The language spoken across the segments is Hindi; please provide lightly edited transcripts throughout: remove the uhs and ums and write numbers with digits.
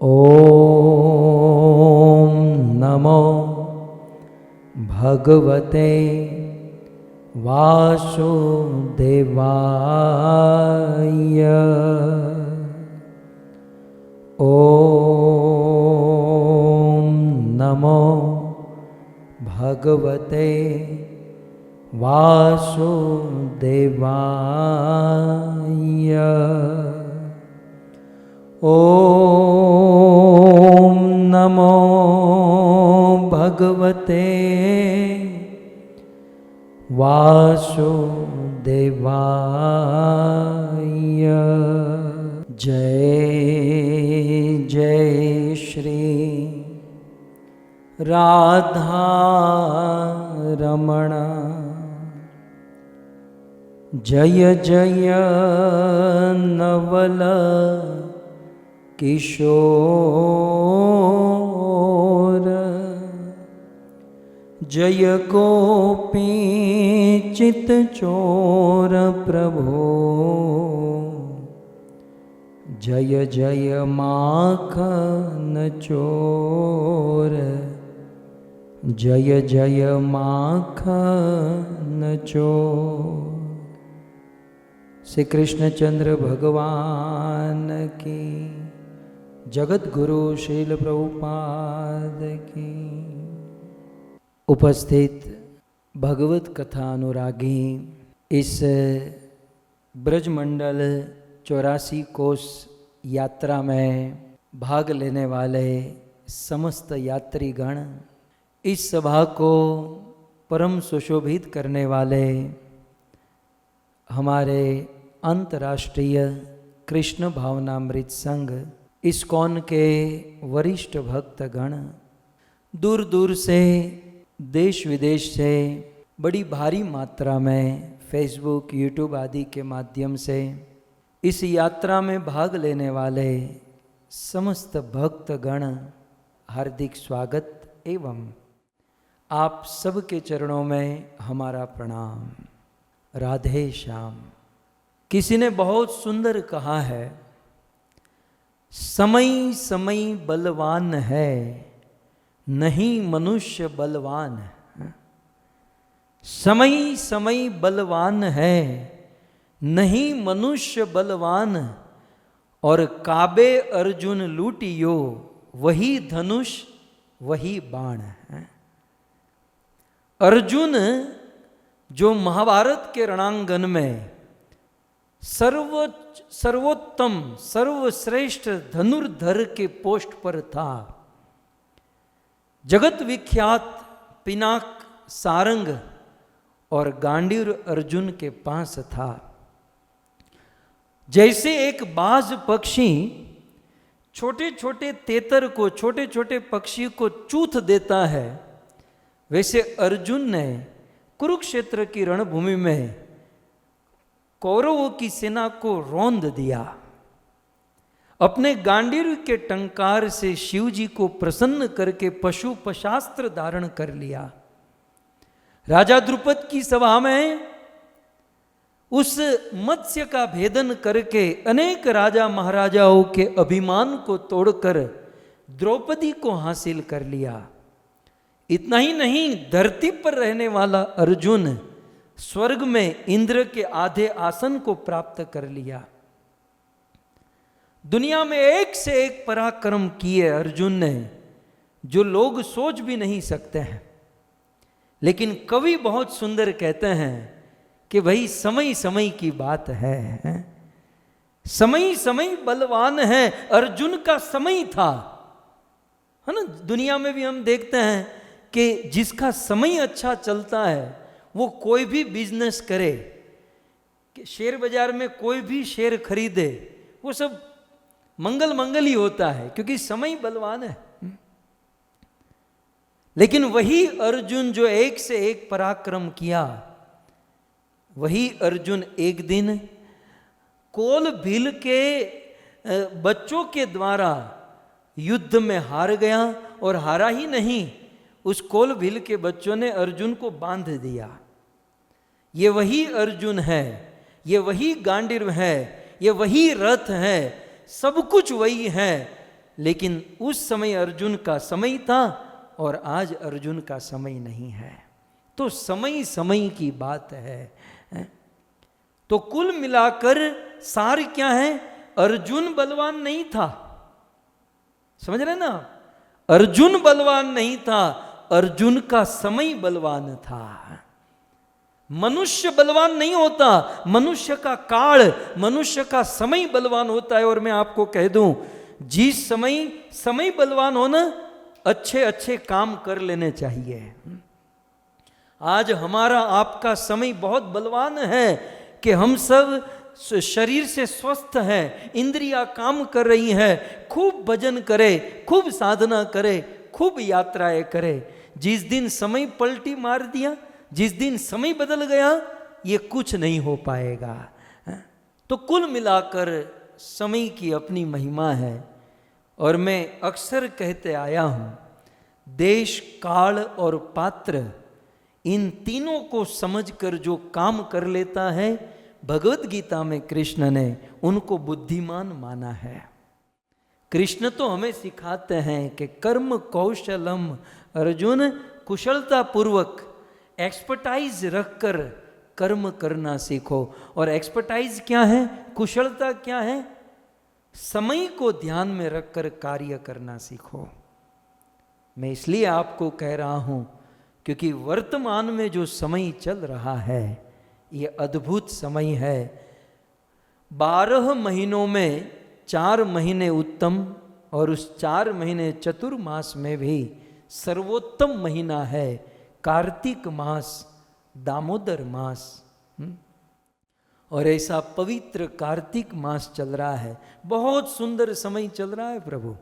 ॐ नमो भगवते वासुदेवाय। ॐ नमो भगवते वासुदेवाय। ॐ नमो भगवते वासुदेवाय। जय जय श्री राधा रमण, जय जय नवल किशोर, जय गोपी चित चोर प्रभो, जय जय माखन चोर, जय जय माखन चोर। श्री कृष्णचंद्र भगवान की, जगत गुरु श्रील प्रभुपाद की। उपस्थित भगवत कथा अनुरागी इस ब्रजमंडल 84 कोस यात्रा में भाग लेने वाले समस्त यात्रीगण, इस सभा को परम सुशोभित करने वाले हमारे अंतर्राष्ट्रीय कृष्ण भावनामृत संघ इस्कॉन के वरिष्ठ भक्तगण, दूर दूर से देश विदेश से बड़ी भारी मात्रा में फेसबुक यूट्यूब आदि के माध्यम से इस यात्रा में भाग लेने वाले समस्त भक्तगण, हार्दिक स्वागत एवं आप सबके चरणों में हमारा प्रणाम। राधे श्याम। किसी ने बहुत सुंदर कहा है, समय समय बलवान है, नहीं मनुष्य बलवान है। समय समय बलवान है, नहीं मनुष्य बलवान, और काबे अर्जुन लूटियो, वही धनुष वही बाण है। अर्जुन जो महाभारत के रणांगन में सर्वोत्तम सर्वश्रेष्ठ धनुर्धर के पोस्ट पर था, जगत विख्यात पिनाक सारंग और गांडीव अर्जुन के पास था। जैसे एक बाज पक्षी छोटे छोटे तेतर को, छोटे छोटे पक्षी को चूथ देता है, वैसे अर्जुन ने कुरुक्षेत्र की रणभूमि में कौरवों की सेना को रौंद दिया। अपने गांडीव के टंकार से शिवजी को प्रसन्न करके पशुपशास्त्र धारण कर लिया। राजा द्रुपद की सभा में उस मत्स्य का भेदन करके अनेक राजा महाराजाओं के अभिमान को तोड़कर द्रौपदी को हासिल कर लिया। इतना ही नहीं, धरती पर रहने वाला अर्जुन स्वर्ग में इंद्र के आधे आसन को प्राप्त कर लिया। दुनिया में एक से एक पराक्रम किए अर्जुन ने, जो लोग सोच भी नहीं सकते हैं। लेकिन कवि बहुत सुंदर कहते हैं कि भाई समय समय की बात है, समय समय बलवान है। अर्जुन का समय था, है ना। दुनिया में भी हम देखते हैं कि जिसका समय अच्छा चलता है वो कोई भी बिजनेस करे, कि शेयर बाजार में कोई भी शेयर खरीदे, वो सब मंगल मंगल ही होता है, क्योंकि समय बलवान है। लेकिन वही अर्जुन जो एक से एक पराक्रम किया, वही अर्जुन एक दिन कोल भील के बच्चों के द्वारा युद्ध में हार गया। और हारा ही नहीं, उस कोल भील के बच्चों ने अर्जुन को बांध दिया। ये वही अर्जुन है, ये वही गांडीव है, ये वही रथ है, सब कुछ वही है। लेकिन उस समय अर्जुन का समय था और आज अर्जुन का समय नहीं है। तो समय समय की बात है। तो कुल मिलाकर सार क्या है? अर्जुन बलवान नहीं था, समझ रहे ना? अर्जुन बलवान नहीं था, अर्जुन का समय बलवान था। मनुष्य बलवान नहीं होता, मनुष्य का काल, मनुष्य का समय बलवान होता है। और मैं आपको कह दूं, जिस समय बलवान हो ना, अच्छे अच्छे काम कर लेने चाहिए। आज हमारा आपका समय बहुत बलवान है कि हम सब शरीर से स्वस्थ हैं, इंद्रियां काम कर रही हैं, खूब भजन करे, खूब साधना करे, खूब यात्राएं करे। जिस दिन समय पलटी मार दिया, जिस दिन समय बदल गया, ये कुछ नहीं हो पाएगा। तो कुल मिलाकर समय की अपनी महिमा है। और मैं अक्सर कहते आया हूं, देश, काल और पात्र, इन तीनों को समझकर जो काम कर लेता है, भगवत गीता में कृष्ण ने उनको बुद्धिमान माना है। कृष्ण तो हमें सिखाते हैं कि कर्म कौशलम, अर्जुन कुशलता पूर्वक एक्सपर्टाइज रखकर कर्म करना सीखो। और एक्सपर्टाइज क्या है, कुशलता क्या है? समय को ध्यान में रखकर कार्य करना सीखो। मैं इसलिए आपको कह रहा हूं क्योंकि वर्तमान में जो समय चल रहा है, ये अद्भुत समय है। 12 महीनों में 4 महीने उत्तम, और उस 4 महीने चतुर्मास में भी सर्वोत्तम महीना है कार्तिक मास, दामोदर मास। और ऐसा पवित्र कार्तिक मास चल रहा है, बहुत सुंदर समय चल रहा है प्रभु।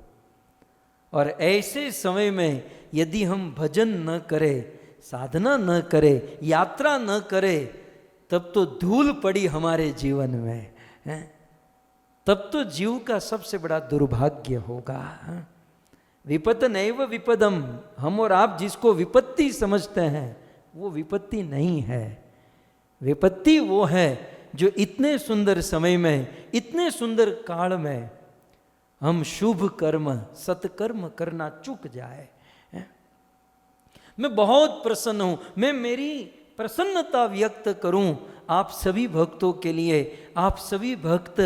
और ऐसे समय में यदि हम भजन न करें, साधना न करें, यात्रा न करें, तब तो धूल पड़ी हमारे जीवन में है? तब तो जीव का सबसे बड़ा दुर्भाग्य होगा। विपद नैव विपदम, हम और आप जिसको विपत्ति समझते हैं, वो विपत्ति नहीं है। विपत्ति वो है जो इतने सुंदर समय में, इतने सुंदर काल में हम शुभ कर्म, सत्कर्म करना चूक जाए। मैं बहुत प्रसन्न हूं, मैं मेरी प्रसन्नता व्यक्त करूं आप सभी भक्तों के लिए। आप सभी भक्त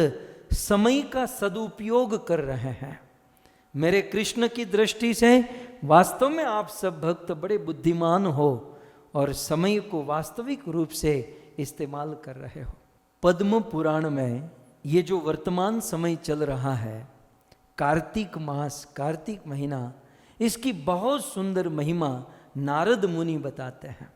समय का सदुपयोग कर रहे हैं। मेरे कृष्ण की दृष्टि से वास्तव में आप सब भक्त बड़े बुद्धिमान हो और समय को वास्तविक रूप से इस्तेमाल कर रहे हो। पद्म पुराण में ये जो वर्तमान समय चल रहा है, कार्तिक मास, कार्तिक महीना, इसकी बहुत सुंदर महिमा नारद मुनि बताते हैं।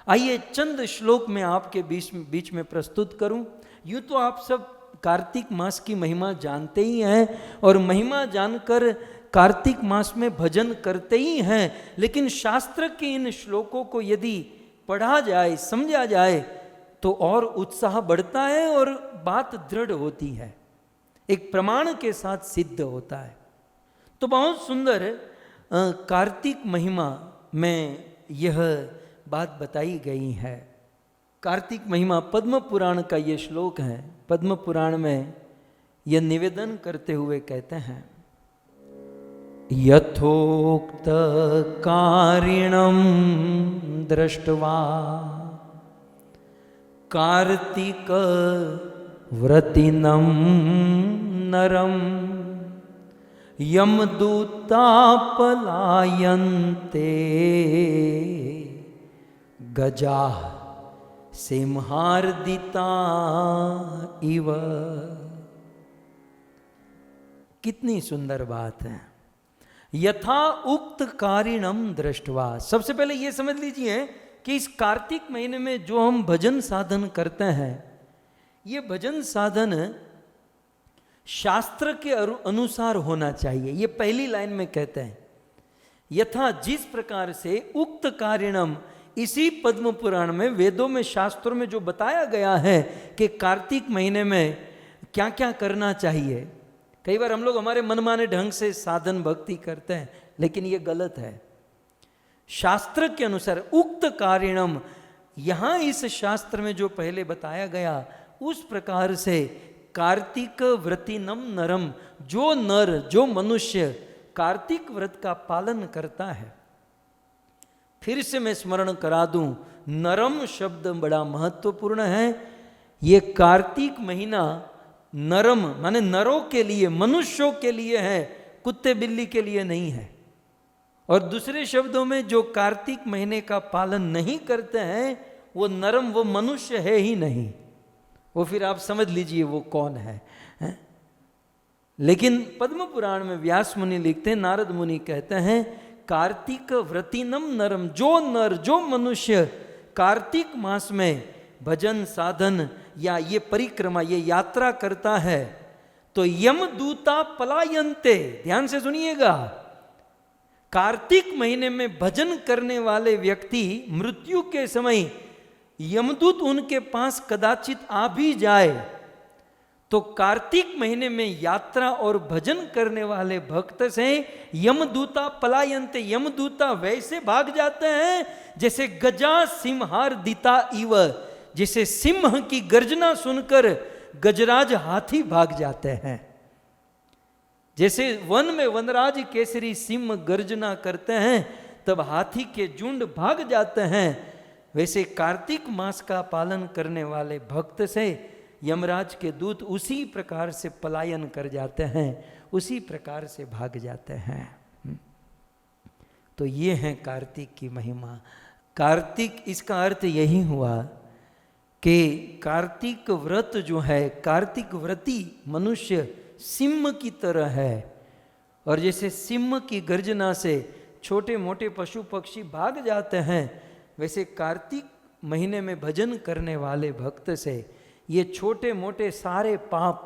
आइए चंद श्लोक में आपके बीच में प्रस्तुत करूं। यूं तो आप सब कार्तिक मास की महिमा जानते ही हैं और महिमा जानकर कार्तिक मास में भजन करते ही हैं, लेकिन शास्त्र के इन श्लोकों को यदि पढ़ा जाए, समझा जाए, तो और उत्साह बढ़ता है और बात दृढ़ होती है, एक प्रमाण के साथ सिद्ध होता है। तो बहुत सुंदर कार्तिक महिमा में यह बात बताई गई है। कार्तिक महिमा पद्म पुराण का ये श्लोक है। पद्म पुराण में यह निवेदन करते हुए कहते हैं, यथोक्त कारिणम दृष्ट्वा कार्तिक व्रतिनम नरम यमदूता पलायन्ते गजा सिंहार्दिता इव। कितनी सुंदर बात है। यथा उक्त कारिणम दृष्ट्वा, सबसे पहले यह समझ लीजिए कि इस कार्तिक महीने में जो हम भजन साधन करते हैं, ये भजन साधन शास्त्र के अनुसार होना चाहिए। ये पहली लाइन में कहते हैं, यथा, जिस प्रकार से, उक्त कारिणम, इसी पद्म पुराण में, वेदों में, शास्त्रों में जो बताया गया है कि कार्तिक महीने में क्या क्या करना चाहिए। कई बार हम लोग हमारे मनमाने ढंग से साधन भक्ति करते हैं, लेकिन ये गलत है। शास्त्र के अनुसार उक्त कारिणम, यहां इस शास्त्र में जो पहले बताया गया उस प्रकार से कार्तिक व्रतिनम नरम, जो नर जो मनुष्य कार्तिक व्रत का पालन करता है। फिर से मैं स्मरण करा दूं, नरम शब्द बड़ा महत्वपूर्ण है। ये कार्तिक महीना नरम माने नरों के लिए, मनुष्यों के लिए है, कुत्ते बिल्ली के लिए नहीं है। और दूसरे शब्दों में जो कार्तिक महीने का पालन नहीं करते हैं वो नरम, वो मनुष्य है ही नहीं। वो फिर आप समझ लीजिए वो कौन है, हैं? लेकिन पद्म पुराण में व्यास मुनि लिखते हैं, नारद मुनि कहते हैं कार्तिक व्रतिनम नरम, जो नर जो मनुष्य कार्तिक मास में भजन साधन या ये परिक्रमा ये यात्रा करता है तो यमदूता पलायन्ते, ध्यान से सुनिएगा, कार्तिक महीने में भजन करने वाले व्यक्ति मृत्यु के समय यमदूत उनके पास कदाचित आ भी जाए तो कार्तिक महीने में यात्रा और भजन करने वाले भक्त से यमदूता पलायन्ते, यमदूता वैसे भाग जाते हैं जैसे गजा सिंहार दिता इव, जैसे सिंह की गर्जना सुनकर गजराज हाथी भाग जाते हैं। जैसे वन में वनराज केसरी सिंह गर्जना करते हैं तब हाथी के झुंड भाग जाते हैं, वैसे कार्तिक मास का पालन करने वाले भक्त से यमराज के दूत उसी प्रकार से पलायन कर जाते हैं, उसी प्रकार से भाग जाते हैं। तो ये है कार्तिक की महिमा। कार्तिक इसका अर्थ यही हुआ कि कार्तिक व्रत जो है, कार्तिक व्रती मनुष्य सिंह की तरह है, और जैसे सिंह की गर्जना से छोटे मोटे पशु पक्षी भाग जाते हैं, वैसे कार्तिक महीने में भजन करने वाले भक्त से ये छोटे मोटे सारे पाप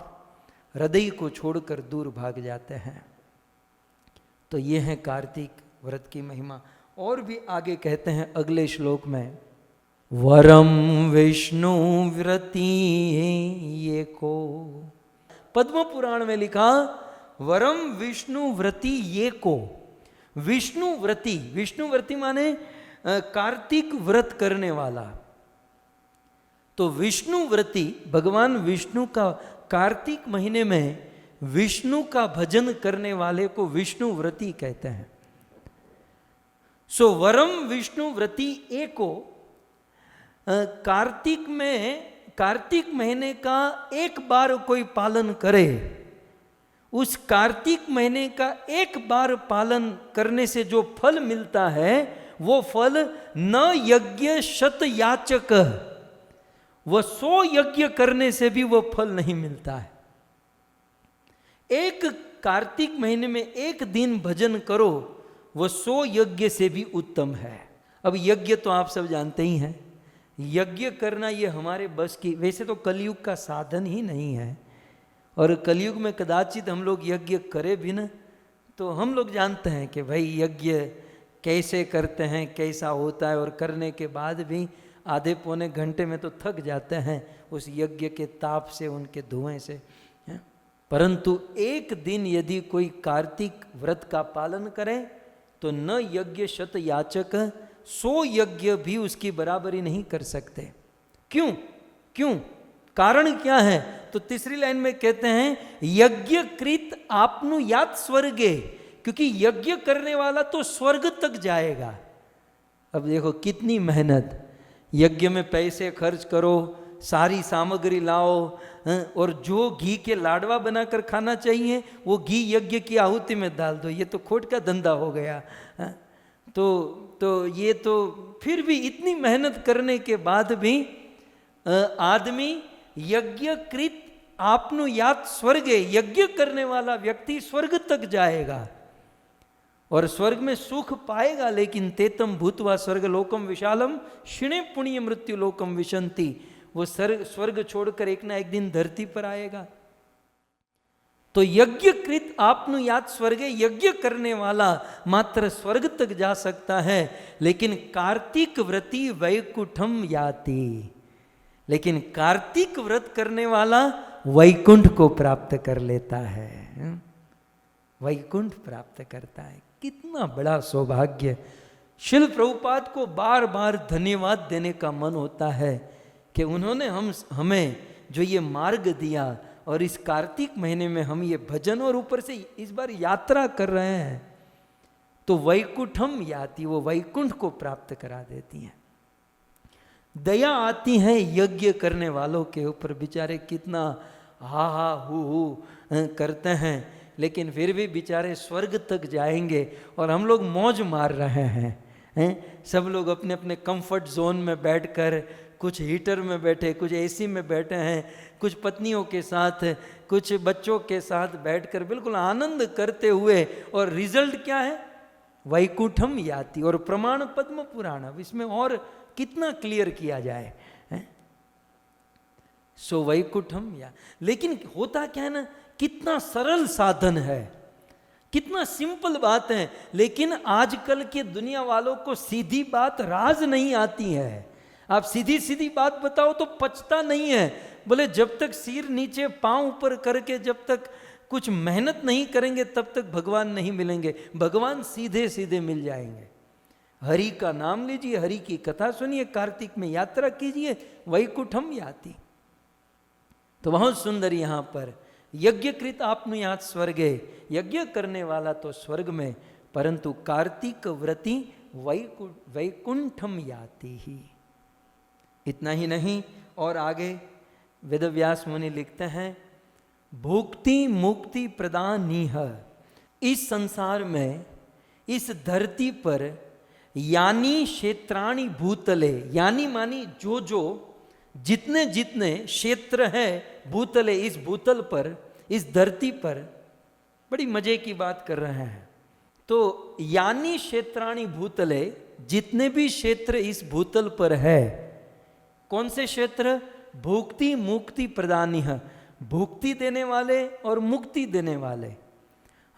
हृदय को छोड़कर दूर भाग जाते हैं। तो ये है कार्तिक व्रत की महिमा। और भी आगे कहते हैं अगले श्लोक में, वरम विष्णु व्रती ये को, पद्म पुराण में लिखा वरम विष्णु व्रती ये को, विष्णु व्रती, विष्णु व्रती माने कार्तिक व्रत करने वाला। तो विष्णु व्रती भगवान विष्णु का कार्तिक महीने में विष्णु का भजन करने वाले को विष्णु व्रती कहते हैं। सो वरम विष्णु व्रती एको, कार्तिक में कार्तिक महीने का एक बार कोई पालन करे, उस कार्तिक महीने का एक बार पालन करने से जो फल मिलता है वो फल न यज्ञ शत याचक, वह 100 यज्ञ करने से भी वो फल नहीं मिलता है। एक कार्तिक महीने में एक दिन भजन करो, वो 100 यज्ञ से भी उत्तम है। अब यज्ञ तो आप सब जानते ही हैं, यज्ञ करना ये हमारे बस की, वैसे तो कलयुग का साधन ही नहीं है, और कलयुग में कदाचित हम लोग यज्ञ करें भी ना, तो हम लोग जानते हैं कि भाई यज्ञ कैसे करते हैं, कैसा होता है, और करने के बाद भी आधे पौने घंटे में तो थक जाते हैं उस यज्ञ के ताप से, उनके धुएं से। परंतु एक दिन यदि कोई कार्तिक व्रत का पालन करे तो न यज्ञ शत याचक, 100 यज्ञ भी उसकी बराबरी नहीं कर सकते। क्यों क्यों, कारण क्या है? तो तीसरी लाइन में कहते हैं यज्ञ कृत आपनु यात स्वर्गे, क्योंकि यज्ञ करने वाला तो स्वर्ग तक जाएगा। अब देखो कितनी मेहनत, यज्ञ में पैसे खर्च करो, सारी सामग्री लाओ, और जो घी के लाडवा बनाकर खाना चाहिए वो घी यज्ञ की आहुति में डाल दो, ये तो खोट का धंधा हो गया। तो ये तो फिर भी इतनी मेहनत करने के बाद भी आदमी यज्ञ कृत आपनु यात स्वर्गे, यज्ञ करने वाला व्यक्ति स्वर्ग तक जाएगा और स्वर्ग में सुख पाएगा। लेकिन तेतम भूतवा स्वर्ग लोकम विशालम क्षिणे पुण्य मृत्यु लोकम विशंति, वो स्वर्ग छोड़कर एक ना एक दिन धरती पर आएगा। तो यज्ञ कृत आपनु यात स्वर्गे, यज्ञ करने वाला मात्र स्वर्ग तक जा सकता है, लेकिन कार्तिक व्रती वैकुंठम याति, लेकिन कार्तिक व्रत करने वाला वैकुंठ को प्राप्त कर लेता है, वैकुंठ प्राप्त करता है। कितना बड़ा सौभाग्य। शिल प्रभुपाद को बार बार धन्यवाद देने का मन होता है कि उन्होंने हमें जो ये मार्ग दिया और इस कार्तिक महीने में हम ये भजन और ऊपर से इस बार यात्रा कर रहे हैं तो वैकुंठम याति, वो वैकुंठ को प्राप्त करा देती हैं। दया आती है यज्ञ करने वालों के ऊपर, बेचारे कितना हा हा हु करते हैं, लेकिन फिर भी बेचारे स्वर्ग तक जाएंगे और हम लोग मौज मार रहे हैं। सब लोग अपने अपने कंफर्ट जोन में बैठकर, कुछ हीटर में बैठे, कुछ एसी में बैठे हैं, कुछ पत्नियों के साथ, कुछ बच्चों के साथ बैठकर बिल्कुल आनंद करते हुए, और रिजल्ट क्या है? वैकुंठम याति। और प्रमाण पद्म पुराण, इसमें और कितना क्लियर किया जाए। सो वैकुंठम या, लेकिन होता क्या है ना, कितना सरल साधन है, कितना सिंपल बात है, लेकिन आजकल के दुनिया वालों को सीधी बात राज नहीं आती है। आप सीधी सीधी बात बताओ तो पचता नहीं है। बोले जब तक सिर नीचे पांव ऊपर करके जब तक कुछ मेहनत नहीं करेंगे तब तक भगवान नहीं मिलेंगे। भगवान सीधे सीधे मिल जाएंगे। हरि का नाम लीजिए, हरि की कथा सुनिए, कार्तिक में यात्रा कीजिए, वैकुंठम याति। तो बहुत सुंदर यहाँ पर यज्ञकृत आपनुयात स्वर्गे, यज्ञ करने वाला तो स्वर्ग में, परंतु कार्तिक व्रति वैकुंठम याति ही। इतना ही नहीं, और आगे वेदव्यास मुनि लिखते हैं, भुक्ति मुक्ति प्रदानीह। इस संसार में, इस धरती पर, यानी क्षेत्राणि भूतले, यानी मानी जो जो जितने जितने क्षेत्र है भूतले, इस भूतल पर, इस धरती पर, बड़ी मजे की बात कर रहे हैं। तो यानी क्षेत्राणि भूतले, जितने भी क्षेत्र इस भूतल पर है, कौन से क्षेत्र? भुक्ति मुक्ति प्रदानी है, भुक्ति देने वाले और मुक्ति देने वाले,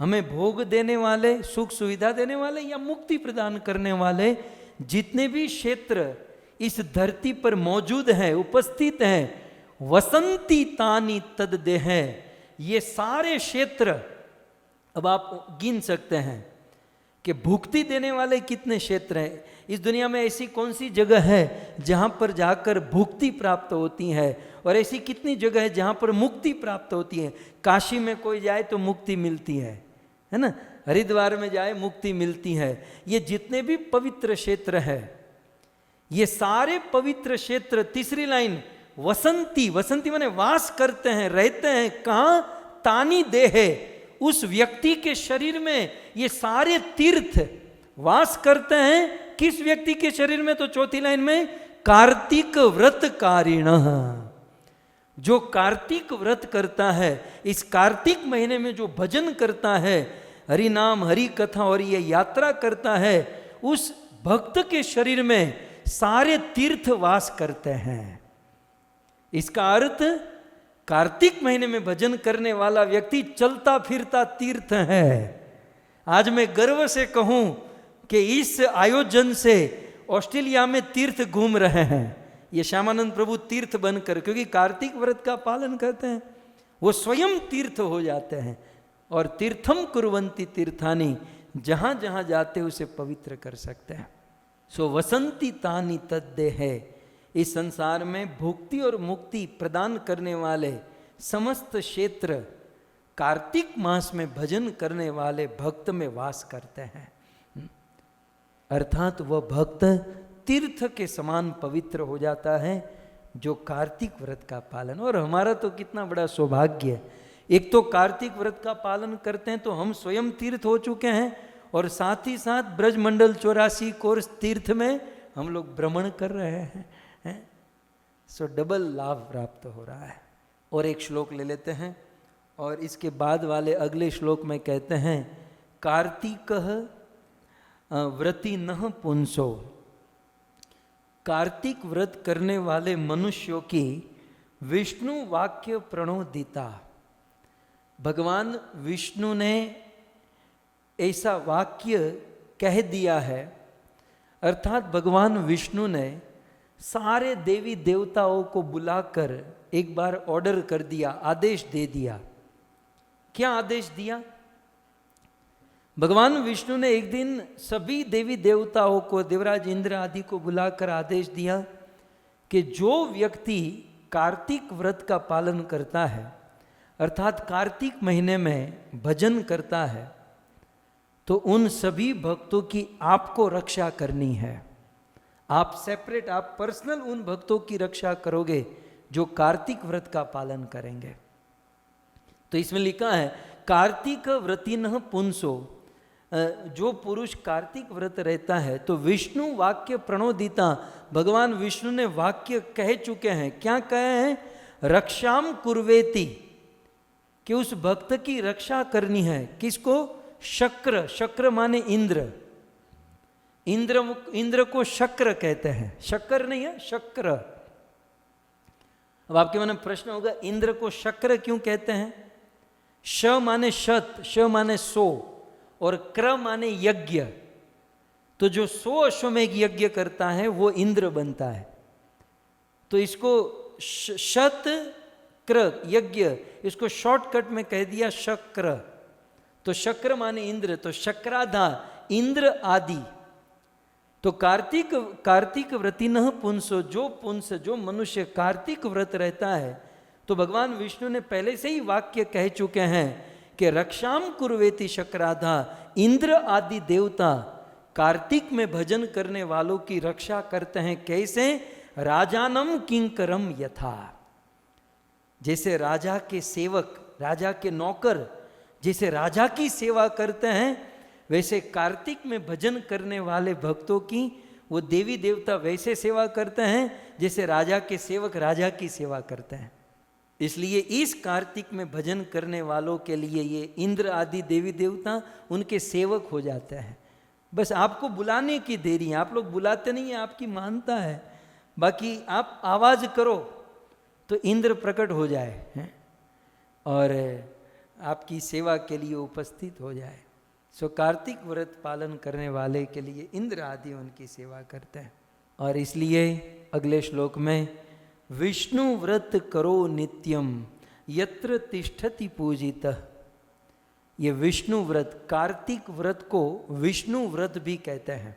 हमें भोग देने वाले, सुख सुविधा देने वाले या मुक्ति प्रदान करने वाले, जितने भी क्षेत्र इस धरती पर मौजूद हैं, उपस्थित हैं, वसंती तानी तद देह, ये सारे क्षेत्र अब आप गिन सकते हैं कि भुक्ति देने वाले कितने क्षेत्र हैं। इस दुनिया में ऐसी कौन सी जगह है जहाँ पर जाकर भुक्ति प्राप्त होती है, और ऐसी कितनी जगह है जहाँ पर मुक्ति प्राप्त होती है। काशी में कोई जाए तो मुक्ति मिलती है ना, हरिद्वार में जाए मुक्ति मिलती है। ये जितने भी पवित्र क्षेत्र है, ये सारे पवित्र क्षेत्र, तीसरी लाइन, वसंती, वसंती माने वास करते हैं, रहते हैं कहाँ? तानी देहे, उस व्यक्ति के शरीर में ये सारे तीर्थ वास करते हैं। किस व्यक्ति के शरीर में? तो चौथी लाइन में, कार्तिक व्रतकारिण, जो कार्तिक व्रत करता है, इस कार्तिक महीने में जो भजन करता है, हरि नाम हरि कथा और ये यात्रा करता है, उस भक्त के शरीर में सारे तीर्थ वास करते हैं। इसका अर्थ, कार्तिक महीने में भजन करने वाला व्यक्ति चलता फिरता तीर्थ है। आज मैं गर्व से कहूं कि इस आयोजन से ऑस्ट्रेलिया में तीर्थ घूम रहे हैं ये श्यामानंद प्रभु तीर्थ बनकर, क्योंकि कार्तिक व्रत का पालन करते हैं, वो स्वयं तीर्थ हो जाते हैं। और तीर्थम कुर्वन्ति तीर्थानि, जहां जहां जाते उसे पवित्र कर सकते हैं। सो वसंती तानि तद्दे है, इस संसार में भुक्ति और मुक्ति प्रदान करने वाले समस्त क्षेत्र कार्तिक मास में भजन करने वाले भक्त में वास करते हैं। अर्थात वह भक्त तीर्थ के समान पवित्र हो जाता है जो कार्तिक व्रत का पालन। और हमारा तो कितना बड़ा सौभाग्य है, एक तो कार्तिक व्रत का पालन करते हैं तो हम स्वयं तीर्थ हो चुके हैं, और साथ ही साथ ब्रजमंडल 84 कोर्स तीर्थ में हम लोग भ्रमण कर रहे हैं। सो डबल लाभ प्राप्त हो रहा है। और एक श्लोक ले लेते हैं, और इसके बाद वाले अगले श्लोक में कहते हैं, कार्तिक व्रति नः पुंसो, कार्तिक व्रत करने वाले मनुष्यों की विष्णु वाक्य प्रणोदिता, भगवान विष्णु ने ऐसा वाक्य कह दिया है, अर्थात भगवान विष्णु ने सारे देवी देवताओं को बुलाकर एक बार ऑर्डर कर दिया, आदेश दे दिया। क्या आदेश दिया? भगवान विष्णु ने एक दिन सभी देवी देवताओं को, देवराज इंद्र आदि को बुलाकर आदेश दिया कि जो व्यक्ति कार्तिक व्रत का पालन करता है, अर्थात कार्तिक महीने में भजन करता है, तो उन सभी भक्तों की आपको रक्षा करनी है। आप सेपरेट, आप पर्सनल उन भक्तों की रक्षा करोगे जो कार्तिक व्रत का पालन करेंगे। तो इसमें लिखा है कार्तिक व्रतिनः पुंसो, जो पुरुष कार्तिक व्रत रहता है तो विष्णु वाक्य प्रणोदिता, भगवान विष्णु ने वाक्य कह चुके हैं। क्या कहे हैं? रक्षाम कुर्वेति, कि उस भक्त की रक्षा करनी है। किसको? शक्र, शक्र माने इंद्र, इंद्र को शक्र कहते हैं, शक्र नहीं है, शक्र। अब आपके मन में प्रश्न होगा, इंद्र को शक्र क्यों कहते हैं? श माने शत, श माने 100 और क्र माने यज्ञ। तो जो 100 अश्वमेघ यज्ञ करता है वो इंद्र बनता है। तो इसको शत क्र यज्ञ, इसको शॉर्टकट में कह दिया शक्र। तो शक्र माने इंद्र, तो शक्राधा, इंद्र आदि। तो कार्तिक व्रतिनः पुंसो, जो पुंस, जो मनुष्य कार्तिक व्रत रहता है, तो भगवान विष्णु ने पहले से ही वाक्य कह चुके हैं कि रक्षाम कुर्वेति शक्राधा, इंद्र आदि देवता कार्तिक में भजन करने वालों की रक्षा करते हैं। कैसे? राजानम किंकरम यथा, जैसे राजा के सेवक, राजा के नौकर जैसे राजा की सेवा करते हैं, वैसे कार्तिक में भजन करने वाले भक्तों की वो देवी देवता वैसे सेवा करते हैं जैसे राजा के सेवक राजा की सेवा करते हैं। इसलिए इस कार्तिक में भजन करने वालों के लिए ये इंद्र आदि देवी देवता उनके सेवक हो जाते हैं। बस आपको बुलाने की देरी है, आप लोग बुलाते नहीं है, आपकी मानता है। बाकी आप आवाज करो तो इंद्र प्रकट हो जाए और आपकी सेवा के लिए उपस्थित हो जाए। सो कार्तिक व्रत पालन करने वाले के लिए इंद्र आदि उनकी सेवा करते हैं। और इसलिए अगले श्लोक में विष्णु व्रत करो नित्यम यत्र तिष्ठति पूजितः, ये विष्णु व्रत, कार्तिक व्रत को विष्णु व्रत भी कहते हैं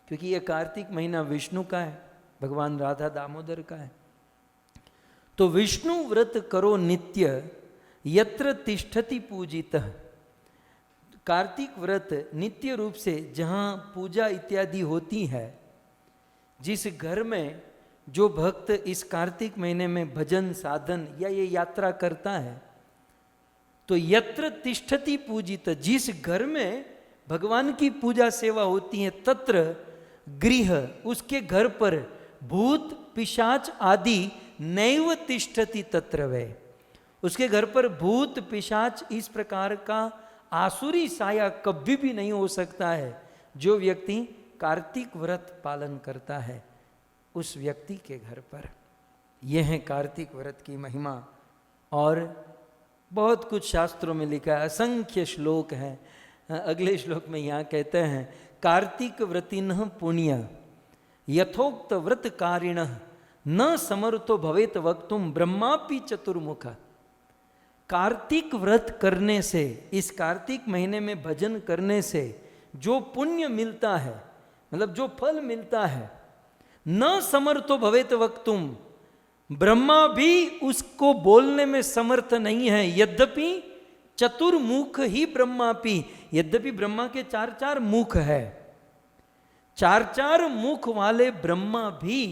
क्योंकि ये कार्तिक महीना विष्णु का है, भगवान राधा दामोदर का है। तो विष्णु व्रत करो नित्य यत्र तिष्ठति पूजितः, कार्तिक व्रत नित्य रूप से जहाँ पूजा इत्यादि होती है, जिस घर में जो भक्त इस कार्तिक महीने में भजन साधन या ये यात्रा करता है, तो यत्र तिष्ठति पूजित, जिस घर में भगवान की पूजा सेवा होती है, तत्र गृह, उसके घर पर भूत पिशाच आदि नैव तिष्ठति तत्र वै, उसके घर पर भूत पिशाच इस प्रकार का आसुरी साया कभी भी नहीं हो सकता है। जो व्यक्ति कार्तिक व्रत पालन करता है उस व्यक्ति के घर पर। यह है कार्तिक व्रत की महिमा। और बहुत कुछ शास्त्रों में लिखा है, असंख्य श्लोक हैं। अगले श्लोक में यहाँ कहते हैं कार्तिक व्रतिनः पुण्य यथोक्त व्रत कारिणः न समर्थो भवेत वक्तुम ब्रह्मापि चतुर्मुख। कार्तिक व्रत करने से, इस कार्तिक महीने में भजन करने से जो पुण्य मिलता है, मतलब जो फल मिलता है, न समर्थो भवेत वक्तुम, ब्रह्मा भी उसको बोलने में समर्थ नहीं है। यद्यपि चतुर्मुख ही ब्रह्मापि, यद्यपि ब्रह्मा के 4 मुख है, 4 मुख वाले ब्रह्मा भी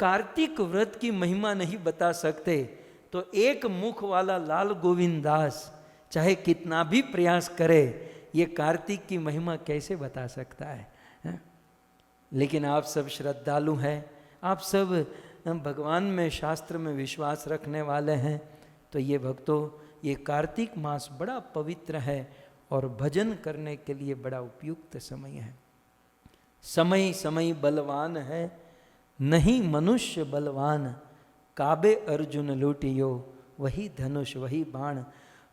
कार्तिक व्रत की महिमा नहीं बता सकते। तो एक मुख वाला लाल गोविंद दास चाहे कितना भी प्रयास करे, ये कार्तिक की महिमा कैसे बता सकता है? लेकिन आप सब श्रद्धालु हैं, आप सब भगवान में, शास्त्र में विश्वास रखने वाले हैं, तो ये भक्तों, ये कार्तिक मास बड़ा पवित्र है और भजन करने के लिए बड़ा उपयुक्त समय है। समय समय बलवान है, नहीं मनुष्य बलवान, काबे अर्जुन लूटियो वही धनुष वही बाण।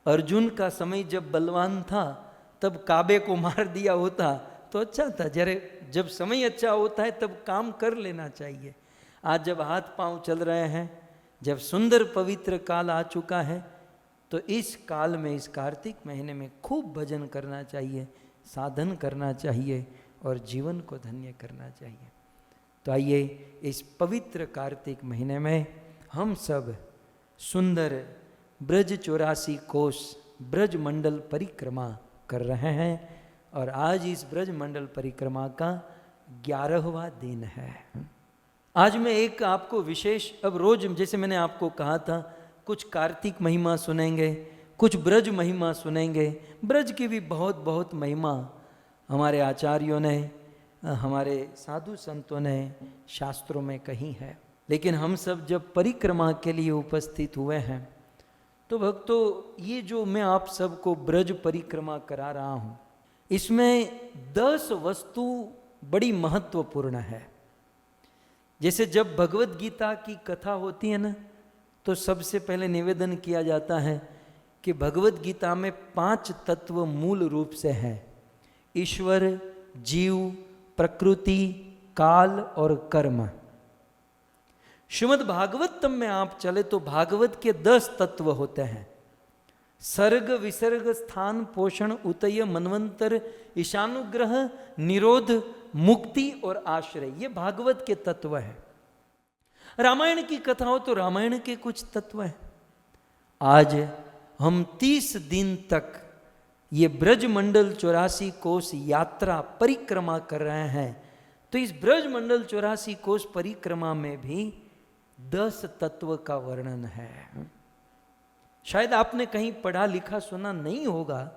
अर्जुन का समय जब बलवान था तब काबे को मार दिया होता तो अच्छा था। जब समय अच्छा होता है तब काम कर लेना चाहिए। आज जब हाथ पांव चल रहे हैं, जब सुंदर पवित्र काल आ चुका है, तो इस काल में, इस कार्तिक महीने में खूब भजन करना चाहिए, साधन करना चाहिए और जीवन को धन्य करना चाहिए। तो आइए इस पवित्र कार्तिक महीने में हम सब सुंदर ब्रज 84 कोस ब्रज मंडल परिक्रमा कर रहे हैं और आज इस ब्रज मंडल परिक्रमा का 11वां दिन है। आज मैं एक आपको विशेष, अब रोज जैसे मैंने आपको कहा था, कुछ कार्तिक महिमा सुनेंगे, कुछ ब्रज महिमा सुनेंगे। ब्रज की भी बहुत बहुत महिमा हमारे आचार्यों ने, हमारे साधु संतों ने शास्त्रों में कही है। लेकिन हम सब जब परिक्रमा के लिए उपस्थित हुए हैं तो भक्तों, ये जो मैं आप सबको ब्रज परिक्रमा करा रहा हूँ, इसमें 10 वस्तु बड़ी महत्वपूर्ण है। जैसे जब भगवत गीता की कथा होती है ना, तो सबसे पहले निवेदन किया जाता है कि भगवत गीता में 5 तत्व मूल रूप से हैं: ईश्वर, जीव, प्रकृति, काल और कर्म। श्रीमद् भागवतम में आप चले तो भागवत के 10 तत्व होते हैं: सर्ग, विसर्ग, स्थान, पोषण, उतय, मनवंतर, ईशानुग्रह, निरोध, मुक्ति और आश्रय। ये भागवत के तत्व हैं। रामायण की कथा हो तो रामायण के कुछ तत्व हैं। आज हम 30 दिन तक ये ब्रज मंडल 84 कोस यात्रा परिक्रमा कर रहे हैं। तो इस ब्रज मंडल 84 कोस परिक्रमा में भी 10 तत्व का वर्णन है। शायद आपने कहीं पढ़ा लिखा सुना नहीं होगा,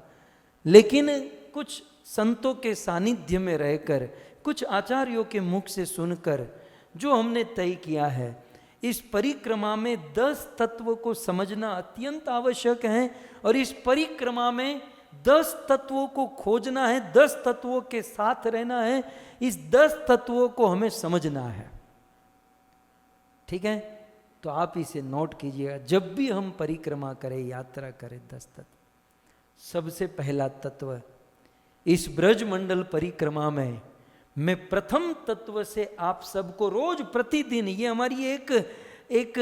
लेकिन कुछ संतों के सानिध्य में रहकर, कुछ आचार्यों के मुख से सुनकर जो हमने तय किया है, इस परिक्रमा में 10 तत्व को समझना अत्यंत आवश्यक है। और इस परिक्रमा में 10 तत्वों को खोजना है, 10 तत्वों के साथ रहना है, इस 10 तत्वों को हमें समझना है। ठीक है, तो आप इसे नोट कीजिएगा। जब भी हम परिक्रमा करें, यात्रा करें, 10 तत्व। सबसे पहला तत्व इस ब्रज मंडल परिक्रमा में मैं प्रथम तत्व से आप सबको रोज प्रतिदिन, ये हमारी एक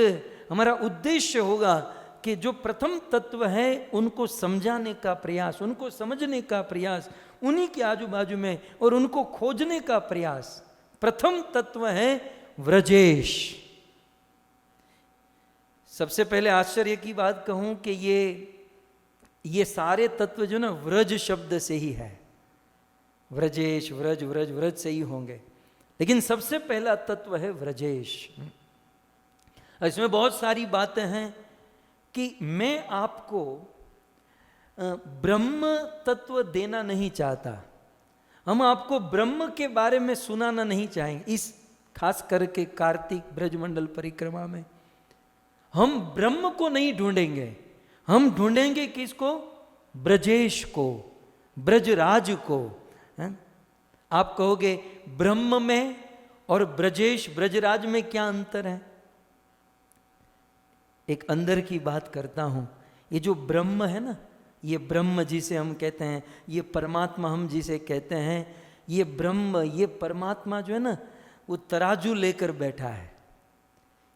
हमारा उद्देश्य होगा कि जो प्रथम तत्व है उनको समझाने का प्रयास, उनको समझने का प्रयास, उन्हीं के आजू बाजू में और उनको खोजने का प्रयास। प्रथम तत्व है व्रजेश। सबसे पहले आश्चर्य की बात कहूं कि ये सारे तत्व जो ना व्रज शब्द से ही है। व्रजेश, व्रज, व्रज, व्रज से ही होंगे, लेकिन सबसे पहला तत्व है व्रजेश। इसमें बहुत सारी बातें हैं कि मैं आपको ब्रह्म तत्व देना नहीं चाहता। हम आपको ब्रह्म के बारे में सुनाना नहीं चाहेंगे। इस खास करके कार्तिक ब्रजमंडल परिक्रमा में हम ब्रह्म को नहीं ढूंढेंगे, हम ढूंढेंगे किसको? ब्रजेश को, ब्रजराज को। आप कहोगे ब्रह्म में और ब्रजेश, ब्रजराज में क्या अंतर है? एक अंदर की बात करता हूं। ये जो ब्रह्म है ना, ये ब्रह्म जिसे हम कहते हैं, ये परमात्मा हम जिसे कहते हैं, ये ब्रह्म, ये परमात्मा जो है ना, वो तराजू लेकर बैठा है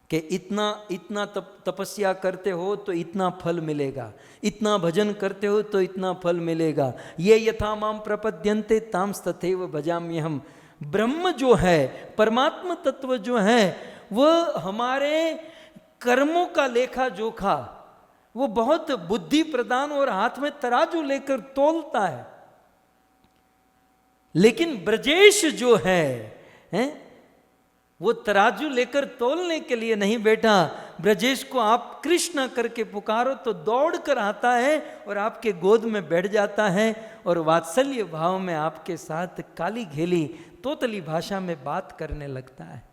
कि इतना तपस्या करते हो तो इतना फल मिलेगा, इतना भजन करते हो तो इतना फल मिलेगा। ये यथा माम प्रपद्यन्ते ताम तथैव भजाम्यहम्। ब्रह्म जो है, परमात्मा तत्व जो है, वह हमारे कर्मों का लेखा जोखा, वो बहुत बुद्धि प्रदान और हाथ में तराजू लेकर तोलता है। लेकिन ब्रजेश जो है वो तराजू लेकर तोलने के लिए नहीं बैठा। ब्रजेश को आप कृष्ण करके पुकारो तो दौड़ कर आता है और आपके गोद में बैठ जाता है और वात्सल्य भाव में आपके साथ काली घेली तोतली भाषा में बात करने लगता है।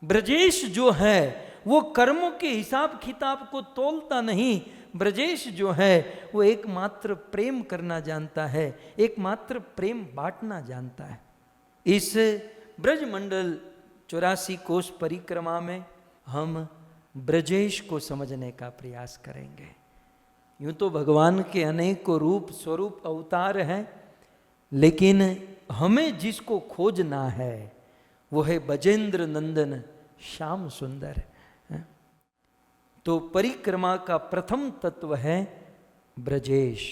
ब्रजेश जो है वो कर्मों के हिसाब किताब को तोलता नहीं। ब्रजेश जो है वो एकमात्र प्रेम करना जानता है, एकमात्र प्रेम बांटना जानता है। इस ब्रज मंडल 84 कोस परिक्रमा में हम ब्रजेश को समझने का प्रयास करेंगे। यूं तो भगवान के अनेकों रूप स्वरूप अवतार हैं, लेकिन हमें जिसको खोजना है वो है बजेंद्र नंदन श्याम सुंदर। तो परिक्रमा का प्रथम तत्व है ब्रजेश।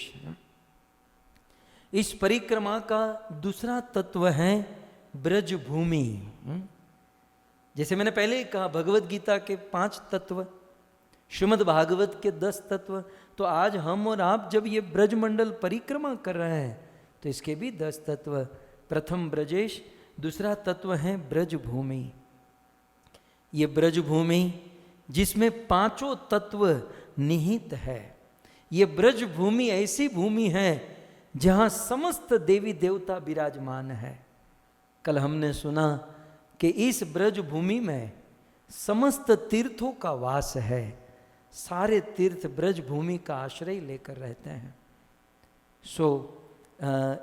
इस परिक्रमा का दूसरा तत्व है ब्रज भूमि। जैसे मैंने पहले ही कहा, भगवत गीता के 5 तत्व, श्रीमद् भागवत के 10 तत्व। तो आज हम और आप जब ये ब्रजमंडल परिक्रमा कर रहे हैं तो इसके भी 10 तत्व। प्रथम ब्रजेश, दूसरा तत्व है ब्रजभूमि। ये ब्रजभूमि जिसमें 5 तत्व निहित है। ये ब्रजभूमि ऐसी भूमि है जहाँ समस्त देवी देवता विराजमान है। कल हमने सुना कि इस ब्रजभूमि में समस्त तीर्थों का वास है। सारे तीर्थ ब्रजभूमि का आश्रय लेकर रहते हैं।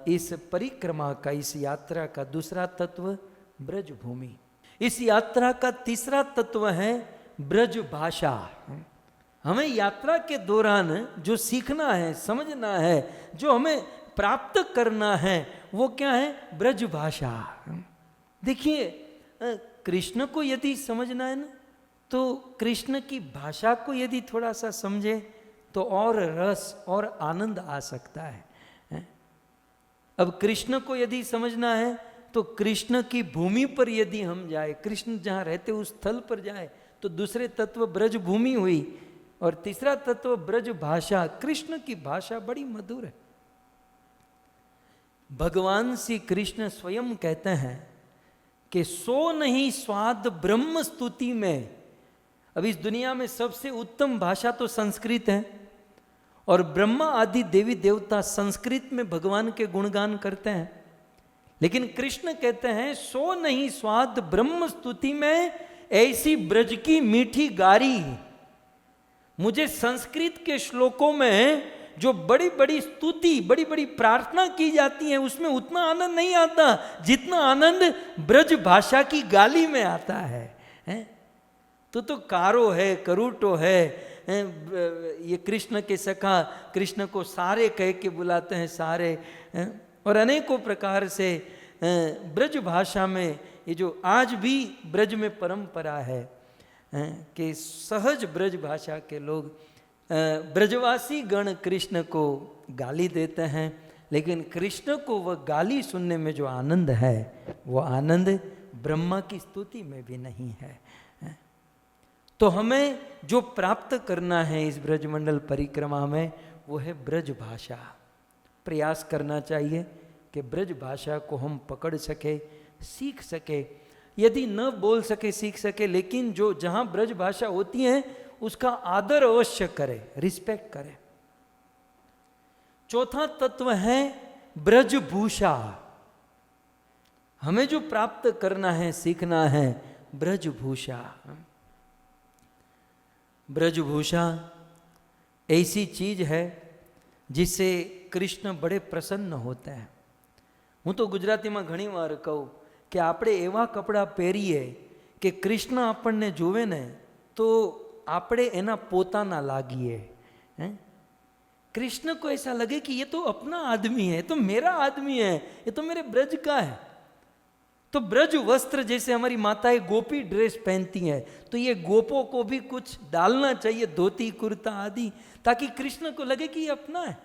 इस परिक्रमा का, इस यात्रा का दूसरा तत्व ब्रजभूमि। इस यात्रा का तीसरा तत्व है ब्रज भाषा। हमें यात्रा के दौरान जो सीखना है, समझना है, जो हमें प्राप्त करना है, वो क्या है? ब्रज भाषा। देखिए, कृष्ण को यदि समझना है ना, तो कृष्ण की भाषा को यदि थोड़ा सा समझे तो और रस और आनंद आ सकता है। अब कृष्ण को यदि समझना है तो कृष्ण की भूमि पर यदि हम जाए, कृष्ण जहाँ रहते उस स्थल पर जाए, तो दूसरे तत्व ब्रज भूमि हुई और तीसरा तत्व ब्रज भाषा। कृष्ण की भाषा बड़ी मधुर है। भगवान श्री कृष्ण स्वयं कहते हैं कि सो नहीं स्वाद ब्रह्म स्तुति में। अब इस दुनिया में सबसे उत्तम भाषा तो संस्कृत है और ब्रह्मा आदि देवी देवता संस्कृत में भगवान के गुणगान करते हैं। लेकिन कृष्ण कहते हैं सो नहीं स्वाद ब्रह्म स्तुति में, ऐसी ब्रज की मीठी गारी। मुझे संस्कृत के श्लोकों में जो बड़ी बड़ी स्तुति, बड़ी बड़ी प्रार्थना की जाती है, उसमें उतना आनंद नहीं आता जितना आनंद ब्रज भाषा की गाली में आता है। तो कारो है, करूटो है। ये कृष्ण के सखा कृष्ण को सारे कह के बुलाते हैं, सारे। और अनेकों प्रकार से ब्रज भाषा में ये जो आज भी ब्रज में परंपरा है कि सहज ब्रज भाषा के लोग, ब्रजवासी गण कृष्ण को गाली देते हैं, लेकिन कृष्ण को वह गाली सुनने में जो आनंद है, वो आनंद ब्रह्मा की स्तुति में भी नहीं है। तो हमें जो प्राप्त करना है इस ब्रजमंडल परिक्रमा में, वो है ब्रज भाषा। प्रयास करना चाहिए कि ब्रज भाषा को हम पकड़ सके, सीख सके। यदि न बोल सके, सीख सके, लेकिन जो जहाँ ब्रज भाषा होती है उसका आदर अवश्य करे, रिस्पेक्ट करे। चौथा तत्व है ब्रजभूषा। हमें जो प्राप्त करना है, सीखना है, ब्रजभूषा। ब्रजभूषा ऐसी चीज है जिससे कृष्ण बड़े प्रसन्न होते हैं। હું તો ગુજરાતીમાં ઘણી વાર કહું કે આપણે એવા કપડાં પહેરીએ કે કૃષ્ણ આપણને જોવે ને તો આપણે એના પોતાના લાગીએ। कृष्ण को ऐसा लगे कि ये तो अपना आदमी है, ये तो मेरा आदमी है, ये तो मेरे ब्रज का है। तो ब्रज वस्त्र, जैसे हमारी माताएं गोपी ड्रेस पहनती हैं, तो ये गोपों को भी कुछ डालना चाहिए, धोती कुर्ता आदि, ताकि कृष्ण को लगे कि ये अपना है।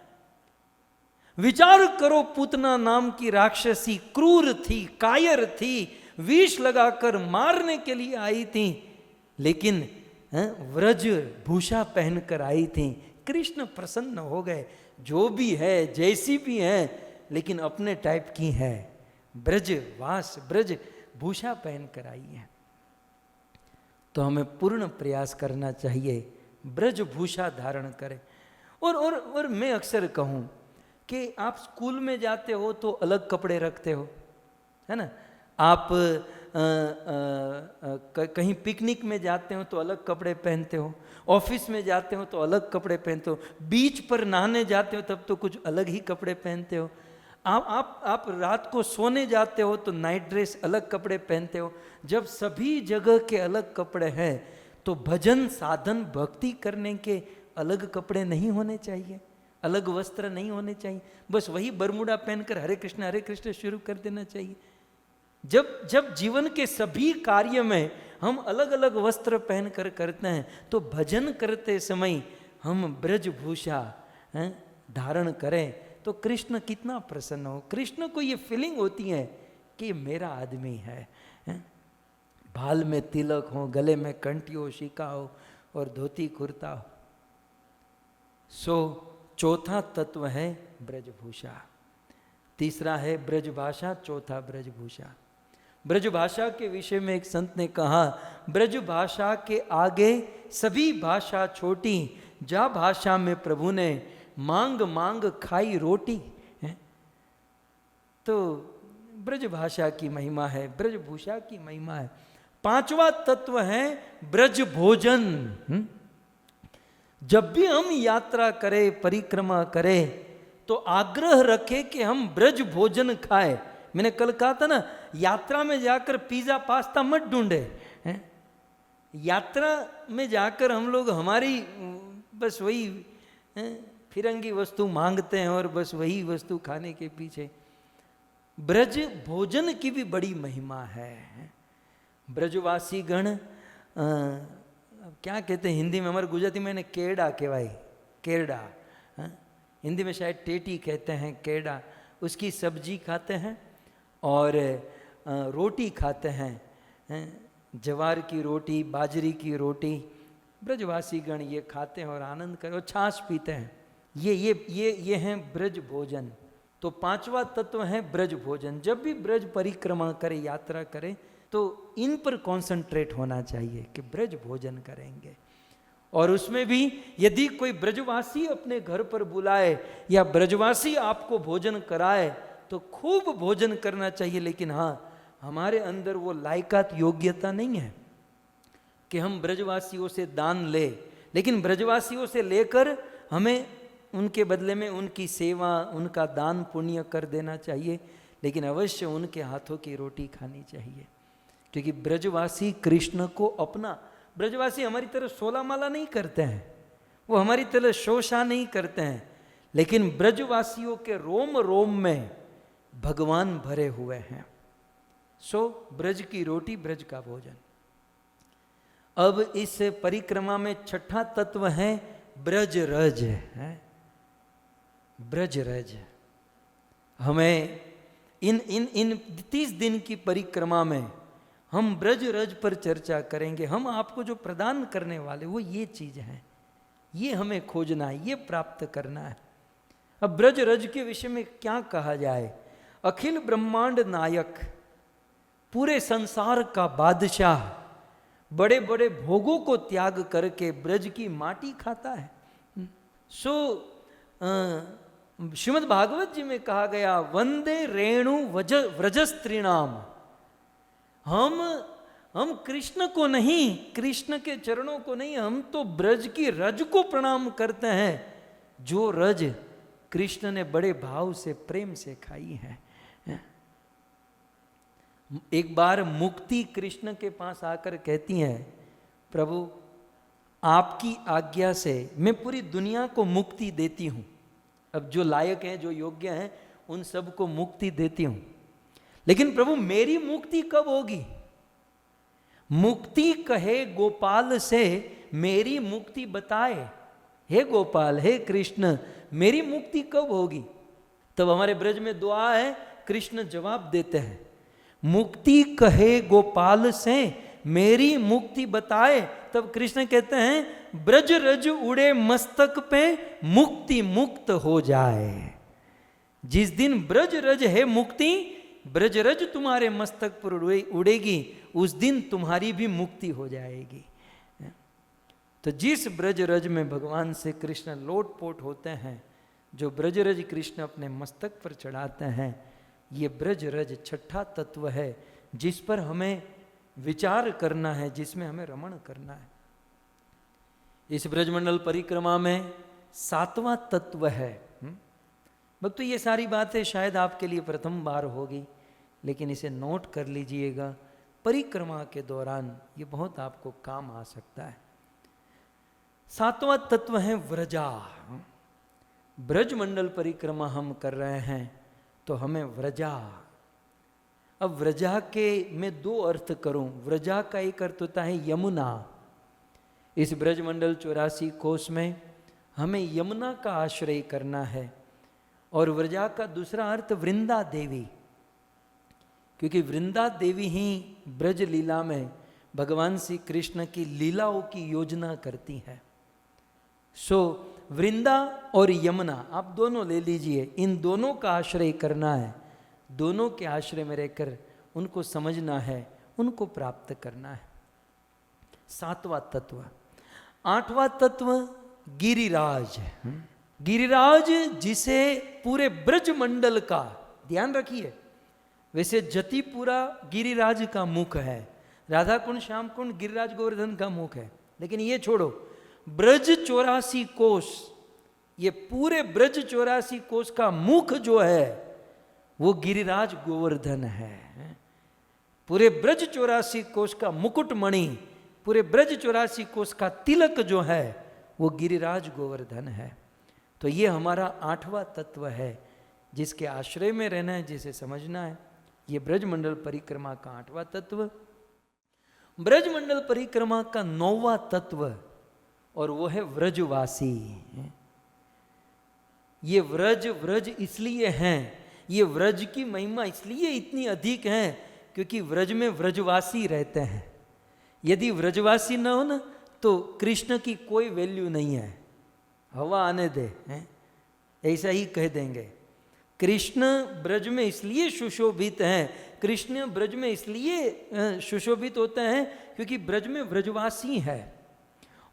विचार करो, पूतना नाम की राक्षसी क्रूर थी, कायर थी, विष लगाकर मारने के लिए आई थी, लेकिन व्रज भूषा पहनकर आई थी। कृष्ण प्रसन्न हो गए। जो भी है, जैसी भी है, लेकिन अपने टाइप की है। ब्रज वास, ब्रज भूषा पहनकर आई है। तो हमें पूर्ण प्रयास करना चाहिए ब्रज भूषा धारण करें। और मैं अक्सर कहूँ कि आप स्कूल में जाते हो तो अलग कपड़े रखते हो, है ना। आप कहीं पिकनिक में जाते हो तो अलग कपड़े पहनते हो, ऑफिस में जाते हो तो अलग कपड़े पहनते हो, बीच पर नहाने जाते हो तब तो कुछ अलग ही कपड़े पहनते हो। आप रात को सोने जाते हो तो नाइट ड्रेस अलग कपड़े पहनते हो। जब सभी जगह के अलग कपड़े हैं तो भजन साधन भक्ति करने के अलग कपड़े नहीं होने चाहिए, अलग वस्त्र नहीं होने चाहिए। बस वही बरमूडा पहनकर हरे कृष्ण शुरू कर देना चाहिए। जब जीवन के सभी कार्य में हम अलग अलग वस्त्र पहनकर करते हैं तो भजन करते समय हम ब्रजभूषा धारण करें तो कृष्ण कितना प्रसन्न हो। कृष्ण को ये फीलिंग होती है कि मेरा आदमी है। भाल में तिलक हो, गले में कंठी हो, शीका हो, और धोती कुर्ता हो। सो चौथा तत्व है ब्रजभूषा, तीसरा है ब्रजभाषा, चौथा ब्रजभूषा। ब्रजभाषा के विषय में एक संत ने कहा, ब्रजभाषा के आगे सभी भाषा छोटी, जा भाषा में प्रभु ने मांग मांग खाई रोटी है। तो ब्रजभाषा की महिमा है, ब्रजभूषा की महिमा है। पांचवा तत्व है ब्रज भोजन। जब भी हम यात्रा करें, परिक्रमा करें, तो आग्रह रखें कि हम ब्रज भोजन खाएं। मैंने कल कहा था ना, यात्रा में जाकर पिज्जा पास्ता मत ढूंढे। यात्रा में जाकर हम लोग हमारी बस वही फिरंगी वस्तु मांगते हैं और बस वही वस्तु खाने के पीछे। ब्रज भोजन की भी बड़ी महिमा है। ब्रजवासी गण क्या कहते हैं हिंदी में, हमारे गुजराती में केड़ा कहवाई, केरड़ा, हिंदी में शायद टेटी कहते हैं, केड़ा। उसकी सब्जी खाते हैं और रोटी खाते हैं, जवार की रोटी, बाजरी की रोटी। ब्रजवासी गण ये खाते हैं और आनंद कर, और छाछ पीते हैं। ये हैं ब्रज भोजन। तो पांचवा तत्व है ब्रज भोजन। जब भी ब्रज परिक्रमा करें, यात्रा करें, तो इन पर कंसंट्रेट होना चाहिए कि ब्रज भोजन करेंगे। और उसमें भी यदि कोई ब्रजवासी अपने घर पर बुलाए या ब्रजवासी आपको भोजन कराए तो खूब भोजन करना चाहिए। लेकिन हाँ, हमारे अंदर वो लायकात, योग्यता नहीं है कि हम ब्रजवासियों से दान ले, लेकिन ब्रजवासियों से लेकर हमें उनके बदले में उनकी सेवा, उनका दान पुण्य कर देना चाहिए। लेकिन अवश्य उनके हाथों की रोटी खानी चाहिए, क्योंकि ब्रजवासी कृष्ण को अपना, ब्रजवासी हमारी तरह 16 माला नहीं करते हैं, वो हमारी तरह शोषा नहीं करते हैं, लेकिन ब्रजवासियों के रोम रोम में भगवान भरे हुए हैं। सो ब्रज की रोटी, ब्रज का भोजन। अब इस परिक्रमा में छठा तत्व है ब्रज रज है। ब्रज रज हमें इन 30 दिन की परिक्रमा में हम ब्रज रज पर चर्चा करेंगे। हम आपको जो प्रदान करने वाले वो ये चीज है, ये हमें खोजना है, ये प्राप्त करना है। अब ब्रज रज के विषय में क्या कहा जाए। अखिल ब्रह्मांड नायक, पूरे संसार का बादशाह, बड़े बड़े भोगों को त्याग करके ब्रज की माटी खाता है। सो श्रीमद् भागवत जी में कहा गया, वंदे रेणु व्रजस्त्रीणाम। हम कृष्ण को नहीं, कृष्ण के चरणों को नहीं, हम तो ब्रज की रज को प्रणाम करते हैं, जो रज कृष्ण ने बड़े भाव से, प्रेम से खाई है। एक बार मुक्ति कृष्ण के पास आकर कहती हैं, प्रभु आपकी आज्ञा से मैं पूरी दुनिया को मुक्ति देती हूं। अब जो लायक हैं, जो योग्य हैं, उन सबको मुक्ति देती हूं, लेकिन प्रभु मेरी मुक्ति कब होगी। मुक्ति कहे गोपाल से, मेरी मुक्ति बताए। हे गोपाल, हे कृष्ण, मेरी मुक्ति कब होगी। तब हमारे ब्रज में दुआ है, कृष्ण जवाब देते हैं, मुक्ति कहे गोपाल से, मेरी मुक्ति बताए। तब कृष्ण कहते हैं, ब्रज रज उड़े मस्तक पे, मुक्ति मुक्त हो जाए। जिस दिन ब्रज रज है मुक्ति, ब्रज रज तुम्हारे मस्तक पर उड़ेगी, उस दिन तुम्हारी भी मुक्ति हो जाएगी। तो जिस ब्रज रज में भगवान से कृष्ण लोटपोट होते हैं, जो ब्रज रज कृष्ण अपने मस्तक पर चढ़ाते हैं, ये ब्रज रज छठा तत्व है जिस पर हमें विचार करना है, जिसमें हमें रमण करना है। इस ब्रजमंडल परिक्रमा में 7वां तत्व है। भक्तों, ये सारी बातें शायद आपके लिए प्रथम बार होगी, लेकिन इसे नोट कर लीजिएगा, परिक्रमा के दौरान ये बहुत आपको काम आ सकता है। 7वां तत्व है व्रजा। ब्रजमंडल परिक्रमा हम कर रहे हैं तो हमें व्रजा। अब व्रजा के मैं 2 अर्थ करूं। व्रजा का एक अर्थ होता है यमुना। इस ब्रजमंडल 84 कोस में हमें यमुना का आश्रय करना है। और व्रजा का दूसरा अर्थ वृंदा देवी, क्योंकि वृंदा देवी ही ब्रज लीला में भगवान श्री कृष्ण की लीलाओं की योजना करती है। सो वृंदा और यमुना आप दोनों ले लीजिए, इन दोनों का आश्रय करना है, दोनों के आश्रय में रहकर उनको समझना है, उनको प्राप्त करना है। 7वां तत्व। 8वां तत्व गिरिराज। गिरिराज जिसे पूरे ब्रज मंडल का, ध्यान रखिए, वैसे जतिपुरा गिरिराज का मुख है, राधा कुंड, श्याम कुंड गिरिराज गोवर्धन का मुख है, लेकिन ये छोड़ो, ब्रज 84 कोष, ये पूरे ब्रज 84 कोष का मुख जो है वो गिरिराज गोवर्धन है। पूरे ब्रज 84 कोष का मुकुटमणि, पूरे ब्रज 84 कोष का तिलक जो है वो गिरिराज गोवर्धन है। तो ये हमारा 8वां तत्व है जिसके आश्रय में रहना है, जिसे समझना है। ये ब्रजमंडल परिक्रमा का 8वां तत्व। ब्रजमंडल परिक्रमा का 9वां तत्व, और वो है व्रजवासी। ये व्रज इसलिए हैं, ये व्रज की महिमा इसलिए इतनी अधिक है क्योंकि व्रज में व्रजवासी रहते हैं। यदि व्रजवासी न हो ना तो कृष्ण की कोई वैल्यू नहीं है, हवा आने दे, ऐसा ही कह देंगे। कृष्ण ब्रज में इसलिए सुशोभित हैं, कृष्ण ब्रज में इसलिए सुशोभित होते हैं क्योंकि ब्रज में व्रजवासी है,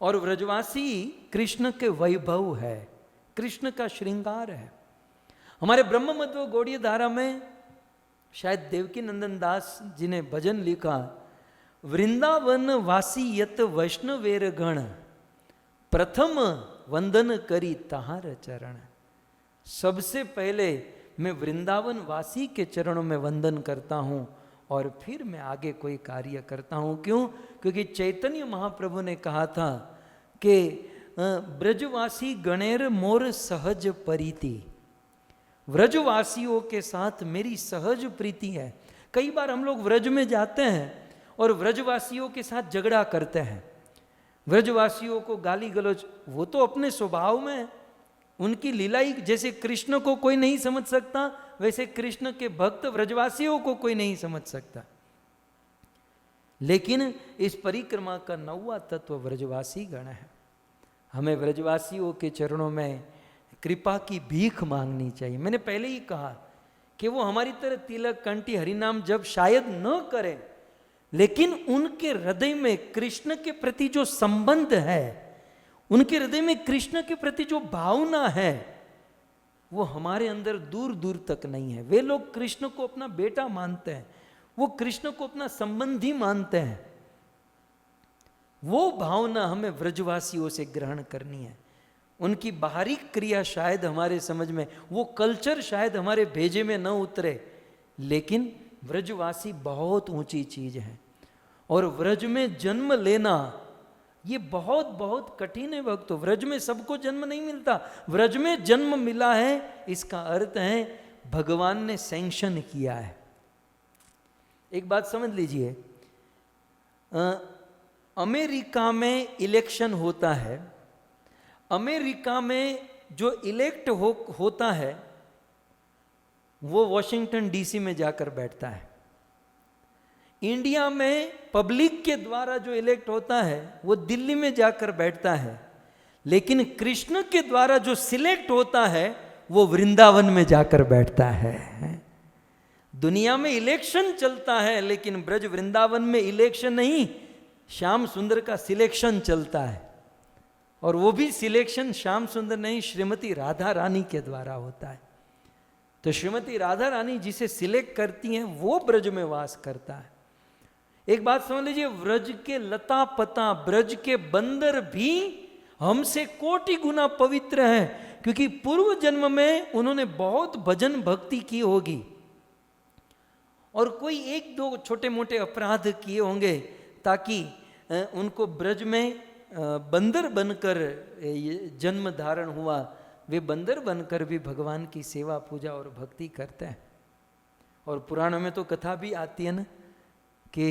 और व्रजवासी कृष्ण के वैभव है, कृष्ण का श्रृंगार है। हमारे ब्रह्म मध्व गौड़ीय धारा में शायद देवकी नंदन दास जी ने भजन लिखा, वृंदावन वासी यत वैष्णवेर गण, प्रथम वंदन करी तहार चरण। सबसे पहले मैं वृंदावन वासी के चरणों में वंदन करता हूँ और फिर मैं आगे कोई कार्य करता हूँ। क्यों? क्योंकि चैतन्य महाप्रभु ने कहा था कि ब्रजवासी गणेर मोर सहज प्रीति, व्रजवासियों के साथ मेरी सहज प्रीति है। कई बार हम लोग व्रज में जाते हैं और व्रजवासियों के साथ झगड़ा करते हैं, व्रजवासियों को गाली गलौज, वो तो अपने स्वभाव में उनकी लीलाई, जैसे कृष्ण को कोई नहीं समझ सकता वैसे कृष्ण के भक्त व्रजवासियों को कोई नहीं समझ सकता। लेकिन इस परिक्रमा का 9वां तत्व व्रजवासी गण है। हमें व्रजवासियों के चरणों में कृपा की भीख मांगनी चाहिए। मैंने पहले ही कहा कि वो हमारी तरह तिलक कंठी हरिनाम जब शायद न करें, लेकिन उनके हृदय में कृष्ण के प्रति जो संबंध है, उनके हृदय में कृष्ण के प्रति जो भावना है, वो हमारे अंदर दूर दूर तक नहीं है। वे लोग कृष्ण को अपना बेटा मानते हैं, वो कृष्ण को अपना संबंधी मानते हैं। वो भावना हमें व्रजवासियों से ग्रहण करनी है। उनकी बाहरी क्रिया शायद हमारे समझ में, वो कल्चर शायद हमारे भेजे में न उतरे, लेकिन व्रजवासी बहुत ऊंची चीज है। और व्रज में जन्म लेना ये बहुत बहुत कठिन है भक्तों। व्रज में सबको जन्म नहीं मिलता, व्रज में जन्म मिला है, इसका अर्थ है भगवान ने सैंक्शन किया है। एक बात समझ लीजिए, अमेरिका में इलेक्शन होता है, अमेरिका में जो इलेक्ट होता है वो वॉशिंगटन डीसी में जाकर बैठता है। इंडिया में पब्लिक के द्वारा जो इलेक्ट होता है वो दिल्ली में जाकर बैठता है, लेकिन कृष्ण के द्वारा जो सिलेक्ट होता है वो वृंदावन में जाकर बैठता है। दुनिया में इलेक्शन चलता है, लेकिन ब्रज वृंदावन में इलेक्शन नहीं, श्याम सुंदर का सिलेक्शन चलता है। और वो भी सिलेक्शन श्याम सुंदर नहीं, श्रीमती राधा रानी के द्वारा होता है। तो श्रीमती राधा रानी जिसे सिलेक्ट करती हैं वो ब्रज में वास करता है। एक बात समझ लीजिए, व्रज के लता पता, ब्रज के बंदर भी हमसे कोटि गुना पवित्र हैं, क्योंकि पूर्व जन्म में उन्होंने बहुत भजन भक्ति की होगी और कोई एक दो छोटे मोटे अपराध किए होंगे ताकि उनको ब्रज में बंदर बनकर जन्म धारण हुआ। वे बंदर बनकर भी भगवान की सेवा पूजा और भक्ति करते हैं। और पुराणों में तो कथा भी आती है ना कि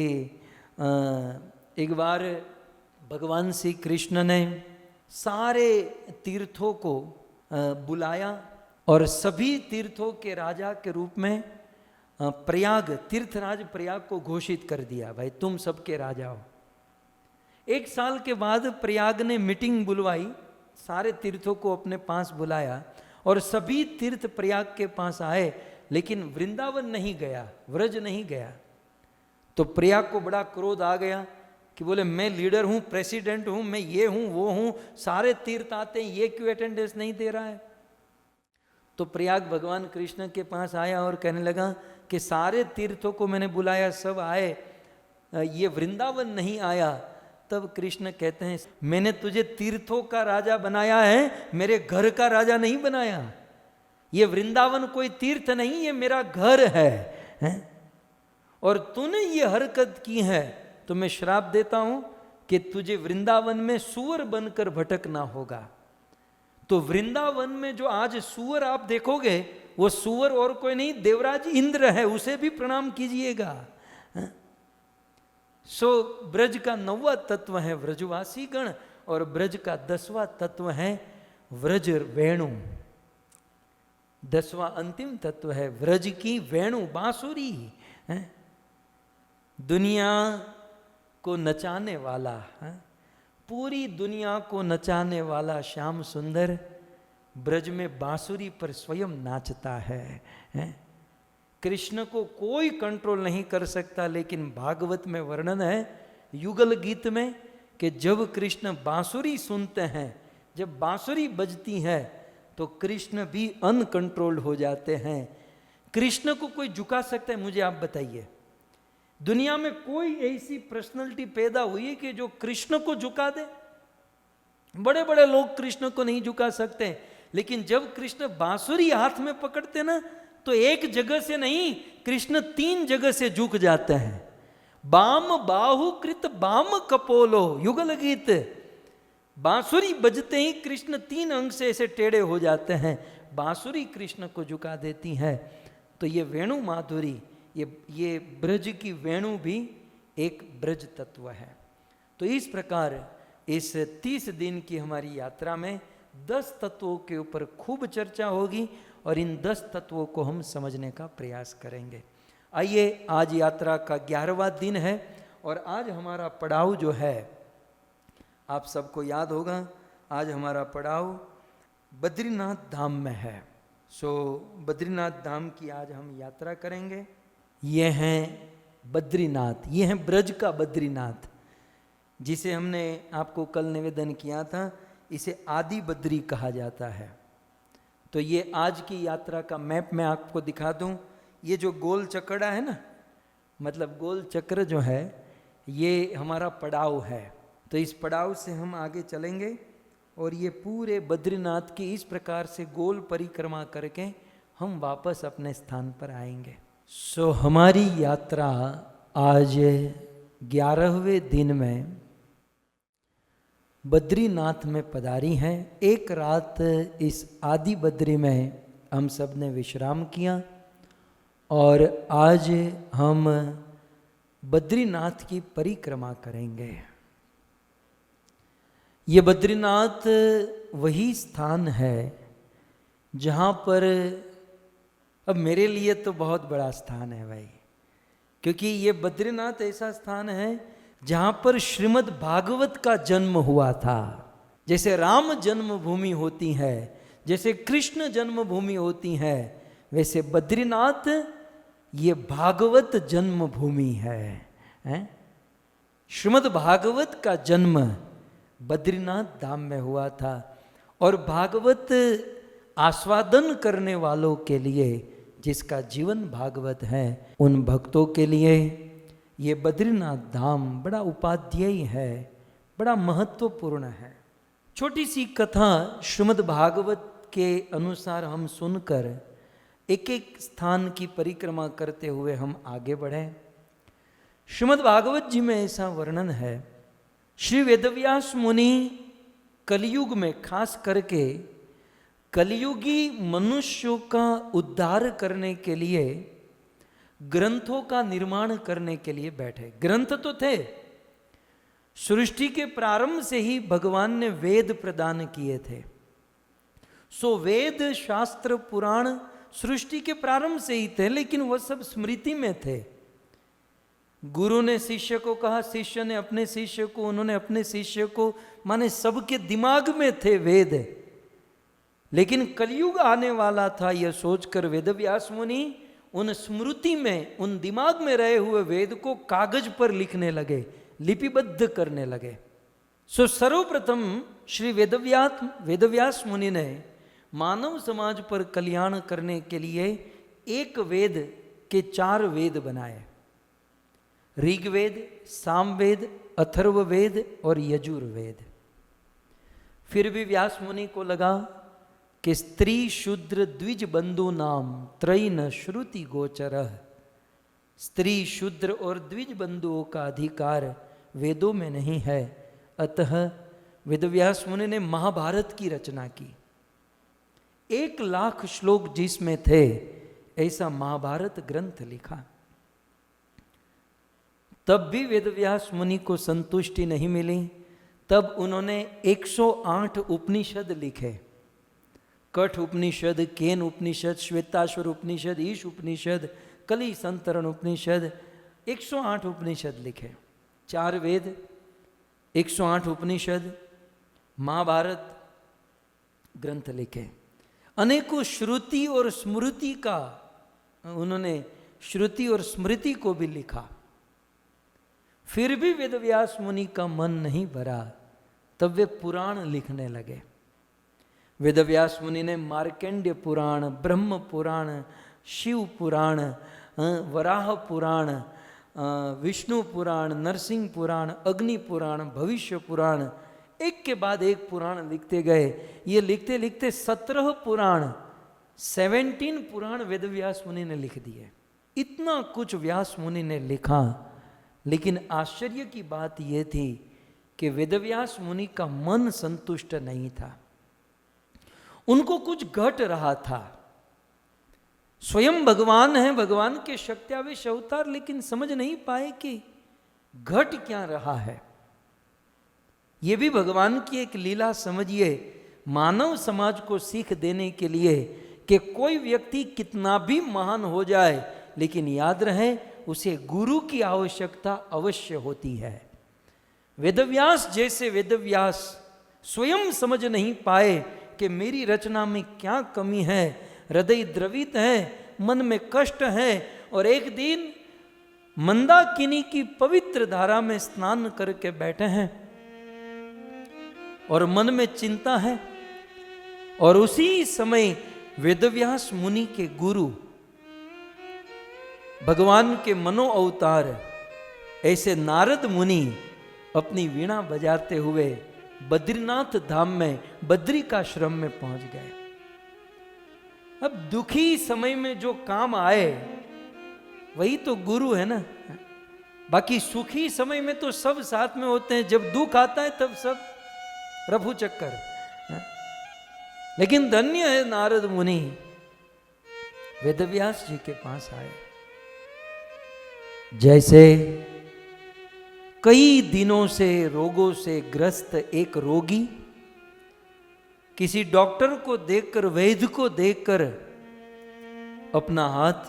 एक बार भगवान श्री कृष्ण ने सारे तीर्थों को बुलाया और सभी तीर्थों के राजा के रूप में प्रयाग, तीर्थराज प्रयाग को घोषित कर दिया, भाई तुम सबके राजा हो। 1 साल के बाद प्रयाग ने मीटिंग बुलवाई, सारे तीर्थों को अपने पास बुलाया और सभी तीर्थ प्रयाग के पास आए, लेकिन वृंदावन नहीं गया, व्रज नहीं गया। तो प्रयाग को बड़ा क्रोध आ गया कि बोले मैं लीडर हूं, प्रेसिडेंट हूं, मैं ये हूं वो हूं, सारे तीर्थ आते हैं, ये क्यों अटेंडेंस नहीं दे रहा है। तो प्रयाग भगवान कृष्ण के पास आया और कहने लगा कि सारे तीर्थों को मैंने बुलाया, सब आए, ये वृंदावन नहीं आया। तब कृष्ण कहते हैं मैंने तुझे तीर्थों का राजा बनाया है, मेरे घर का राजा नहीं बनाया। ये वृंदावन कोई तीर्थ नहीं, ये मेरा घर है? और तूने ये हरकत की है तो मैं श्राप देता हूं कि तुझे वृंदावन में सूअर बनकर भटकना होगा। तो वृंदावन में जो आज सूअर आप देखोगे, वो सूअर और कोई नहीं, देवराज इंद्र है, उसे भी प्रणाम कीजिएगा। सो ब्रज का 9वां तत्व है व्रजवासी गण, और ब्रज का 10वां तत्व है व्रज वेणु। 10वां अंतिम तत्व है व्रज की वेणु, बांसुरी। दुनिया को नचाने वाला, पूरी दुनिया को नचाने वाला श्याम सुंदर ब्रज में बांसुरी पर स्वयं नाचता है। कृष्ण को कोई कंट्रोल नहीं कर सकता, लेकिन भागवत में वर्णन है युगल गीत में कि जब कृष्ण बांसुरी सुनते हैं, जब बांसुरी बजती है तो कृष्ण भी अनकंट्रोल्ड हो जाते हैं। कृष्ण को कोई झुका सकता है? मुझे आप बताइए, दुनिया में कोई ऐसी पर्सनालिटी पैदा हुई है कि जो कृष्ण को झुका दे? बड़े बड़े लोग कृष्ण को नहीं झुका सकते, लेकिन जब कृष्ण बांसुरी हाथ में पकड़ते ना, तो एक जगह से नहीं, कृष्ण 3 जगह से झुक जाते हैं। बाम बाहु कृत बाम कपोलो, युगल गीत। बांसुरी बजते ही कृष्ण 3 अंग से ऐसे टेढ़े हो जाते हैं, बांसुरी कृष्ण को झुका देती है। तो ये वेणु माधुरी, ये ब्रज की वेणु भी एक ब्रज तत्व है। तो इस प्रकार इस 30 दिन की हमारी यात्रा में 10 तत्वों के ऊपर खूब चर्चा होगी और इन 10 तत्वों को हम समझने का प्रयास करेंगे। आइए, आज यात्रा का 11वां दिन है और आज हमारा पड़ाव जो है, आप सबको याद होगा, आज हमारा पड़ाव बद्रीनाथ धाम में है। सो बद्रीनाथ धाम की आज हम यात्रा करेंगे। ये हैं बद्रीनाथ, ये हैं ब्रज का बद्रीनाथ, जिसे हमने आपको कल निवेदन किया था, इसे आदि बद्री कहा जाता है। तो ये आज की यात्रा का मैप मैं आपको दिखा दूं। ये जो गोल चक्रा है ना, मतलब गोल चक्र जो है, ये हमारा पड़ाव है। तो इस पड़ाव से हम आगे चलेंगे और ये पूरे बद्रीनाथ की इस प्रकार से गोल परिक्रमा करके हम वापस अपने स्थान पर आएंगे। सो हमारी यात्रा आज 11वें दिन में बद्रीनाथ में पधारी है। एक रात इस आदि बद्री में हम सब ने विश्राम किया और आज हम बद्रीनाथ की परिक्रमा करेंगे। ये बद्रीनाथ वही स्थान है जहाँ पर, अब मेरे लिए तो बहुत बड़ा स्थान है भाई, क्योंकि ये बद्रीनाथ ऐसा स्थान है जहाँ पर श्रीमद् भागवत का जन्म हुआ था। जैसे राम जन्मभूमि होती है, जैसे कृष्ण जन्मभूमि होती है, वैसे बद्रीनाथ ये भागवत जन्मभूमि है। श्रीमद् भागवत का जन्म बद्रीनाथ धाम में हुआ था और भागवत आस्वादन करने वालों के लिए, जिसका जीवन भागवत है, उन भक्तों के लिए ये बद्रीनाथ धाम बड़ा उपाध्यायी है, बड़ा महत्वपूर्ण है। छोटी सी कथा श्रीमद् भागवत के अनुसार हम सुनकर एक एक स्थान की परिक्रमा करते हुए हम आगे बढ़ें। श्रीमद् भागवत जी में ऐसा वर्णन है, श्री वेदव्यास मुनि कलयुग में, खास करके कलयुगी मनुष्यों का उद्धार करने के लिए ग्रंथों का निर्माण करने के लिए बैठे। ग्रंथ तो थे, सृष्टि के प्रारंभ से ही भगवान ने वेद प्रदान किए थे। सो वेद, शास्त्र, पुराण सृष्टि के प्रारंभ से ही थे, लेकिन वह सब स्मृति में थे। गुरु ने शिष्य को कहा, शिष्य ने अपने शिष्य को, उन्होंने अपने शिष्य को, माने सबके दिमाग में थे वेद, लेकिन कलयुग आने वाला था यह सोचकर वेदव्यास मुनि उन स्मृति में, उन दिमाग में रहे हुए वेद को कागज पर लिखने लगे, लिपिबद्ध करने लगे। सर्वप्रथम श्री वेदव्यास मुनि ने मानव समाज पर कल्याण करने के लिए एक वेद के 4 वेद बनाए, ऋग्वेद, सामवेद, अथर्ववेद और यजुर्वेद। फिर भी व्यास मुनि को लगा कि स्त्री शूद्र द्विज बंधु नाम त्रयी न श्रुति गोचरः, स्त्री शूद्र और द्विज बंधुओं का अधिकार वेदों में नहीं है। अतः वेदव्यास मुनि ने महाभारत की रचना की। 1,00,000 श्लोक जिसमें थे, ऐसा महाभारत ग्रंथ लिखा। तब भी वेदव्यास मुनि को संतुष्टि नहीं मिली। तब उन्होंने 108 उपनिषद लिखे, कठ उपनिषद, केन उपनिषद, श्वेताश्वर उपनिषद, ईश उपनिषद, कली संतरण उपनिषद, 108 उपनिषद लिखे, 4 वेद, 108 उपनिषद, महाभारत ग्रंथ लिखे। अनेकों श्रुति और स्मृति का उन्होंने, श्रुति और स्मृति को भी लिखा। फिर भी वेदव्यास मुनि का मन नहीं भरा। तब वे पुराण लिखने लगे। वेदव्यास मुनि ने मार्कंडेय पुराण, ब्रह्म पुराण, शिव पुराण, वराह पुराण, विष्णु पुराण, नरसिंह पुराण, अग्नि पुराण, भविष्य पुराण, एक के बाद एक पुराण लिखते गए। ये लिखते लिखते 17 पुराण, 17 पुराण वेदव्यास मुनि ने लिख दिए। इतना कुछ व्यास मुनि ने लिखा, लेकिन आश्चर्य की बात यह थी कि वेदव्यास मुनि का मन संतुष्ट नहीं था। उनको कुछ घट रहा था। स्वयं भगवान है, भगवान के शक्त्यावेश अवतार, लेकिन समझ नहीं पाए कि घट क्या रहा है। यह भी भगवान की एक लीला समझिए, मानव समाज को सीख देने के लिए कि कोई व्यक्ति कितना भी महान हो जाए, लेकिन याद रहे उसे गुरु की आवश्यकता अवश्य होती है। वेदव्यास जैसे वेदव्यास स्वयं समझ नहीं पाए कि मेरी रचना में क्या कमी है, हृदय द्रवित है, मन में कष्ट है, और एक दिन मंदाकिनी की पवित्र धारा में स्नान करके बैठे हैं और मन में चिंता है। और उसी समय वेदव्यास मुनि के गुरु, भगवान के मनो अवतार ऐसे नारद मुनि अपनी वीणा बजाते हुए बद्रीनाथ धाम में, बद्रिकाश्रम में पहुंच गए। अब दुखी समय में जो काम आए वही तो गुरु है ना। बाकी सुखी समय में तो सब साथ में होते हैं, जब दुख आता है तब सब रफू चक्कर। लेकिन धन्य है नारद मुनि, वेदव्यास जी के पास आए। जैसे कई दिनों से रोगों से ग्रस्त एक रोगी किसी डॉक्टर को देखकर, वैद्य को देखकर अपना हाथ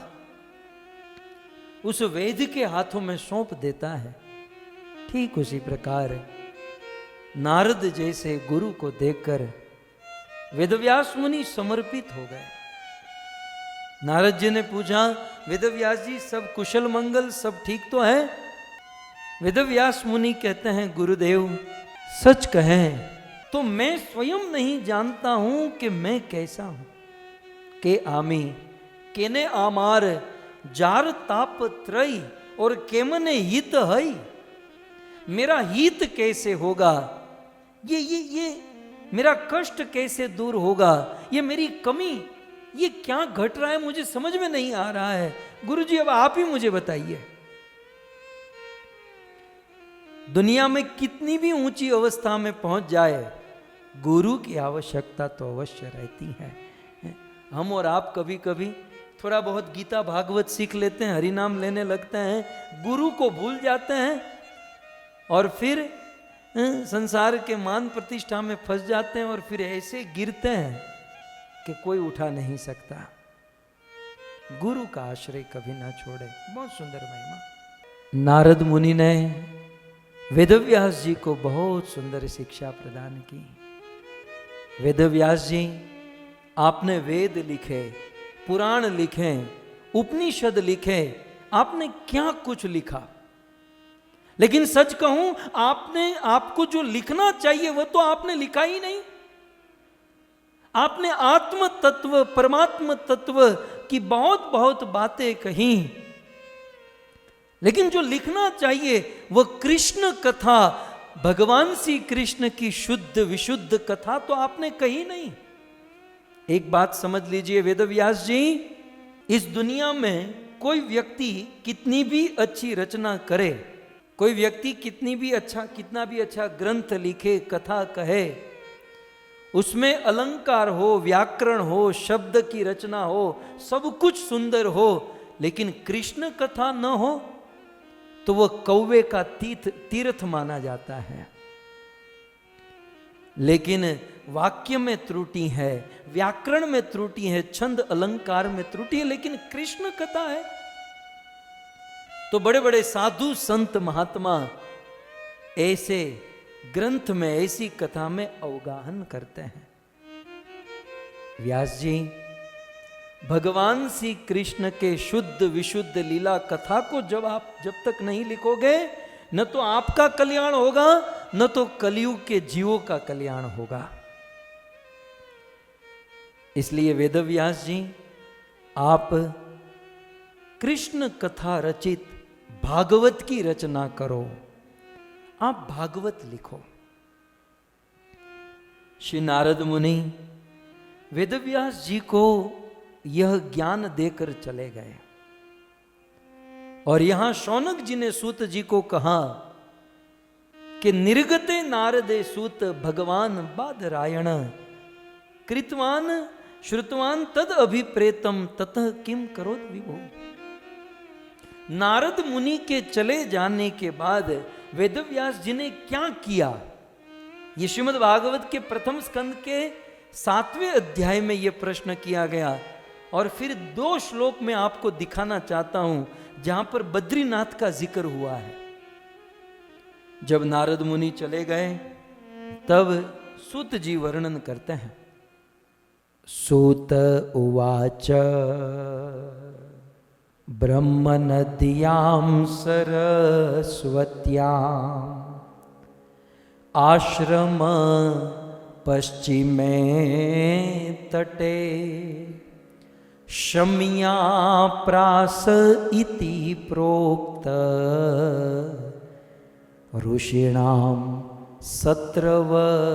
उस वैद्य के हाथों में सौंप देता है, ठीक उसी प्रकार नारद जैसे गुरु को देखकर वेदव्यास मुनि समर्पित हो गए। नारद जी ने पूछा, वेदव्यास जी सब कुशल मंगल, सब ठीक तो है? वेदव्यास मुनि कहते हैं, गुरुदेव सच कहें तो मैं स्वयं नहीं जानता हूं कि मैं कैसा हूं। के आमी केने आमार जार ताप त्रय और केमने हित है। मेरा हित कैसे होगा, ये मेरा कष्ट कैसे दूर होगा, ये मेरी कमी, ये क्या घट रहा है, मुझे समझ में नहीं आ रहा है। गुरुजी अब आप ही मुझे बताइए। दुनिया में कितनी भी ऊंची अवस्था में पहुंच जाए, गुरु की आवश्यकता तो अवश्य रहती है। हम और आप कभी कभी थोड़ा बहुत गीता भागवत सीख लेते हैं, हरिनाम लेने लगते हैं, गुरु को भूल जाते हैं और फिर संसार के मान प्रतिष्ठा में फंस जाते हैं और फिर ऐसे गिरते हैं कि कोई उठा नहीं सकता। गुरु का आश्रय कभी ना छोड़े। बहुत सुंदर महिमा। नारद मुनि ने वेदव्यास जी को बहुत सुंदर शिक्षा प्रदान की। वेदव्यास जी, आपने वेद लिखे, पुराण लिखे, उपनिषद लिखे, आपने क्या कुछ लिखा, लेकिन सच कहूं आपने आपको जो लिखना चाहिए वह तो आपने लिखा ही नहीं। आपने आत्म तत्व, परमात्म तत्व की बहुत बहुत बातें कही, लेकिन जो लिखना चाहिए वह कृष्ण कथा, भगवान श्री कृष्ण की शुद्ध विशुद्ध कथा तो आपने कही नहीं। एक बात समझ लीजिए वेदव्यास जी, इस दुनिया में कोई व्यक्ति कितनी भी अच्छी रचना करे, कोई व्यक्ति कितना भी अच्छा ग्रंथ लिखे, कथा कहे, उसमें अलंकार हो, व्याकरण हो, शब्द की रचना हो, सब कुछ सुंदर हो, लेकिन कृष्ण कथा न हो तो वह कौवे का तीर्थ माना जाता है। लेकिन वाक्य में त्रुटि है, व्याकरण में त्रुटि है, छंद अलंकार में त्रुटि है, लेकिन कृष्ण कथा है। तो बड़े बड़े साधु संत महात्मा ऐसे ग्रंथ में, ऐसी कथा में अवगाहन करते हैं। व्यास जी, भगवान श्री कृष्ण के शुद्ध विशुद्ध लीला कथा को जब तक नहीं लिखोगे, न तो आपका कल्याण होगा, न तो कलयुग के जीवों का कल्याण होगा। इसलिए वेदव्यास जी, आप कृष्ण कथा रचित भागवत की रचना करो, आप भागवत लिखो। श्री नारद मुनि वेदव्यास जी को यह ज्ञान देकर चले गए, और यहां शौनक जी ने सूत जी को कहा कि निर्गते नारदे सूत भगवान बादरायण कृतवान श्रुतवान तद अभिप्रेतम ततः किम करोत विभो। नारद मुनि के चले जाने के बाद वेदव्यास जी ने क्या किया, ये श्रीमद् भागवत के प्रथम स्कंद के 7वें अध्याय में यह प्रश्न किया गया, और फिर 2 श्लोक में आपको दिखाना चाहता हूं जहां पर बद्रीनाथ का जिक्र हुआ है। जब नारद मुनि चले गए तब सूत जी वर्णन करते हैं। सूत उवाच ब्रह्म नद्यां सरस्वत्याम् आश्रम पश्चिमे तटे शम्या प्रास इति प्रोक्त ऋषीणाम सत्रवर्धन।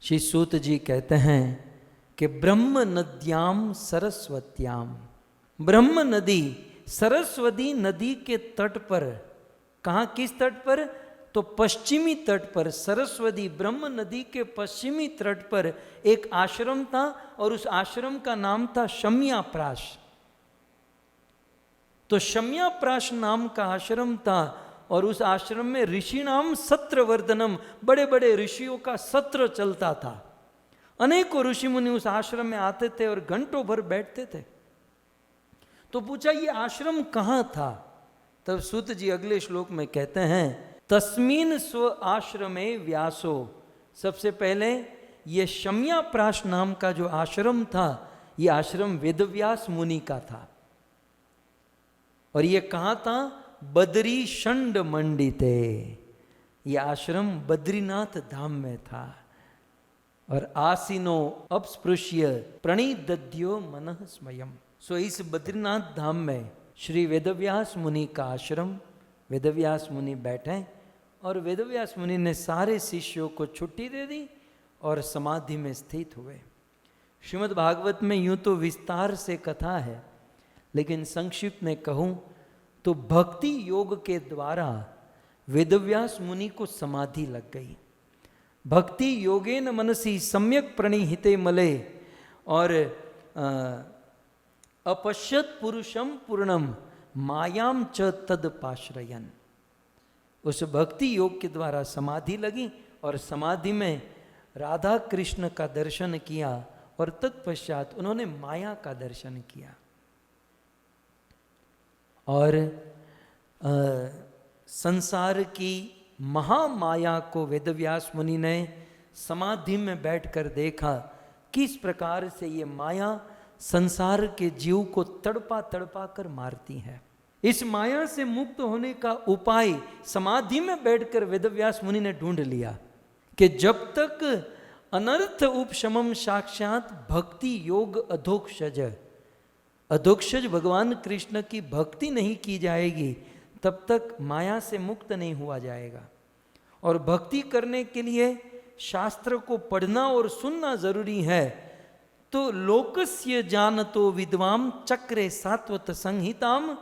श्री सूत जी कहते हैं कि ब्रह्म नद्याम सरस्वत्याम, ब्रह्म नदी सरस्वती नदी के तट पर, कहाँ किस तट पर, तो पश्चिमी तट पर, सरस्वती ब्रह्म नदी के पश्चिमी तट पर एक आश्रम था, और उस आश्रम का नाम था शम्याप्राश। तो शम्याप्राश नाम का आश्रम था, और उस आश्रम में ऋषि नाम सत्रवर्धनम, बड़े बड़े ऋषियों का सत्र चलता था। अनेकों ऋषि मुनि उस आश्रम में आते थे और घंटों भर बैठते थे। तो पूछा ये आश्रम कहाँ था, तब सूत जी अगले श्लोक में कहते हैं तस्मीन स्व आश्रमे व्यासो। सबसे पहले ये शम्याप्राश नाम का जो आश्रम था, ये आश्रम वेदव्यास मुनि का था, और ये कहाँ था, बद्री षंड मंडिते, ये आश्रम बद्रीनाथ धाम में था। और आसीनो अपस्पृश्य प्रणिदध्यो मनः स्मयम्। सो इस बद्रीनाथ धाम में श्री वेदव्यास मुनि का आश्रम, वेदव्यास मुनि बैठे, और वेदव्यास मुनि ने सारे शिष्यों को छुट्टी दे दी और समाधि में स्थित हुए। श्रीमद् भागवत में यूं तो विस्तार से कथा है, लेकिन संक्षिप्त में कहूं तो भक्ति योग के द्वारा वेदव्यास मुनि को समाधि लग गई। भक्ति योगेन मनसी सम्यक प्रणिहिते मले, और अपश्यत पुरुषम पूर्णम मायाम च तद पाश्रयन। उस भक्ति योग के द्वारा समाधि लगी, और समाधि में राधा कृष्ण का दर्शन किया, और तत्पश्चात उन्होंने माया का दर्शन किया। और संसार की महामाया को वेदव्यास मुनि ने समाधि में बैठकर देखा, किस प्रकार से ये माया संसार के जीव को तड़पा तड़पा कर मारती है। इस माया से मुक्त होने का उपाय समाधि में बैठकर वेदव्यास मुनि ने ढूंढ लिया कि जब तक अनर्थ उपशमम साक्षात भक्ति योग अधोक्षज, अधोक्षज भगवान कृष्ण की भक्ति नहीं की जाएगी तब तक माया से मुक्त नहीं हुआ जाएगा। और भक्ति करने के लिए शास्त्र को पढ़ना और सुनना जरूरी है। तो लोकस्य जानतो विद्वाम चक्रे सात्वत संहिताम,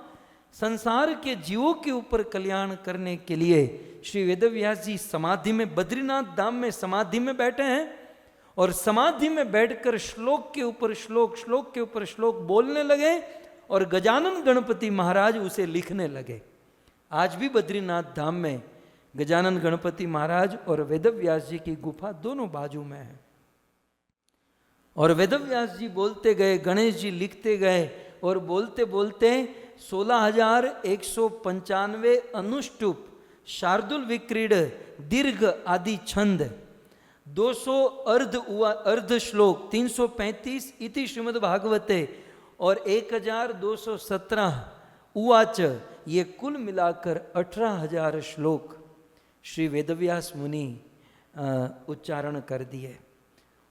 संसार के जीवों के ऊपर कल्याण करने के लिए श्री वेदव्यास जी समाधि में, बद्रीनाथ धाम में समाधि में बैठे हैं और समाधि में बैठकर श्लोक के ऊपर श्लोक, श्लोक के ऊपर श्लोक बोलने लगे और गजानन गणपति महाराज उसे लिखने लगे। आज भी बद्रीनाथ धाम में गजानन गणपति महाराज और वेदव्यास जी की गुफा दोनों बाजू में है। और वेदव्यास जी बोलते गए, गणेश जी लिखते गए और बोलते बोलते 16,195 अनुष्टुप, शार्दुल विक्रीड, दीर्घ आदि छंद, 200 अर्ध श्लोक, 335 इति श्रीमद् भागवते और 1217 उवाच, ये कुल मिलाकर 18,000 श्लोक श्री वेदव्यास मुनि उच्चारण कर दिए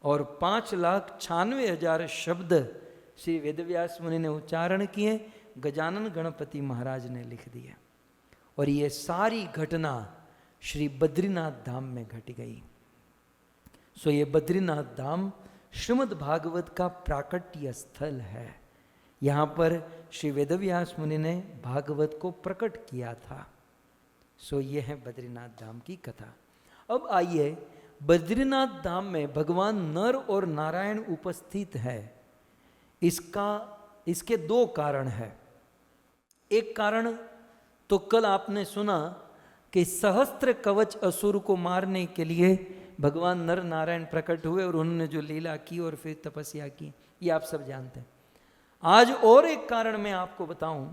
और 5,96,000 शब्द श्री वेदव्यास मुनि ने उच्चारण किए, गजानन गणपति महाराज ने लिख दिए। और ये सारी घटना श्री बद्रीनाथ धाम में घट गई। सो ये बद्रीनाथ धाम श्रीमद् भागवत का प्राकट्य स्थल है। यहाँ पर श्री वेदव्यास मुनि ने भागवत को प्रकट किया था। सो ये है बद्रीनाथ धाम की कथा। अब आइए, बद्रीनाथ धाम में भगवान नर और नारायण उपस्थित है, इसके दो कारण है। एक कारण तो कल आपने सुना कि सहस्त्र कवच असुर को मारने के लिए भगवान नर नारायण प्रकट हुए और उन्होंने जो लीला की और फिर तपस्या की, ये आप सब जानते हैं। आज और एक कारण मैं आपको बताऊं।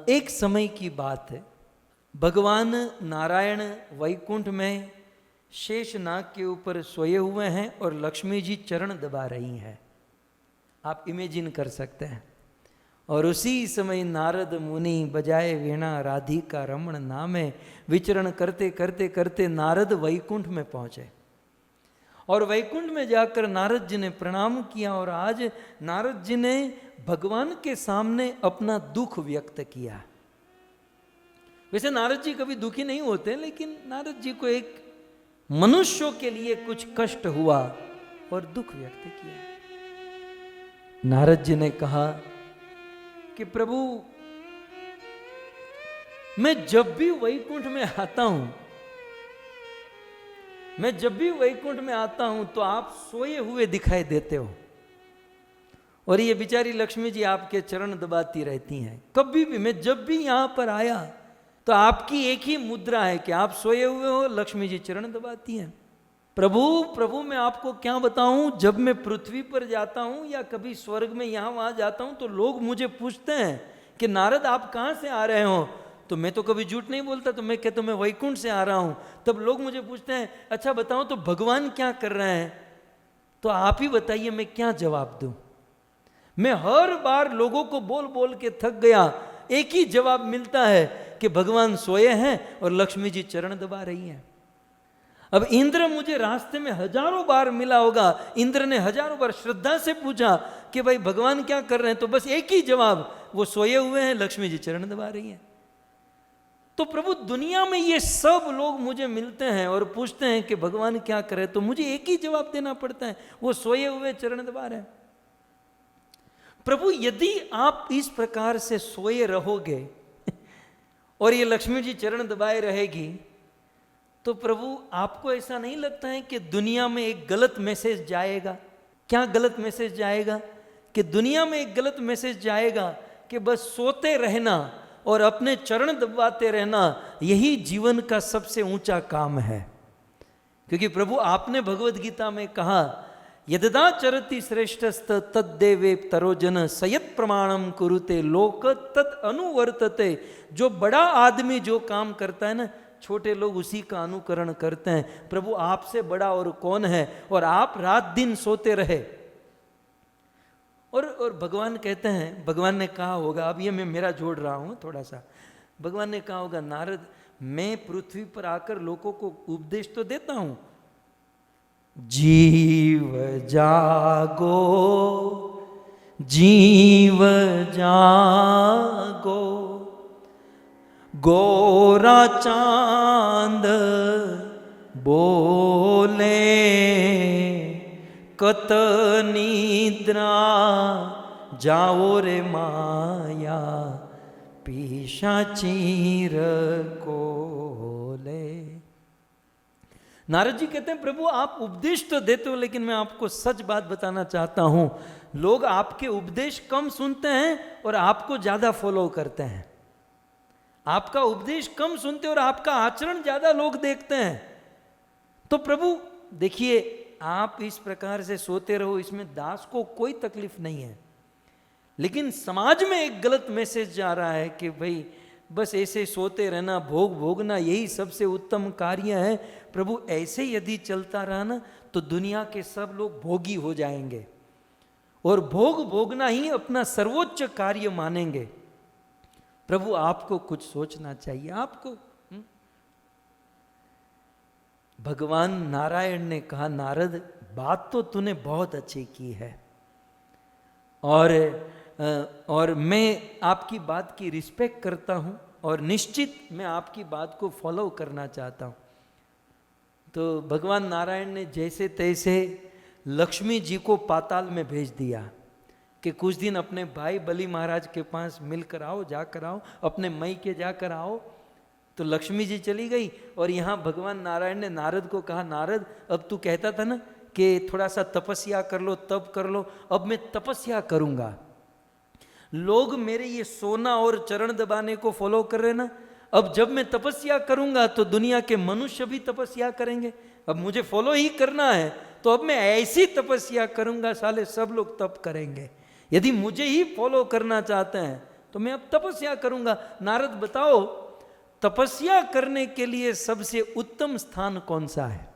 एक समय की बात है, भगवान नारायण वैकुंठ में शेषनाग के ऊपर सोए हुए हैं और लक्ष्मी जी चरण दबा रही हैं। आप इमेजिन कर सकते हैं। और उसी समय नारद मुनि बजाए वीणा राधिका रमण नामे विचरण करते करते करते नारद वैकुंठ में पहुंचे। और वैकुंठ में जाकर नारद जी ने प्रणाम किया और आज नारद जी ने भगवान के सामने अपना दुख व्यक्त किया। वैसे नारद जी कभी दुखी नहीं होते, लेकिन नारद जी को एक मनुष्यों के लिए कुछ कष्ट हुआ और दुख व्यक्त किया। नारद जी ने कहा कि प्रभु, मैं जब भी वैकुंठ में आता हूं तो आप सोए हुए दिखाई देते हो और ये बेचारी लक्ष्मी जी आपके चरण दबाती रहती हैं। कभी भी मैं जब भी यहां पर आया तो आपकी एक ही मुद्रा है कि आप सोए हुए हो, लक्ष्मी जी चरण दबाती हैं। प्रभु मैं आपको क्या बताऊं, जब मैं पृथ्वी पर जाता हूं या कभी स्वर्ग में यहां वहां जाता हूं तो लोग मुझे पूछते हैं कि नारद आप कहां से आ रहे हो, तो मैं तो कभी झूठ नहीं बोलता, तो मैं कहता हूं मैं वैकुंठ से आ रहा हूं। तब लोग मुझे पूछते हैं अच्छा बताओ तो भगवान क्या कर रहे हैं, तो आप ही बताइए मैं क्या जवाब दूं। मैं हर बार लोगों को बोल बोल के थक गया, एक ही जवाब मिलता है कि भगवान सोए हैं और लक्ष्मी जी चरण दबा रही हैं। अब इंद्र मुझे रास्ते में हजारों बार मिला होगा, इंद्र ने हजारों बार श्रद्धा से पूछा कि भाई भगवान क्या कर रहे हैं, तो बस एक ही जवाब, वो सोए हुए हैं, लक्ष्मी जी चरण दबा रही हैं। तो प्रभु दुनिया में ये सब लोग मुझे मिलते हैं और पूछते हैं कि भगवान क्या करे, तो मुझे एक ही जवाब देना पड़ता है, वो सोए हुए चरण दबा रहे हैं। प्रभु यदि आप इस प्रकार से सोए रहोगे और ये लक्ष्मी जी चरण दबाए रहेगी, तो प्रभु आपको ऐसा नहीं लगता है कि दुनिया में एक गलत मैसेज जाएगा? क्या गलत मैसेज जाएगा? कि दुनिया में एक गलत मैसेज जाएगा कि बस सोते रहना और अपने चरण दबाते रहना यही जीवन का सबसे ऊंचा काम है। क्योंकि प्रभु आपने भगवत गीता में कहा यददाचरति श्रेष्ठस्त तद्देवे तरोजन सयत प्रमाणम कुरुते लोक तद अनुवर्तते। जो बड़ा आदमी जो काम करता है ना, छोटे लोग उसी का अनुकरण करते हैं। प्रभु आपसे बड़ा और कौन है, और आप रात दिन सोते रहे। और भगवान कहते हैं, भगवान ने कहा होगा, अब ये मैं मेरा जोड़ रहा हूं थोड़ा सा, भगवान ने कहा होगा, नारद मैं पृथ्वी पर आकर लोगों को उपदेश तो देता हूं, जीव जागो जीव जागो, गोरा चांद बोले कत निद्रा जाओ रे माया पिशाचीर कोले। नारद जी कहते हैं प्रभु आप उपदेश तो देते हो, लेकिन मैं आपको सच बात बताना चाहता हूं, लोग आपके उपदेश कम सुनते हैं और आपको ज्यादा फॉलो करते हैं। आपका उपदेश कम सुनते और आपका आचरण ज्यादा लोग देखते हैं। तो प्रभु देखिए, आप इस प्रकार से सोते रहो, इसमें दास को कोई तकलीफ नहीं है, लेकिन समाज में एक गलत मैसेज जा रहा है कि भाई बस ऐसे सोते रहना, भोग भोगना यही सबसे उत्तम कार्य है। प्रभु ऐसे यदि चलता रहा ना तो दुनिया के सब लोग भोगी हो जाएंगे और भोग भोगना ही अपना सर्वोच्च कार्य मानेंगे। प्रभु आपको कुछ सोचना चाहिए आपको। भगवान नारायण ने कहा, नारद बात तो तूने बहुत अच्छी की है और मैं आपकी बात की रिस्पेक्ट करता हूं और निश्चित मैं आपकी बात को फॉलो करना चाहता हूं। तो भगवान नारायण ने जैसे तैसे लक्ष्मी जी को पाताल में भेज दिया कि कुछ दिन अपने भाई बलि महाराज के पास मिलकर आओ, जाकर आओ, अपने मई के जाकर आओ। तो लक्ष्मी जी चली गई और यहाँ भगवान नारायण ने नारद को कहा, नारद अब तू कहता था ना कि थोड़ा सा तपस्या कर लो, तप कर लो, अब मैं तपस्या करूंगा। लोग मेरे ये सोना और चरण दबाने को फॉलो कर रहे ना, अब जब मैं तपस्या करूंगा तो दुनिया के मनुष्य भी तपस्या करेंगे। अब मुझे फॉलो ही करना है तो अब मैं ऐसी तपस्या करूंगा, साले सब लोग तप करेंगे। यदि मुझे ही फॉलो करना चाहते हैं तो मैं अब तपस्या करूंगा। नारद बताओ, तपस्या करने के लिए सबसे उत्तम स्थान कौन सा है?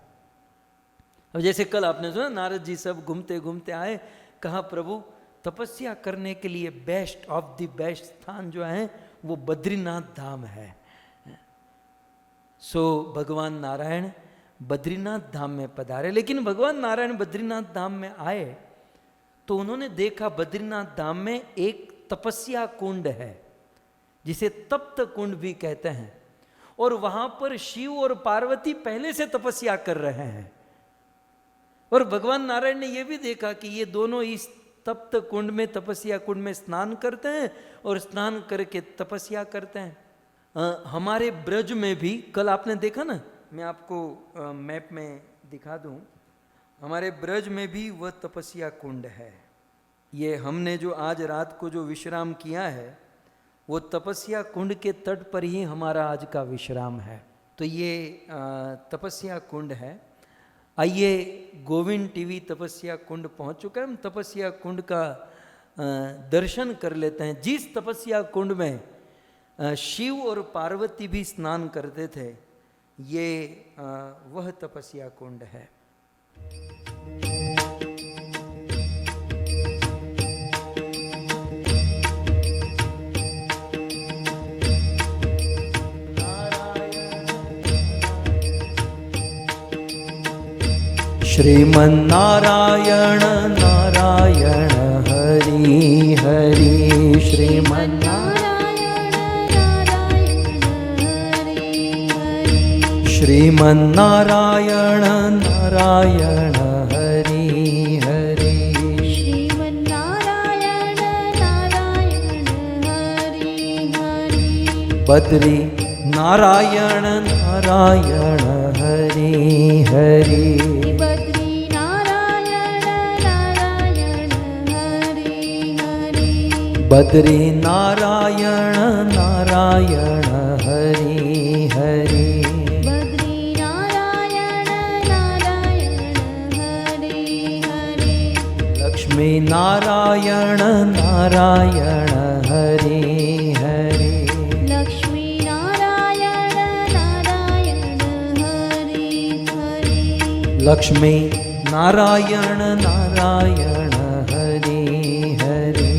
अब जैसे कल आपने सुना नारद जी सब घूमते घूमते आए, कहा प्रभु तपस्या करने के लिए बेस्ट ऑफ द बेस्ट स्थान जो है वो बद्रीनाथ धाम है। सो भगवान नारायण बद्रीनाथ धाम में पधारे। लेकिन भगवान नारायण बद्रीनाथ धाम में आए तो उन्होंने देखा बद्रीनाथ धाम में एक तपस्या कुंड है जिसे तप्त कुंड भी कहते हैं, और वहां पर शिव और पार्वती पहले से तपस्या कर रहे हैं। और भगवान नारायण ने यह भी देखा कि ये दोनों इस तप्त कुंड में, तपस्या कुंड में स्नान करते हैं और स्नान करके तपस्या करते हैं। हमारे ब्रज में भी कल आपने देखा ना, मैं आपको मैप में दिखा दूं, हमारे ब्रज में भी वह तपस्या कुंड है। ये हमने जो आज रात को जो विश्राम किया है वो तपस्या कुंड के तट पर ही हमारा आज का विश्राम है। तो ये तपस्या कुंड है। आइए, गोविंद टीवी तपस्या कुंड पहुंच चुका है, हम तपस्या कुंड का दर्शन कर लेते हैं। जिस तपस्या कुंड में शिव और पार्वती भी स्नान करते थे, ये वह तपस्या कुंड है। श्रीमन्नारायण नारायण हरि हरि, श्रीमन्नारायण नारायण हरि हरि, श्रीमन्नारायण नारायण हरि हरि, श्रीमन्नारायण नारायण हरि हरि, बद्री नारायण नारायण हरि हरि, बद्री नारायण नारायण हरि हरि, बद्री नारायण नारायण हरि हरि, नारायण नारायण हरे हरे। लक्ष्मी नारायण नारायण हरे हरे। लक्ष्मी नारायण नारायण हरे हरे।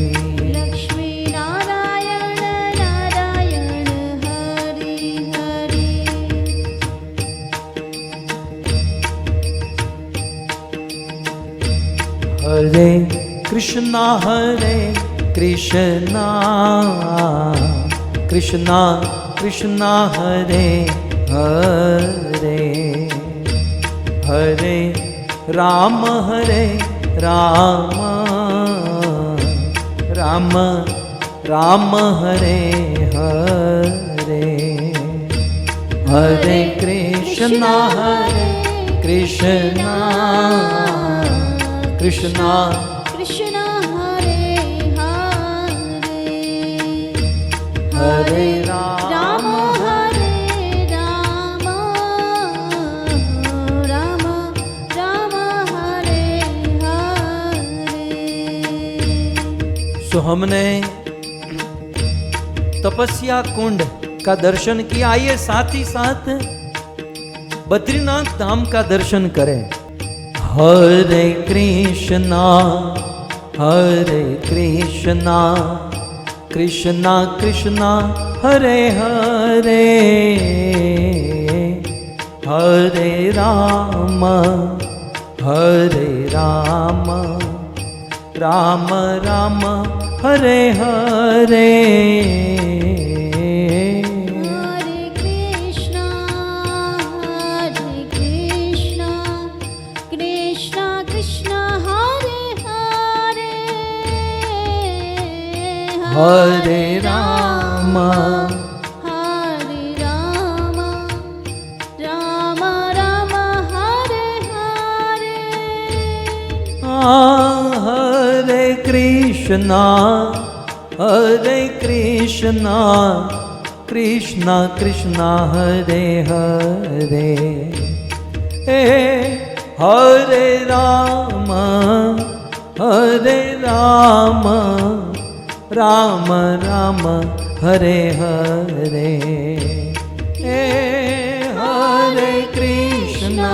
लक्ष्मी नारायण नारायण हरे हरे। हरे कृष्णा कृष्णा कृष्णा हरे हरे। हरे राम राम राम हरे हरे। हरे कृष्णा कृष्णा कृष्णा हरे हरे। हरे राम हरे राम राम राम हरे हरे। सो हमने तपस्या कुंड का दर्शन किया। आइए साथ ही साथ बद्रीनाथ धाम का दर्शन करें। हरे कृष्णा कृष्णा कृष्णा हरे हरे। हरे राम राम राम हरे हरे। हरे कृष्णा कृष्णा कृष्णा हरे हरे। हरे राम राम राम हरे हरे। हरे कृष्णा कृष्णा कृष्णा हरे हरे। हरे राम राम राम हरे हरे। हरे कृष्णा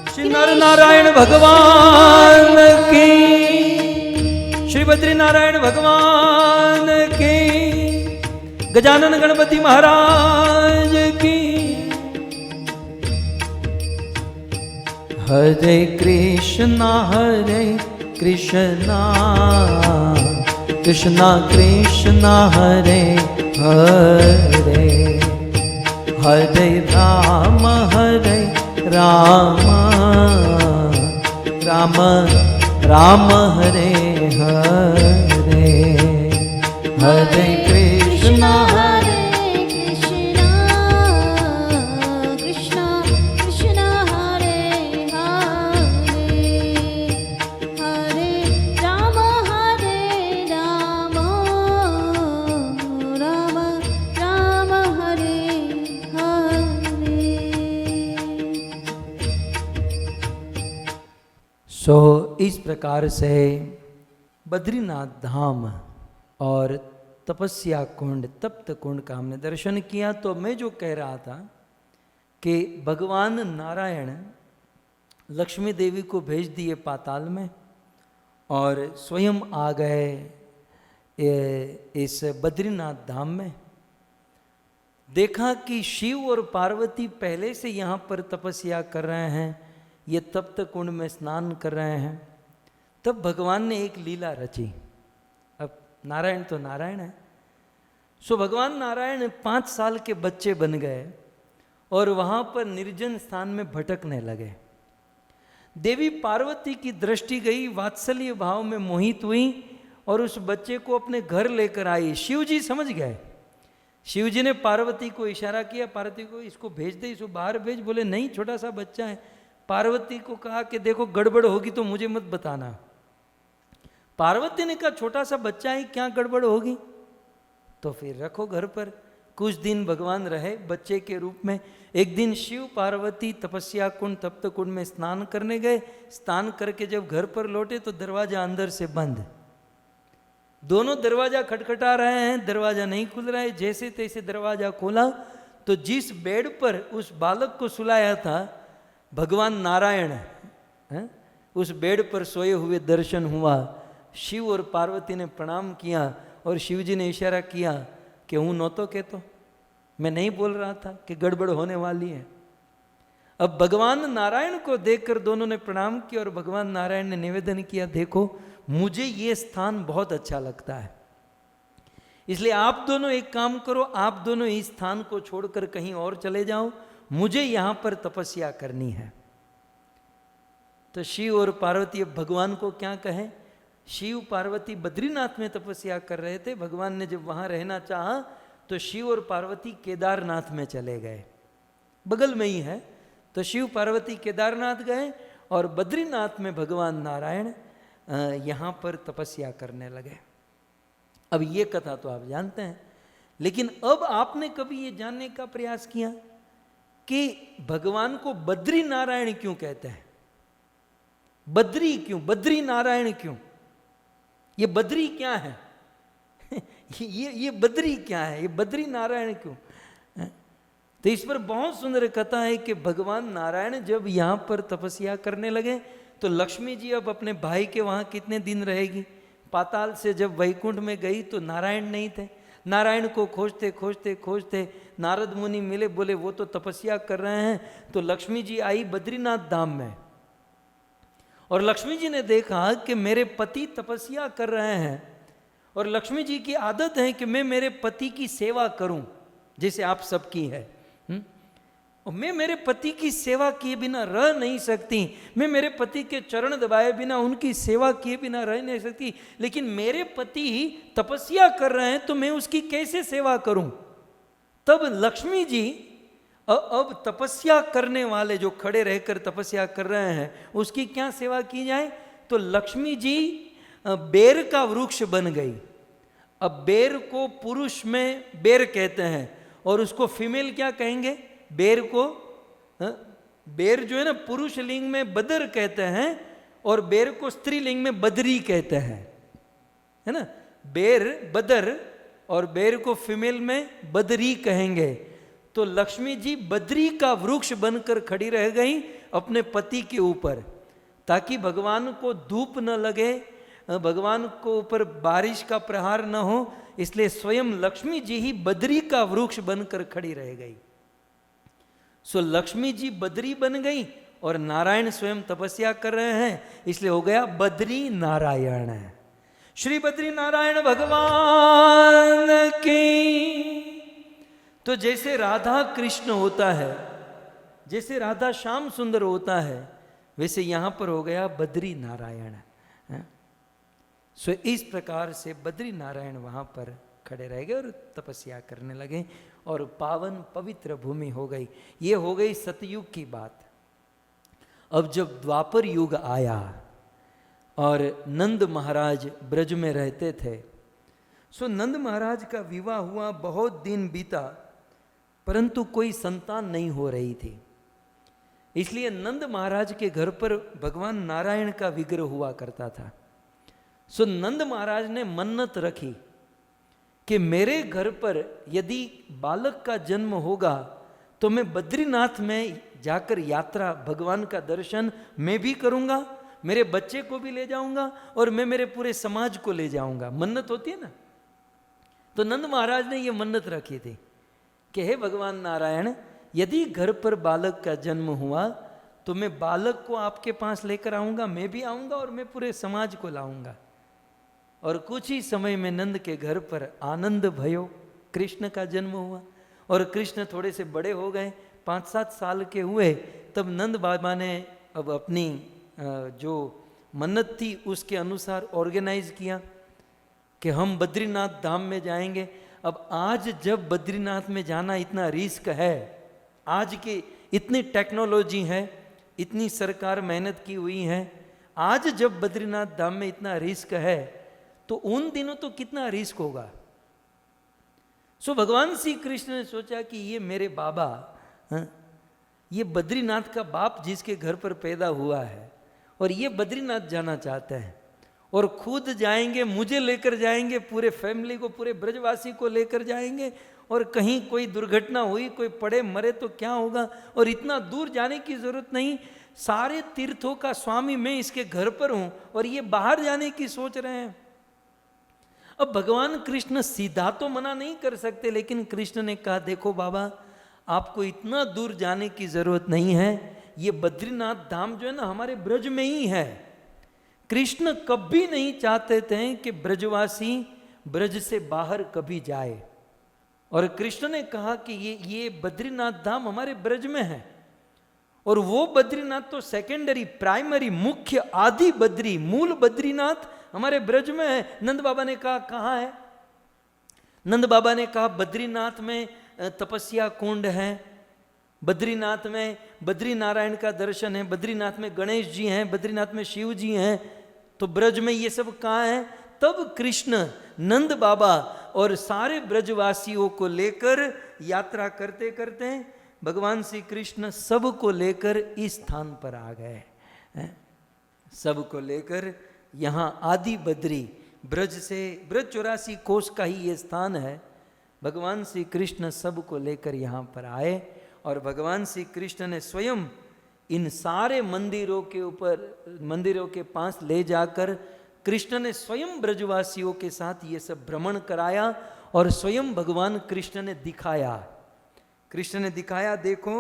श्री नर नारायण भगवान की, श्री बद्री नारायण भगवान की, गजानन गणपति महाराज की। हरे कृष्णा कृष्णा कृष्णा हरे हरे। हरे राम राम राम हरे हरे। हरे कृष्णा कृष्णा कृष्णा हरे हरे। हरे राम राम राम हरे हरे। सो इस प्रकार से बद्रीनाथ धाम और तपस्या कुंड, तप्त कुंड का हमने दर्शन किया। तो मैं जो कह रहा था कि भगवान नारायण लक्ष्मी देवी को भेज दिए पाताल में और स्वयं आ गए इस बद्रीनाथ धाम में। देखा कि शिव और पार्वती पहले से यहाँ पर तपस्या कर रहे हैं, ये तप्त कुंड में स्नान कर रहे हैं। तब भगवान ने एक लीला रची। अब नारायण तो नारायण है। सो भगवान नारायण 5 साल के बच्चे बन गए और वहाँ पर निर्जन स्थान में भटकने लगे। देवी पार्वती की दृष्टि गई, वात्सल्य भाव में मोहित हुई और उस बच्चे को अपने घर लेकर आई। शिव जी समझ गए। शिव जी ने पार्वती को इशारा किया, पार्वती को इसको भेज दे, इसको बाहर भेज। बोले नहीं, छोटा सा बच्चा है। पार्वती को कहा कि देखो गड़बड़ होगी तो मुझे मत बताना। पार्वती ने कहा छोटा सा बच्चा है, क्या गड़बड़ होगी, तो फिर रखो घर पर। कुछ दिन भगवान रहे बच्चे के रूप में। एक दिन शिव पार्वती तपस्या कुंड तप्त कुंड में स्नान करने गए। स्नान करके जब घर पर लौटे तो दरवाजा अंदर से बंद। दोनों दरवाजा खटखटा रहे हैं, दरवाजा नहीं खुल रहा है। जैसे तैसे दरवाजा खोला तो जिस बेड पर उस बालक को सुलाया था भगवान नारायण है, उस बेड पर सोए हुए दर्शन हुआ। शिव और पार्वती ने प्रणाम किया और शिव जी ने इशारा किया कि हूँ नौतो कहतो, मैं नहीं बोल रहा था कि गड़बड़ होने वाली है। अब भगवान नारायण को देखकर दोनों ने प्रणाम किया और भगवान नारायण ने निवेदन किया, देखो मुझे ये स्थान बहुत अच्छा लगता है, इसलिए आप दोनों एक काम करो, आप दोनों इस स्थान को छोड़कर कहीं और चले जाओ, मुझे यहां पर तपस्या करनी है। तो शिव और पार्वती अब भगवान को क्या कहें। शिव पार्वती बद्रीनाथ में तपस्या कर रहे थे। भगवान ने जब वहां रहना चाहा तो शिव और पार्वती केदारनाथ में चले गए, बगल में ही है। तो शिव पार्वती केदारनाथ गए और बद्रीनाथ में भगवान नारायण यहाँ पर तपस्या करने लगे। अब ये कथा तो आप जानते हैं, लेकिन अब आपने कभी ये जानने का प्रयास किया कि भगवान को बद्री नारायण क्यों कहते हैं। बद्री क्यों, बद्री नारायण क्यों, ये बद्री क्या है ये बद्री क्या है, ये बद्री नारायण क्यों। तो इस पर बहुत सुंदर कथा है कि भगवान नारायण जब यहाँ पर तपस्या करने लगे तो लक्ष्मी जी अब अपने भाई के वहाँ कितने दिन रहेगी। पाताल से जब वैकुंठ में गई तो नारायण नहीं थे। नारायण को खोजते खोजते खोजते नारद मुनि मिले, बोले वो तो तपस्या कर रहे हैं। तो लक्ष्मी जी आई बद्रीनाथ धाम में और लक्ष्मी जी ने देखा कि मेरे पति तपस्या कर रहे हैं और लक्ष्मी जी की आदत है कि मैं मेरे पति की सेवा करूं जैसे आप सबकी है। और मैं मेरे पति की सेवा किए बिना रह नहीं सकती, मैं मेरे पति के चरण दबाए बिना, उनकी सेवा किए बिना रह नहीं सकती। लेकिन मेरे पति ही तपस्या कर रहे हैं तो मैं उसकी कैसे सेवा करूं। तब लक्ष्मी जी अब तपस्या करने वाले जो खड़े रहकर तपस्या कर रहे हैं उसकी क्या सेवा की जाए। तो लक्ष्मी जी बेर का वृक्ष बन गई। अब बेर को पुरुष में बेर कहते हैं और उसको फीमेल क्या कहेंगे, बेर को। बेर जो है ना पुरुष लिंग में बदर कहते हैं और बेर को स्त्रीलिंग में बदरी कहते हैं, है ना। बेर बदर और बेर को फीमेल में बदरी कहेंगे। तो लक्ष्मी जी बदरी का वृक्ष बनकर खड़ी रह गई अपने पति के ऊपर, ताकि भगवान को धूप न लगे, भगवान को ऊपर बारिश का प्रहार न हो, इसलिए स्वयं लक्ष्मी जी ही बदरी का वृक्ष बनकर खड़ी रह गई। सो लक्ष्मी जी बदरी बन गई और नारायण स्वयं तपस्या कर रहे हैं, इसलिए हो गया बद्री नारायण। श्री बद्री नारायण भगवान की। तो जैसे राधा कृष्ण होता है, जैसे राधा श्याम सुंदर होता है, वैसे यहां पर हो गया बद्री नारायण। सो इस प्रकार से बद्री नारायण वहां पर खड़े रह गए और तपस्या करने लगे और पावन पवित्र भूमि हो गई। ये हो गई सतयुग की बात। अब जब द्वापर युग आया और नंद महाराज ब्रज में रहते थे, सो नंद महाराज का विवाह हुआ, बहुत दिन बीता, परंतु कोई संतान नहीं हो रही थी। इसलिए नंद महाराज के घर पर भगवान नारायण का विग्रह हुआ करता था। सो नंद महाराज ने मन्नत रखी कि मेरे घर पर यदि बालक का जन्म होगा तो मैं बद्रीनाथ में जाकर यात्रा, भगवान का दर्शन मैं भी करूंगा, मेरे बच्चे को भी ले जाऊंगा और मैं मेरे पूरे समाज को ले जाऊंगा। मन्नत होती है ना। तो नंद महाराज ने ये मन्नत रखी थी कि हे भगवान नारायण, यदि घर पर बालक का जन्म हुआ तो मैं बालक को आपके पास लेकर आऊंगा, मैं भी आऊंगा और मैं पूरे समाज को लाऊंगा। और कुछ ही समय में नंद के घर पर आनंद भयो, कृष्ण का जन्म हुआ। और कृष्ण थोड़े से बड़े हो गए, 5-7 साल के हुए, तब नंद बाबा ने अब अपनी जो मन्नत थी उसके अनुसार ऑर्गेनाइज किया कि हम बद्रीनाथ धाम में जाएंगे। अब आज जब बद्रीनाथ में जाना इतना रिस्क है, आज के इतनी टेक्नोलॉजी है, इतनी सरकार मेहनत की हुई है, आज जब बद्रीनाथ धाम में इतना रिस्क है तो उन दिनों तो कितना रिस्क होगा। सो भगवान श्री कृष्ण ने सोचा कि ये मेरे बाबा, हाँ, ये बद्रीनाथ का बाप जिसके घर पर पैदा हुआ है और ये बद्रीनाथ जाना चाहते हैं और खुद जाएंगे, मुझे लेकर जाएंगे, पूरे फैमिली को, पूरे ब्रजवासी को लेकर जाएंगे, और कहीं कोई दुर्घटना हुई, कोई पड़े मरे तो क्या होगा, और इतना दूर जाने की जरूरत नहीं, सारे तीर्थों का स्वामी मैं इसके घर पर हूं और ये बाहर जाने की सोच रहे हैं। अब भगवान कृष्ण सीधा तो मना नहीं कर सकते, लेकिन कृष्ण ने कहा देखो बाबा, आपको इतना दूर जाने की जरूरत नहीं है, ये बद्रीनाथ धाम जो है ना हमारे ब्रज में ही है। कृष्ण कभी नहीं चाहते थे कि ब्रजवासी ब्रज से बाहर कभी जाए, और कृष्ण ने कहा कि ये बद्रीनाथ धाम हमारे ब्रज में है, और वो बद्रीनाथ तो सेकेंडरी, प्राइमरी, मुख्य, आदि बद्री, मूल बद्रीनाथ हमारे ब्रज में है। नंद बाबा ने कहा कहाँ है? नंद बाबा ने कहा बद्रीनाथ में तपस्या कुंड है, बद्रीनाथ में बद्री नारायण का दर्शन है, बद्रीनाथ में गणेश जी हैं, बद्रीनाथ में शिव जी हैं, तो ब्रज में ये सब कहाँ है? तब कृष्ण नंद बाबा और सारे ब्रजवासियों को लेकर यात्रा करते करते भगवान श्री कृष्ण सबको लेकर इस स्थान पर आ गए, सबको लेकर यहाँ आदि बद्री, ब्रज से, ब्रज 84 कोस का ही ये स्थान है। भगवान श्री कृष्ण सबको लेकर यहाँ पर आए, और भगवान श्री कृष्ण ने स्वयं इन सारे मंदिरों के ऊपर, मंदिरों के पास ले जाकर कृष्ण ने स्वयं ब्रजवासियों के साथ ये सब भ्रमण कराया, और स्वयं भगवान कृष्ण ने दिखाया, कृष्ण ने दिखाया देखो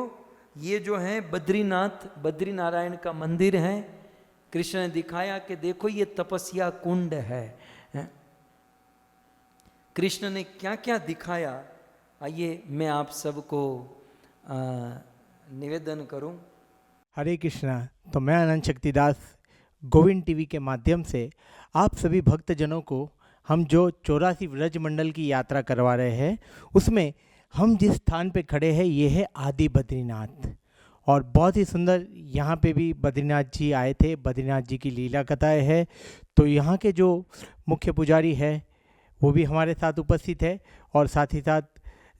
ये जो है बद्रीनाथ, बद्री नारायण का मंदिर है। कृष्ण ने दिखाया कि देखो ये तपस्या कुंड है। कृष्ण ने क्या क्या दिखाया, आइए मैं आप सबको निवेदन करूं। हरे कृष्णा। तो मैं अनंत शक्तिदास गोविंद टीवी के माध्यम से आप सभी भक्तजनों को हम जो 84 व्रज मंडल की यात्रा करवा रहे हैं, उसमें हम जिस स्थान पे खड़े हैं ये है आदि बद्रीनाथ, और बहुत ही सुंदर यहाँ पे भी बद्रीनाथ जी आए थे, बद्रीनाथ जी की लीला कथाएँ है। तो यहाँ के जो मुख्य पुजारी है वो भी हमारे साथ उपस्थित है, और साथ ही साथ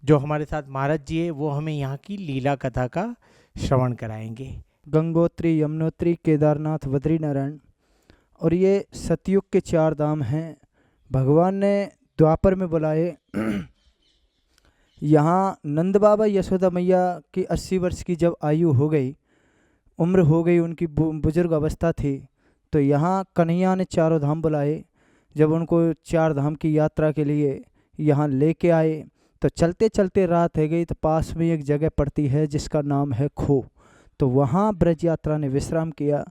जो हमारे साथ महाराज जी है वो हमें यहाँ की लीला कथा का श्रवण कराएंगे। गंगोत्री, यमुनोत्री, केदारनाथ, बद्रीनारायण, और ये सतयुग के 4 धाम हैं। भगवान ने द्वापर में बुलाए। यहाँ नंद बाबा यशोदा मैया की 80 वर्ष की जब आयु हो गई, उम्र हो गई, उनकी बुजुर्ग अवस्था थी, तो यहाँ कन्हैया ने 4 धाम बुलाए। जब उनको 4 धाम की यात्रा के लिए यहाँ लेके आए, तो चलते चलते रात हो गई, तो पास में एक जगह पड़ती है जिसका नाम है खो। तो वहाँ ब्रज यात्रा ने विश्राम किया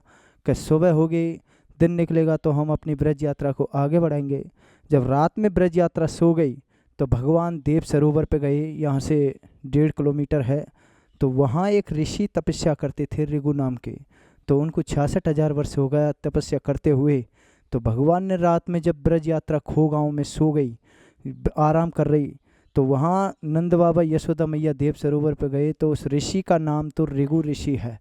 कि सुबह हो गई, दिन निकलेगा तो हम अपनी ब्रज यात्रा को आगे बढ़ाएंगे। जब रात में ब्रज यात्रा सो गई तो भगवान देव सरोवर पे गए, यहाँ से 1.5 किलोमीटर है। तो वहाँ एक ऋषि तपस्या करते थे ऋगु नाम के, तो उनको 66,000 वर्ष हो गया तपस्या करते हुए। तो भगवान ने रात में जब ब्रज यात्रा खो गाँव में सो गई, आराम कर रही, तो वहाँ नंद बाबा यशोदा मैया देव सरोवर पर गए। तो उस ऋषि का नाम तो ऋगु ऋषि है।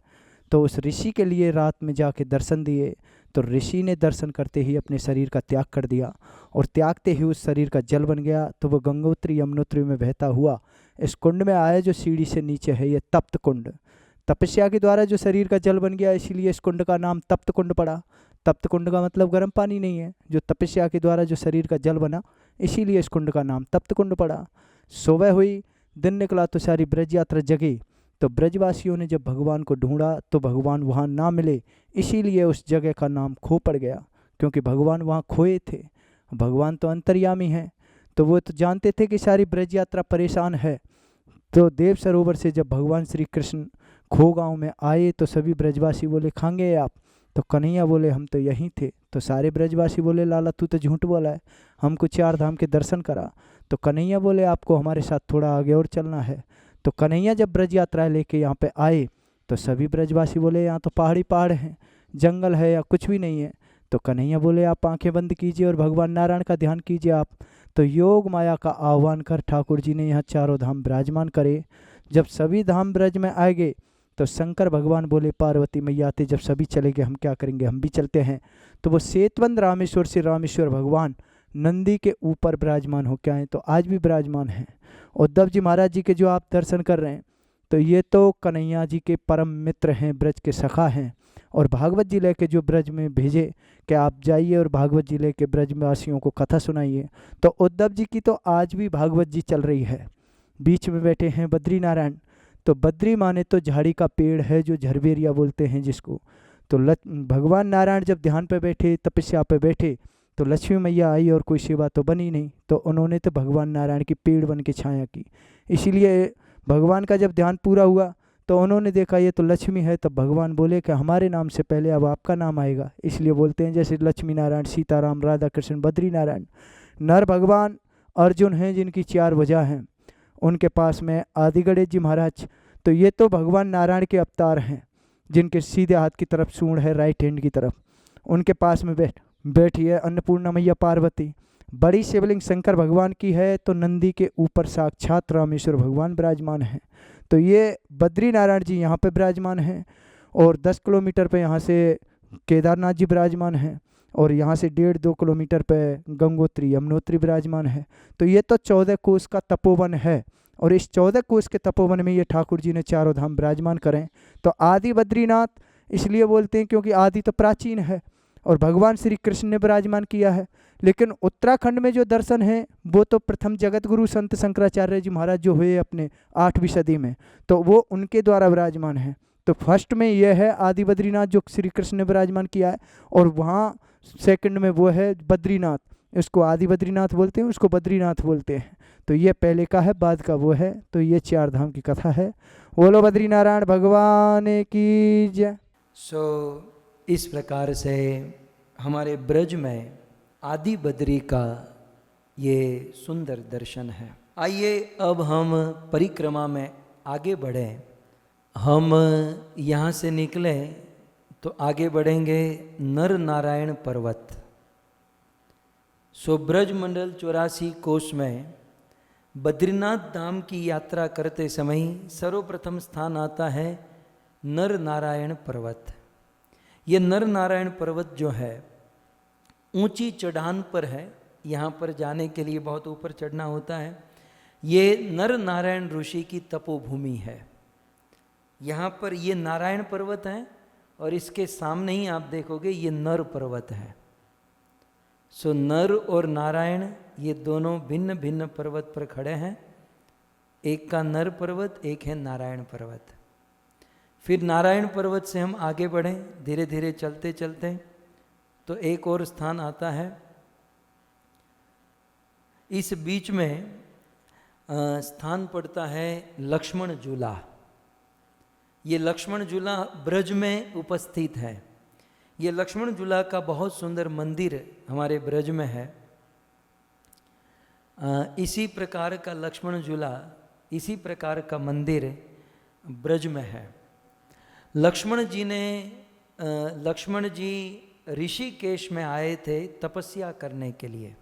तो उस ऋषि के लिए रात में जाके दर्शन दिए। तो ऋषि ने दर्शन करते ही अपने शरीर का त्याग कर दिया, और त्यागते ही उस शरीर का जल बन गया। तो वह गंगोत्री यमुनोत्री में बहता हुआ इस कुंड में आया, जो सीढ़ी से नीचे है, ये तप्त कुंड। तपस्या के द्वारा जो शरीर का जल बन गया, इसीलिए इस कुंड का नाम तप्त कुंड पड़ा। तप्त कुंड का मतलब गर्म पानी नहीं है, जो तपस्या के द्वारा जो शरीर का जल बना, इसीलिए इस कुंड का नाम तप्त कुंड पड़ा। सुबह हुई, दिन निकला, तो सारी ब्रज यात्रा जगी। तो ब्रजवासियों ने जब भगवान को ढूंढा तो भगवान वहाँ ना मिले, इसीलिए उस जगह का नाम खो पड़ गया, क्योंकि भगवान वहाँ खोए थे। भगवान तो अंतर्यामी हैं, तो वो तो जानते थे कि सारी ब्रज यात्रा परेशान है। तो देव सरोवर से जब भगवान श्री कृष्ण खो गाँव में आए, तो सभी ब्रजवासी बोले खाएंगे आप? तो कन्हैया बोले हम तो यहीं थे। तो सारे ब्रजवासी बोले लाला तू तो झूठ बोला है, हमको 4 धाम के दर्शन करा। तो कन्हैया बोले आपको हमारे साथ थोड़ा आगे और चलना है। तो कन्हैया जब ब्रज यात्रा लेके यहाँ पे आए, तो सभी ब्रजवासी बोले यहाँ तो पहाड़ी पहाड़ हैं, जंगल है या कुछ भी नहीं है। तो कन्हैया बोले आप आंखें बंद कीजिए और भगवान नारायण का ध्यान कीजिए आप। तो योग माया का आह्वान कर ठाकुर जी ने यहाँ 4 धाम विराजमान करे। जब सभी धाम ब्रज में आए गए, तो शंकर भगवान बोले पार्वती मैया आते, जब सभी चले गए हम क्या करेंगे, हम भी चलते हैं। तो वो सेतवंद रामेश्वर से रामेश्वर भगवान नंदी के ऊपर विराजमान होकर आए, तो आज भी विराजमान हैं। उद्धव जी महाराज जी के जो आप दर्शन कर रहे हैं, तो ये तो कन्हैया जी के परम मित्र हैं, ब्रज के सखा हैं, और भागवत जी लेके जो ब्रज में भेजे कि आप जाइए और भागवत जी लेके ब्रजवासियों को कथा सुनाइए। तो उद्धव जी की तो आज भी भागवत जी चल रही है। बीच में बैठे हैं बद्री नारायण, तो बद्री माने तो झाड़ी का पेड़ है जो झरबेरिया बोलते हैं जिसको। तो भगवान नारायण जब ध्यान पे बैठे, तपस्या पे बैठे, तो लक्ष्मी मैया आई और कोई सेवा तो बनी नहीं, तो उन्होंने तो भगवान नारायण की पेड़ बन के छाया की। इसीलिए भगवान का जब ध्यान पूरा हुआ तो उन्होंने देखा ये तो लक्ष्मी है, तब भगवान बोले कि हमारे नाम से पहले अब आपका नाम आएगा। इसलिए बोलते हैं जैसे लक्ष्मी नारायण, सीताराम, राधा कृष्ण, बद्री नारायण। नर भगवान अर्जुन हैं जिनकी 4 भुजा हैं, उनके पास में आदि गणेश जी महाराज, तो ये तो भगवान नारायण के अवतार हैं जिनके सीधे हाथ की तरफ सूंड है, राइट हैंड की तरफ। उनके पास में बैठी है अन्नपूर्णा मैया पार्वती। बड़ी शिवलिंग शंकर भगवान की है, तो नंदी के ऊपर साक्षात रामेश्वर भगवान विराजमान हैं। तो ये बद्री नारायण जी यहाँ पे विराजमान हैं, और 10 किलोमीटर पे यहाँ से केदारनाथ जी विराजमान हैं, और यहाँ से 1.5-2 किलोमीटर पे गंगोत्री यमुनोत्री विराजमान है। तो ये तो 14 कोस का तपोवन है, और इस 14 कोस के तपोवन में ये ठाकुर जी ने चारों धाम विराजमान करें। तो आदि बद्रीनाथ इसलिए बोलते हैं क्योंकि आदि तो प्राचीन है, और भगवान श्री कृष्ण ने विराजमान किया है। लेकिन उत्तराखंड में जो दर्शन है वो तो प्रथम जगत गुरु संत शंकराचार्य जी महाराज जो हुए अपने 8वीं सदी में, तो वो उनके द्वारा विराजमान है। तो फर्स्ट में यह है आदि बद्रीनाथ जो श्री कृष्ण ने विराजमान किया है, और वहाँ सेकंड में वो है बद्रीनाथ, इसको आदि बद्रीनाथ बोलते हैं, उसको बद्रीनाथ बोलते हैं। तो ये पहले का है, बाद का वो है। तो ये 4 धाम की कथा है। बोलो बद्रीनारायण भगवान की जय। इस प्रकार से हमारे ब्रज में आदि बद्री का ये सुंदर दर्शन है। आइए अब हम परिक्रमा में आगे बढ़ें। हम यहाँ से निकले तो आगे बढ़ेंगे नर नारायण पर्वत। ब्रज मंडल 84 कोष में बद्रीनाथ धाम की यात्रा करते समय सर्वप्रथम स्थान आता है नर नारायण पर्वत। ये नर नारायण पर्वत जो है ऊंची चढ़ान पर है, यहाँ पर जाने के लिए बहुत ऊपर चढ़ना होता है। ये नर नारायण ऋषि की तपोभूमि है। यहाँ पर ये नारायण पर्वत है, और इसके सामने ही आप देखोगे ये नर पर्वत है। नर और नारायण ये दोनों भिन्न भिन्न पर्वत पर खड़े हैं। एक का नर पर्वत, एक है नारायण पर्वत। फिर नारायण पर्वत से हम आगे बढ़ें, धीरे धीरे चलते चलते तो एक और स्थान आता है। इस बीच में स्थान पड़ता है लक्ष्मण झूला। ये लक्ष्मण झूला ब्रज में उपस्थित है। ये लक्ष्मण झूला का बहुत सुंदर मंदिर हमारे ब्रज में है। इसी प्रकार का लक्ष्मण झूला, इसी प्रकार का मंदिर ब्रज में है। लक्ष्मण जी ऋषिकेश में आए थे तपस्या करने के लिए,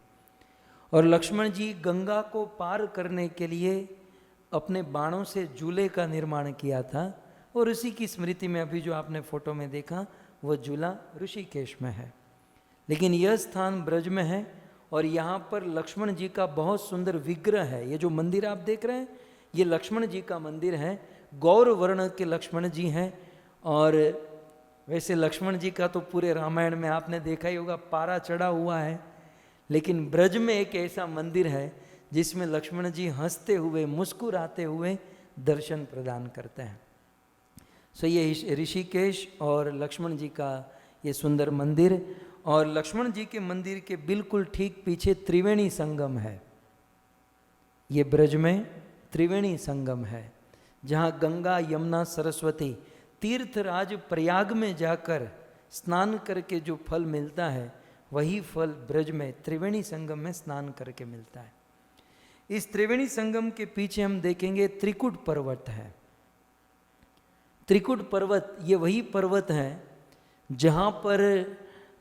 और लक्ष्मण जी गंगा को पार करने के लिए अपने बाणों से झूले का निर्माण किया था, और उसी की स्मृति में अभी जो आपने फोटो में देखा वो झूला ऋषिकेश में है। लेकिन यह स्थान ब्रज में है, और यहाँ पर लक्ष्मण जी का बहुत सुंदर विग्रह है। ये जो मंदिर आप देख रहे हैं ये लक्ष्मण जी का मंदिर है। गौर वर्ण के लक्ष्मण जी हैं, और वैसे लक्ष्मण जी का तो पूरे रामायण में आपने देखा ही होगा, पारा चढ़ा हुआ है। लेकिन ब्रज में एक ऐसा मंदिर है जिसमें लक्ष्मण जी हंसते हुए, मुस्कुराते हुए दर्शन प्रदान करते हैं। ये ऋषिकेश और लक्ष्मण जी का ये सुंदर मंदिर, और लक्ष्मण जी के मंदिर के बिल्कुल ठीक पीछे त्रिवेणी संगम है। ये ब्रज में त्रिवेणी संगम है, जहाँ गंगा, यमुना, सरस्वती, तीर्थराज प्रयाग में जाकर स्नान करके जो फल मिलता है वही फल ब्रज में त्रिवेणी संगम में स्नान करके मिलता है। इस त्रिवेणी संगम के पीछे हम देखेंगे त्रिकुट पर्वत है। त्रिकुट पर्वत ये वही पर्वत है जहाँ पर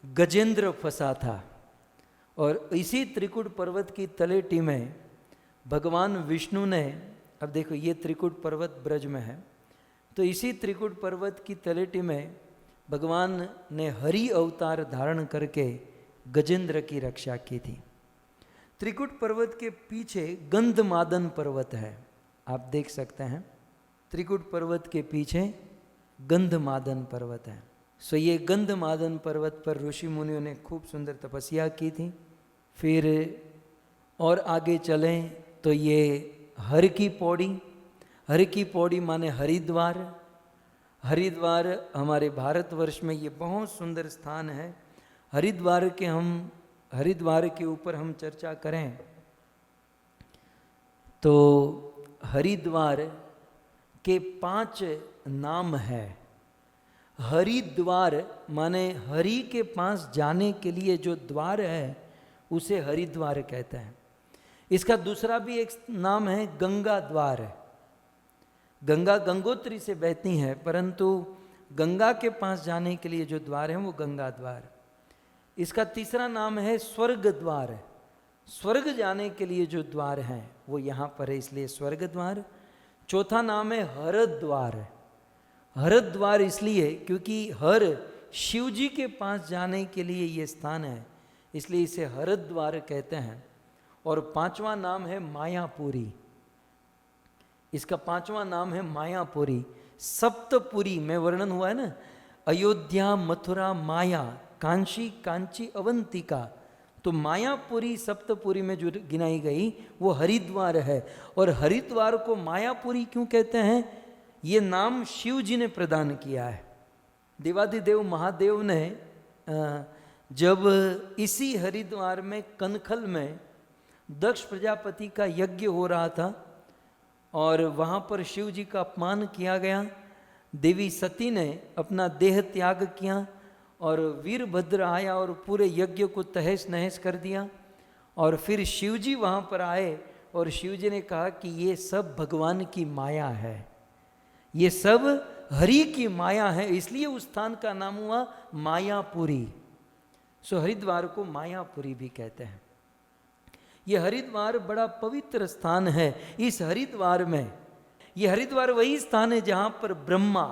गजेंद्र फंसा था, और इसी त्रिकुट पर्वत की तलेटी में भगवान विष्णु ने, अब देखो ये त्रिकुट पर्वत ब्रज में है, तो इसी त्रिकुट पर्वत की तलेटी में भगवान ने हरि अवतार धारण करके गजेंद्र की रक्षा की थी। त्रिकुट पर्वत के पीछे गंधमादन पर्वत है, आप देख सकते हैं। त्रिकुट पर्वत के पीछे गंधमादन पर्वत है। सो ये गंधमादन पर्वत पर ऋषि मुनियों ने खूब सुंदर तपस्या की थी। फिर और आगे चलें तो ये हर की पौड़ी, हर की पौड़ी माने हरिद्वार। हरिद्वार हमारे भारतवर्ष में ये बहुत सुंदर स्थान है। हरिद्वार के ऊपर हम चर्चा करें तो हरिद्वार के 5 नाम है। हरिद्वार माने हरि के पास जाने के लिए जो द्वार है उसे हरिद्वार कहते हैं। इसका दूसरा भी एक नाम है गंगा द्वार। गंगा गंगोत्री से बहती है, परंतु गंगा के पास जाने के लिए जो द्वार है वो गंगा द्वार। इसका तीसरा नाम है स्वर्ग द्वार। स्वर्ग जाने के लिए जो द्वार हैं वो यहाँ पर है, इसलिए स्वर्ग द्वार। चौथा नाम है हरद्वार। हरद्वार इसलिए क्योंकि हर शिव जी के पास जाने के लिए ये स्थान है, इसलिए इसे हरद्वार कहते हैं। और 5वां नाम है मायापुरी। इसका 5वां नाम है मायापुरी। सप्तपुरी में वर्णन हुआ है ना, अयोध्या, मथुरा, माया, कांची, कांची, अवंतिका। तो मायापुरी सप्तपुरी में जो गिनाई गई वो हरिद्वार है। और हरिद्वार को मायापुरी क्यों कहते हैं? ये नाम शिव जी ने प्रदान किया है। देवादिदेव महादेव ने जब इसी हरिद्वार में कनखल में दक्ष प्रजापति का यज्ञ हो रहा था और वहाँ पर शिव जी का अपमान किया गया, देवी सती ने अपना देह त्याग किया और वीरभद्र आया और पूरे यज्ञ को तहस नहस कर दिया। और फिर शिव जी वहाँ पर आए और शिव जी ने कहा कि ये सब भगवान की माया है, ये सब हरि की माया है, इसलिए उस स्थान का नाम हुआ मायापुरी। सो हरिद्वार को मायापुरी भी कहते हैं। ये हरिद्वार बड़ा पवित्र स्थान है। इस हरिद्वार में, ये हरिद्वार वही स्थान है जहाँ पर ब्रह्मा,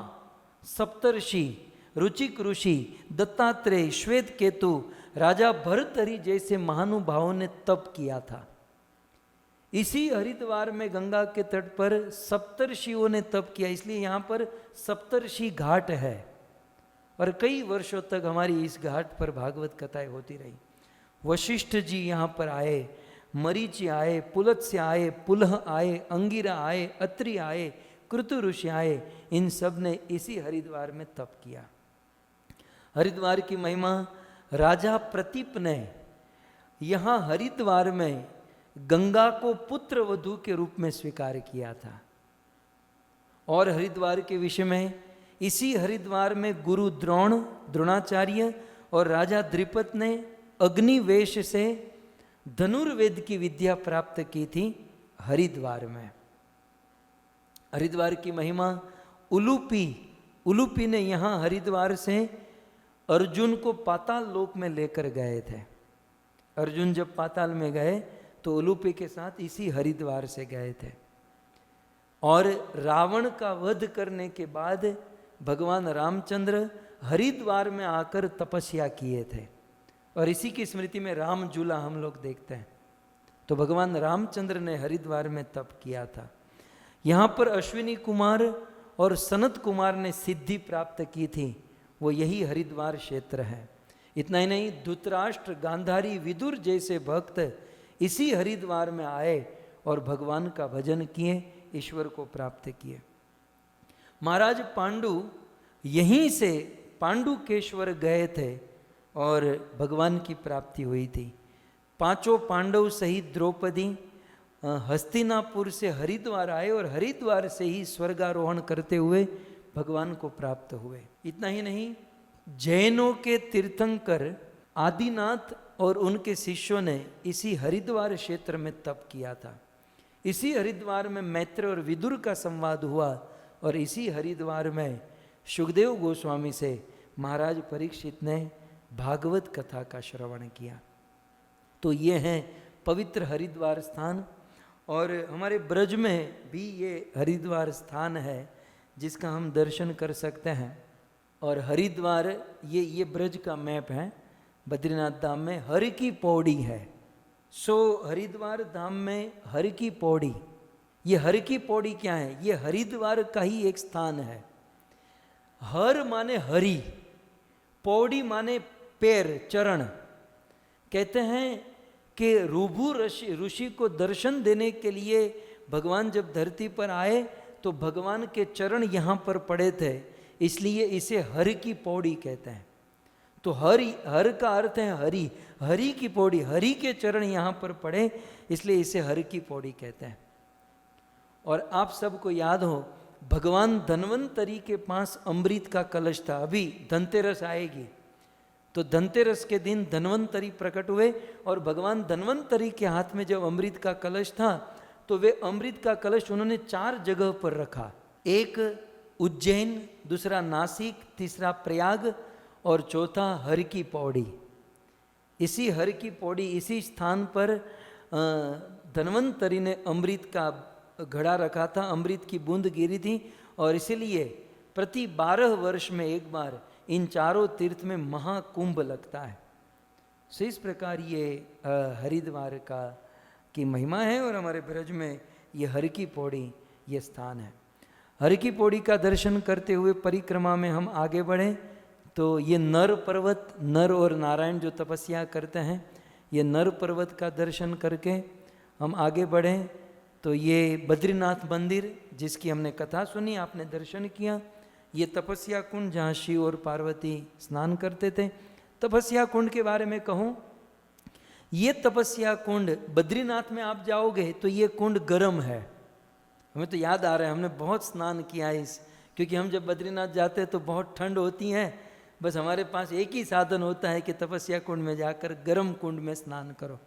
सप्तर्षि, रुचिक ऋषि, दत्तात्रेय, श्वेत केतु, राजा भर्तहरि जैसे महानुभावों ने तप किया था। इसी हरिद्वार में गंगा के तट पर सप्तर्षियों ने तप किया, इसलिए यहाँ पर सप्तर्षि घाट है। और कई वर्षों तक हमारी इस घाट पर भागवत कथाएं होती रही। वशिष्ठ जी यहाँ पर आए, मरीचि आए, पुलत्स्य आए, पुलह आए, अंगिरा आए, अत्रि आए, कृतु ऋषि आए, इन सब ने इसी हरिद्वार में तप किया। हरिद्वार की महिमा, राजा प्रतीप ने यहाँ हरिद्वार में गंगा को पुत्र वधू के रूप में स्वीकार किया था। और हरिद्वार के विषय में, इसी हरिद्वार में गुरु द्रोणाचार्य और राजा द्रिपद ने अग्निवेश से धनुर्वेद की विद्या प्राप्त की थी हरिद्वार में। हरिद्वार की महिमा, उलूपी ने यहाँ हरिद्वार से अर्जुन को पाताल लोक में लेकर गए थे। अर्जुन जब पाताल में गए तो उलूपी के साथ इसी हरिद्वार से गए थे। और रावण का वध करने के बाद भगवान रामचंद्र हरिद्वार में आकर तपस्या किए थे और इसी की स्मृति में राम झूला हम लोग देखते हैं। तो भगवान रामचंद्र ने हरिद्वार में तप किया था। यहाँ पर अश्विनी कुमार और सनत कुमार ने सिद्धि प्राप्त की थी, वो यही हरिद्वार क्षेत्र है। इतना ही नहीं, धृतराष्ट्र, गांधारी, विदुर जैसे भक्त इसी हरिद्वार में आए और भगवान का भजन किए, ईश्वर को प्राप्त किए। महाराज पांडु यहीं से पांडुकेश्वर गए थे और भगवान की प्राप्ति हुई थी। 5 पांडव सहित द्रौपदी हस्तिनापुर से हरिद्वार आए और हरिद्वार से ही स्वर्गारोहण करते हुए भगवान को प्राप्त हुए। इतना ही नहीं, जैनों के तीर्थंकर आदिनाथ और उनके शिष्यों ने इसी हरिद्वार क्षेत्र में तप किया था। इसी हरिद्वार में मैत्र और विदुर का संवाद हुआ और इसी हरिद्वार में सुखदेव गोस्वामी से महाराज परीक्षित ने भागवत कथा का श्रवण किया। तो ये हैं पवित्र हरिद्वार स्थान। और हमारे ब्रज में भी ये हरिद्वार स्थान है जिसका हम दर्शन कर सकते हैं। और हरिद्वार, ये ब्रज का मैप है। बद्रीनाथ धाम में हर की पौड़ी है, सो हरिद्वार धाम में हर की पौड़ी, ये हर की पौड़ी क्या है? ये हरिद्वार का ही एक स्थान है। हर माने हरि, पौड़ी माने पैर, चरण। कहते हैं कि रूभु ऋषि को दर्शन देने के लिए भगवान जब धरती पर आए तो भगवान के चरण यहाँ पर पड़े थे, इसलिए इसे हर की पौड़ी कहते हैं। तो हर का अर्थ है हरि, हरि की पौड़ी, हरि के चरण यहाँ पर पड़े, इसलिए इसे हर की पौड़ी कहते हैं। और आप सबको याद हो, भगवान धन्वंतरी के पास अमृत का कलश था। अभी धनतेरस आएगी तो धनतेरस के दिन धन्वंतरी प्रकट हुए और भगवान धन्वंतरी के हाथ में जब अमृत का कलश था तो वे अमृत का कलश उन्होंने 4 जगह पर रखा। एक उज्जैन, दूसरा नासिक, तीसरा प्रयाग और चौथा हर की पौड़ी। इसी हर की पौड़ी, इसी स्थान पर धन्वंतरी ने अमृत का घड़ा रखा था, अमृत की बूंद गिरी थी और इसीलिए प्रति 12 वर्ष में एक बार इन चारों तीर्थ में महाकुंभ लगता है। सो इस प्रकार ये हरिद्वार की महिमा है और हमारे ब्रज में ये हर की पौड़ी ये स्थान है। हर की पौड़ी का दर्शन करते हुए परिक्रमा में हम आगे बढ़े तो ये नर पर्वत, नर और नारायण जो तपस्या करते हैं, ये नर पर्वत का दर्शन करके हम आगे बढ़े तो ये बद्रीनाथ मंदिर जिसकी हमने कथा सुनी, आपने दर्शन किया, ये तपस्या कुंड जहाँ शिव और पार्वती स्नान करते थे। तपस्या कुंड के बारे में कहूँ, ये तपस्या कुंड बद्रीनाथ में आप जाओगे तो ये कुंड गर्म है। हमें तो याद आ रहा है, हमने बहुत स्नान किया इस, क्योंकि हम जब बद्रीनाथ जाते हैं तो बहुत ठंड होती है, बस हमारे पास एक ही साधन होता है कि तपस्या कुंड में जाकर गर्म कुंड में स्नान करो।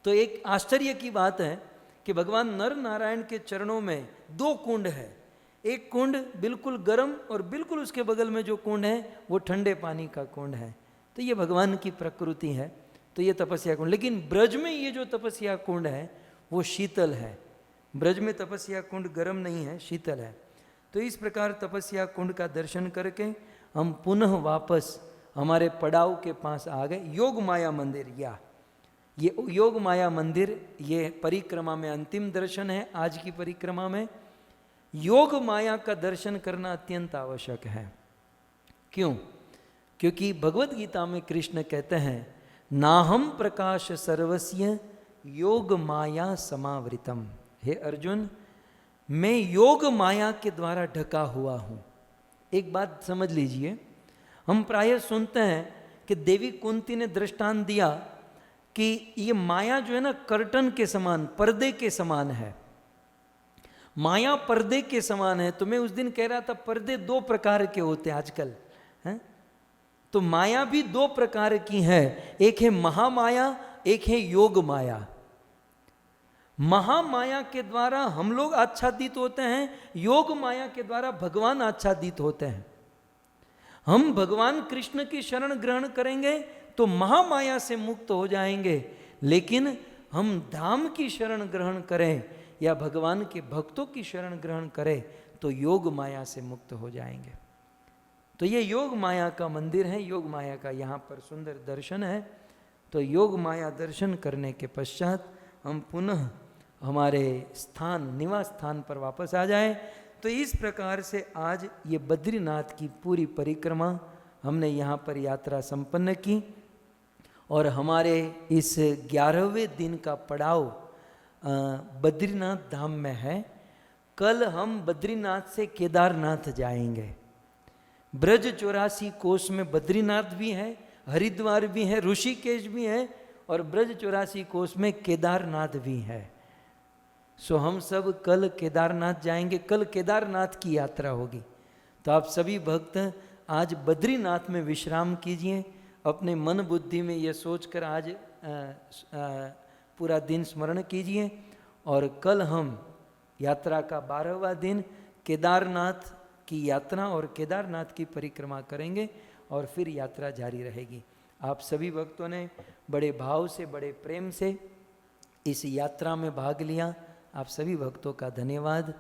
तो एक आश्चर्य की बात है कि भगवान नर नारायण के चरणों में 2 कुंड है। एक कुंड बिल्कुल गर्म और बिल्कुल उसके बगल में जो कुंड है वो ठंडे पानी का कुंड है। तो ये भगवान की प्रकृति है। तो ये तपस्या कुंड, लेकिन ब्रज में ये जो तपस्या कुंड है वो शीतल है। ब्रज में तपस्या कुंड गर्म नहीं है, शीतल है। तो इस प्रकार तपस्या कुंड का दर्शन करके हम पुनः वापस हमारे पड़ाव के पास आ गए। योग माया मंदिर, ये योग माया मंदिर, ये परिक्रमा में अंतिम दर्शन है। आज की परिक्रमा में योग माया का दर्शन करना अत्यंत आवश्यक है। क्यों? क्योंकि भगवत गीता में कृष्ण कहते हैं, नाहम प्रकाश सर्वस्य योग माया समावृतम। हे अर्जुन, मैं योग माया के द्वारा ढका हुआ हूं। एक बात समझ लीजिए, हम प्रायः सुनते हैं कि देवी कुंती ने दृष्टांत दिया कि ये माया जो है ना कर्टन के समान, पर्दे के समान है। माया पर्दे के समान है। तो मैं उस दिन कह रहा था पर्दे 2 प्रकार के होते हैं आजकल, हैं? तो माया भी 2 प्रकार की है, एक है महामाया, एक है योग माया। महामाया के द्वारा हम लोग आच्छादित होते हैं, योग माया के द्वारा भगवान आच्छादित होते हैं। हम भगवान कृष्ण की शरण ग्रहण करेंगे तो महामाया से मुक्त हो जाएंगे, लेकिन हम धाम की शरण ग्रहण करें या भगवान के भक्तों की शरण ग्रहण करें तो योग माया से मुक्त हो जाएंगे। तो ये योग माया का मंदिर है, योग माया का यहाँ पर सुंदर दर्शन है। तो योग माया दर्शन करने के पश्चात हम पुनः हमारे स्थान, निवास स्थान पर वापस आ जाएं। तो इस प्रकार से आज ये बद्रीनाथ की पूरी परिक्रमा हमने यहाँ पर यात्रा संपन्न की और हमारे इस 11वें दिन का पड़ाव बद्रीनाथ धाम में है। कल हम बद्रीनाथ से केदारनाथ जाएंगे। ब्रज 84 कोस में बद्रीनाथ भी है, हरिद्वार भी है, ऋषिकेश भी है और ब्रज 84 कोस में केदारनाथ भी है। सो हम सब कल केदारनाथ जाएंगे। कल केदारनाथ की यात्रा होगी। तो आप सभी भक्त आज बद्रीनाथ में विश्राम कीजिए। अपने मन बुद्धि में ये सोचकर आज पूरा दिन स्मरण कीजिए और कल हम यात्रा का 12वां दिन केदारनाथ की यात्रा और केदारनाथ की परिक्रमा करेंगे और फिर यात्रा जारी रहेगी। आप सभी भक्तों ने बड़े भाव से, बड़े प्रेम से इस यात्रा में भाग लिया। आप सभी भक्तों का धन्यवाद।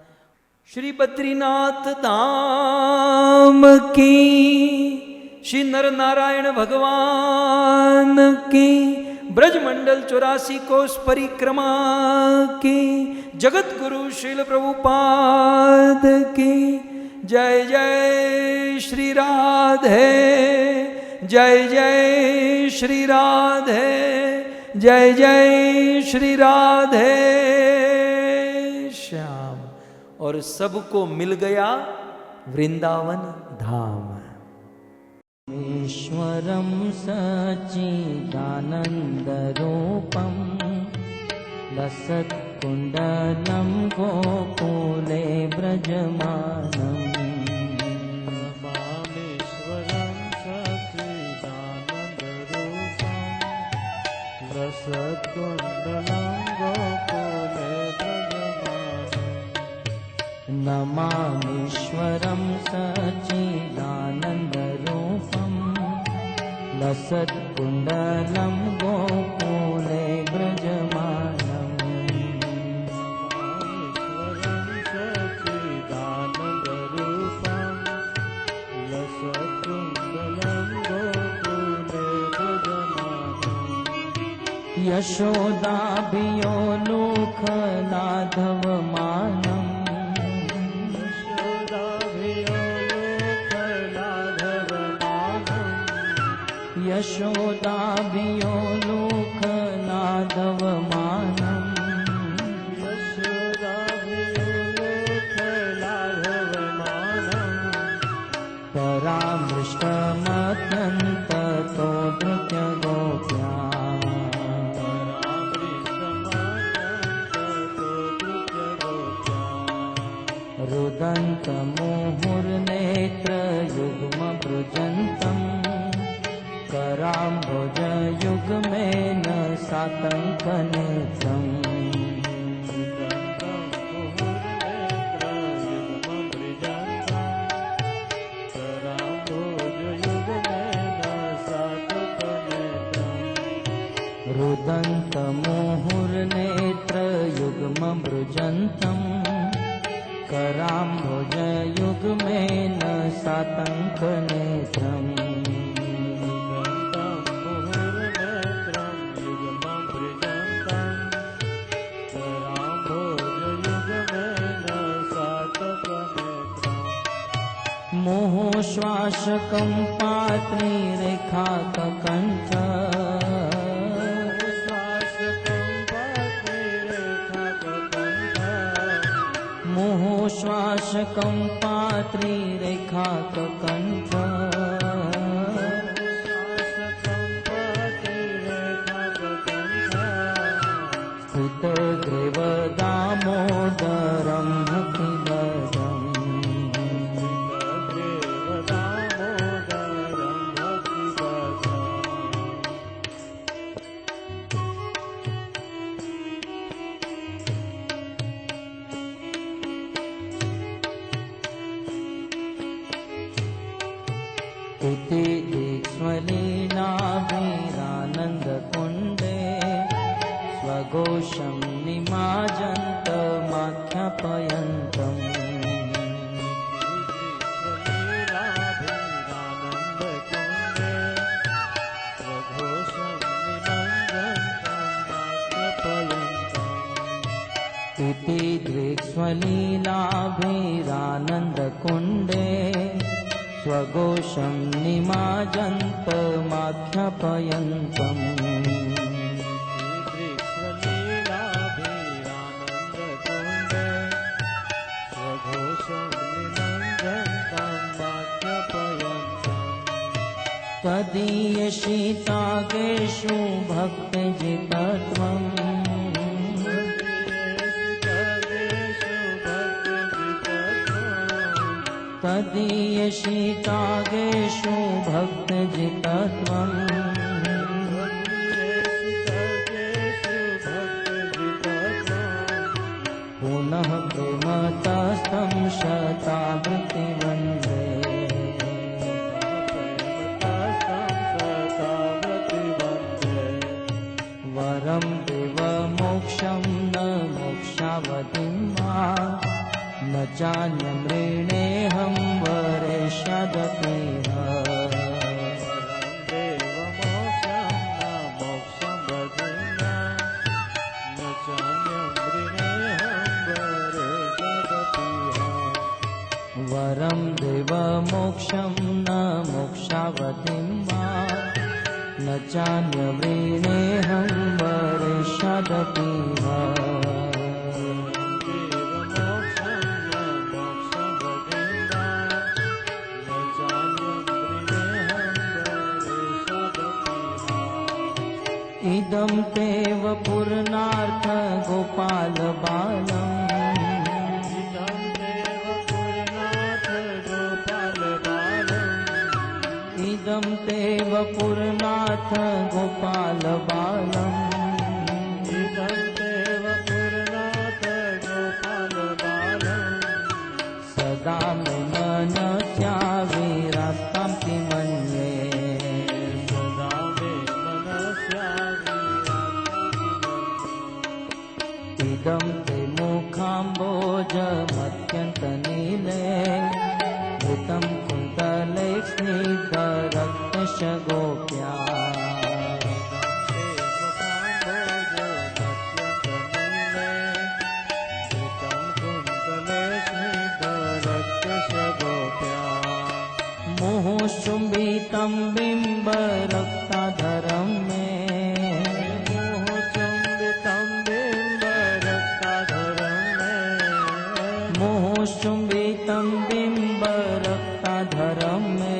श्री बद्रीनाथ धाम की, श्री नर नारायण भगवान की, ब्रजमंडल 84 कोस परिक्रमा की, जगत गुरु श्रील प्रभुपाद की जय। जय श्री राधे, जय जय श्री राधे, जय जय श्री राधे श्याम। और सबको मिल गया वृंदावन धाम। ईश्वरं सच्चिदानन्दरूपं लसत्कुण्डलं गोकुले व्रजमानम्। ईश्वरं सच्चिदानन्दरूपं लसत्कुण्डलं गोकुले व्रजमानम्। नमामीश्वरं सच्चिदानन्दरूपं लसत्कुण्डलं गोकुले व्रजमानम्। ईश्वरं सच्चिदानन्दरूपं लसत्कुण्डलं गोकुले व्रजमानम्। यशोदाभियोलुखलाधवमानम्। यशोदाभियोलुखलाधवमानम्। परामृष्टमत्यन्ततो धृत्यगोप्या। रुदन्तमुहुर्नेत्रयुग्मभृजन्तम् कराम्भोजयुग्मेन सातङ्कनेत्रम्। रुदन्तमुहुर्नेत्रयुग्मभृजन्तम् कराम्भोजयुग्मेन सातङ्कनेत्रम्। मोहश्वासकं पात्रीरेखाककण्ठ। मोहश्वासकं पात्रीरेखाककण्ठ। स्फुटग्रीवदामोदरं भक्तिदम्। इति दीक्ष्वलीलाभिरानन्दकुण्डे स्वघोषं निमाजन्तमाख्यापयन्तम्। इति दीक्ष्वलीलाभिरानन्दकुण्डे स्वघोषं निमाजन्तमाख्यापयन्तम्। तदीयशीताकेषु भक्तजितत्वम्। तदीयशीताकेषु भक्तजितत्वम्। पुनः प्रेमतस्तं शतावृत्तिवन्दे। वरं देवमोक्षं न मोक्षावधिं वा न चान्यमृणेऽहं वरेष्यादपि। मोक्षं न मोक्षावधिं वा न चान्यवृणेऽहं वर्षादपि वा इदं तेव पूर्णार्थ गोपाल बालम् इदं तेव पूर्णार्थ गोपाल बालम् सदा मे मनस्या विरास्तां मन्ये इदं ते मुखाम्बोजमत्यन्तनीले घृतं कुन्तले स्निग्धरक्तस्य गोप्या मोहचुम्बितं बिम्बरक्ताधरं मे मोहचुम्बितं बिम्बरक्ताधरं मे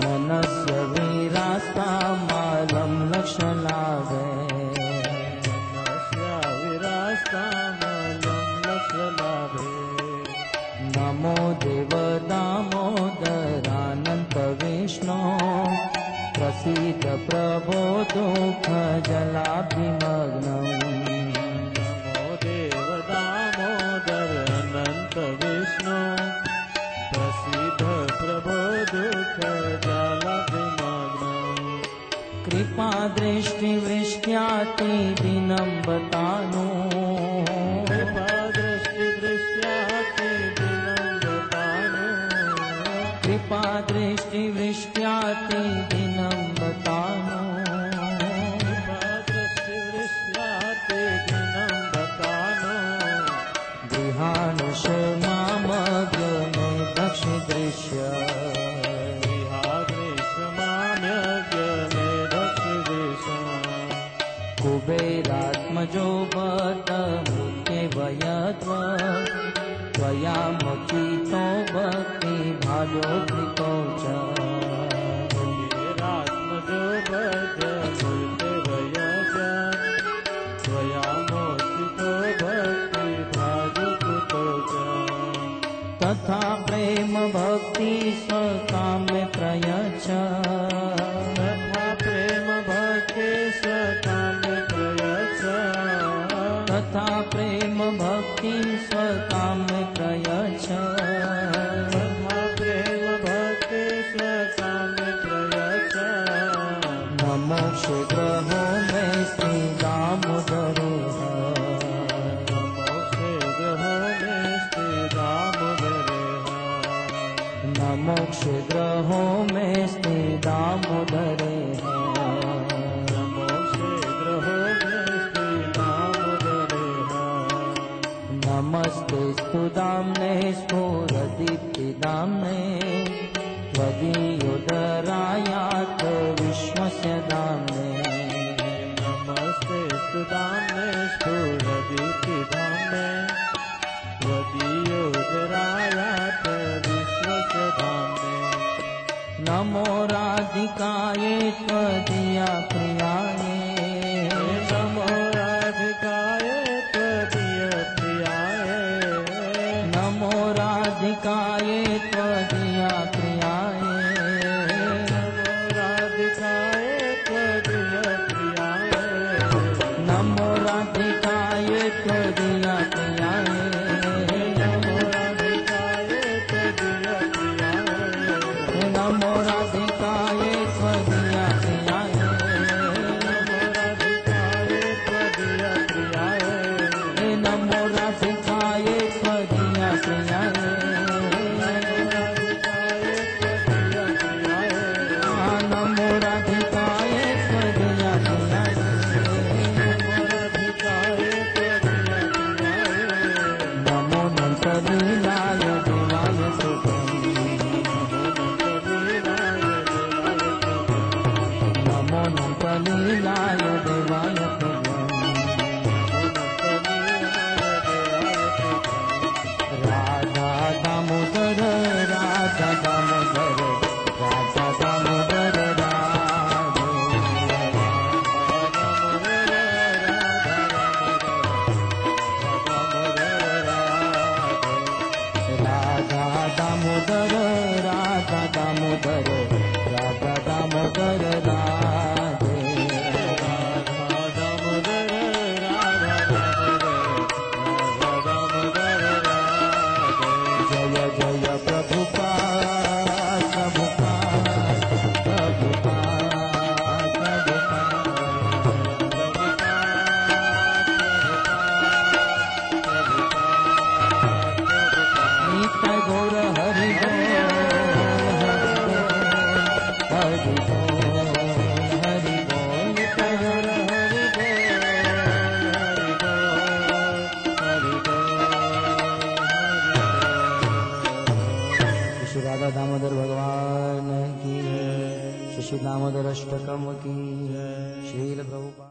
मनस्य विरास्तामालं लक्ष्यलाभे नमो देव दामोदरानन्त विष्णो प्रसीद प्रभो दुःख जलाभिमग्नम् नमो देव दामोदर अनंत विष्णु प्रसीद प्रभो दुःख जलाभिमग्नम् कृपा दृष्टि वृष्ट्याति दिनं बतानु कृपा दृष्टि वृष्ट्याति दिनं बतानु गृहानुष मामग्र मे दक्ष दृश्य कुबेरात्मजो बत मुख्य वयत्व त्वया मकितो भक्ति भाजो कृतो च कुबेरात्मजो बत मुख्य वयत्व त्वया मकितो भक्ति भाजो कृतो च तथा प्रेम भक्ति स्वकाम्य प्रयच्छ तथा प्रेम भक्ति स्वकाम्य प्रयच्छ तथा प्रेम भक्ति स्वकाम्य प्रयच्छ तथा प्रेम भक्ति स्वकाम्य प्रयच्छ नमो शीघ्रहो मे श्री दामोदरे नमो शीघ्रहो मे श्री दामोदरे नमो शीघ्रहो मे श्री दामोदरे नमस्ते स्तुदाम्ने स्फुरदीप्तिदाम्ने त्वदीयोदरायात् विश्वस्य दाम्ने नमस्ते स्तुदाम्ने स्फुरदीप्तिदाम्ने त्वदीयोदरायात् विश्वस्य दाम्ने नमो राधिकाये त्वदीया प्रियाये नमो राधिकाये त्वदीया प्रियाये नमो राधिकाये त्वदीया प्रियाये नमो राधिकाये त्वदीया प्रियाये नमो राधिकाये त्वदीया प्रियाये नमो राधिकाये त्वदीया प्रियाये दामोदर राधा दामोदर राधे जय जय प्रभुपाद प्रभुपाद प्रभुपाद नित्य गौर हरि हरि हरि बोल नित्य गौर हरि श्री राधा दामोदर भगवान की श्री दामोदर अष्टकम की श्रील प्रभुपाद।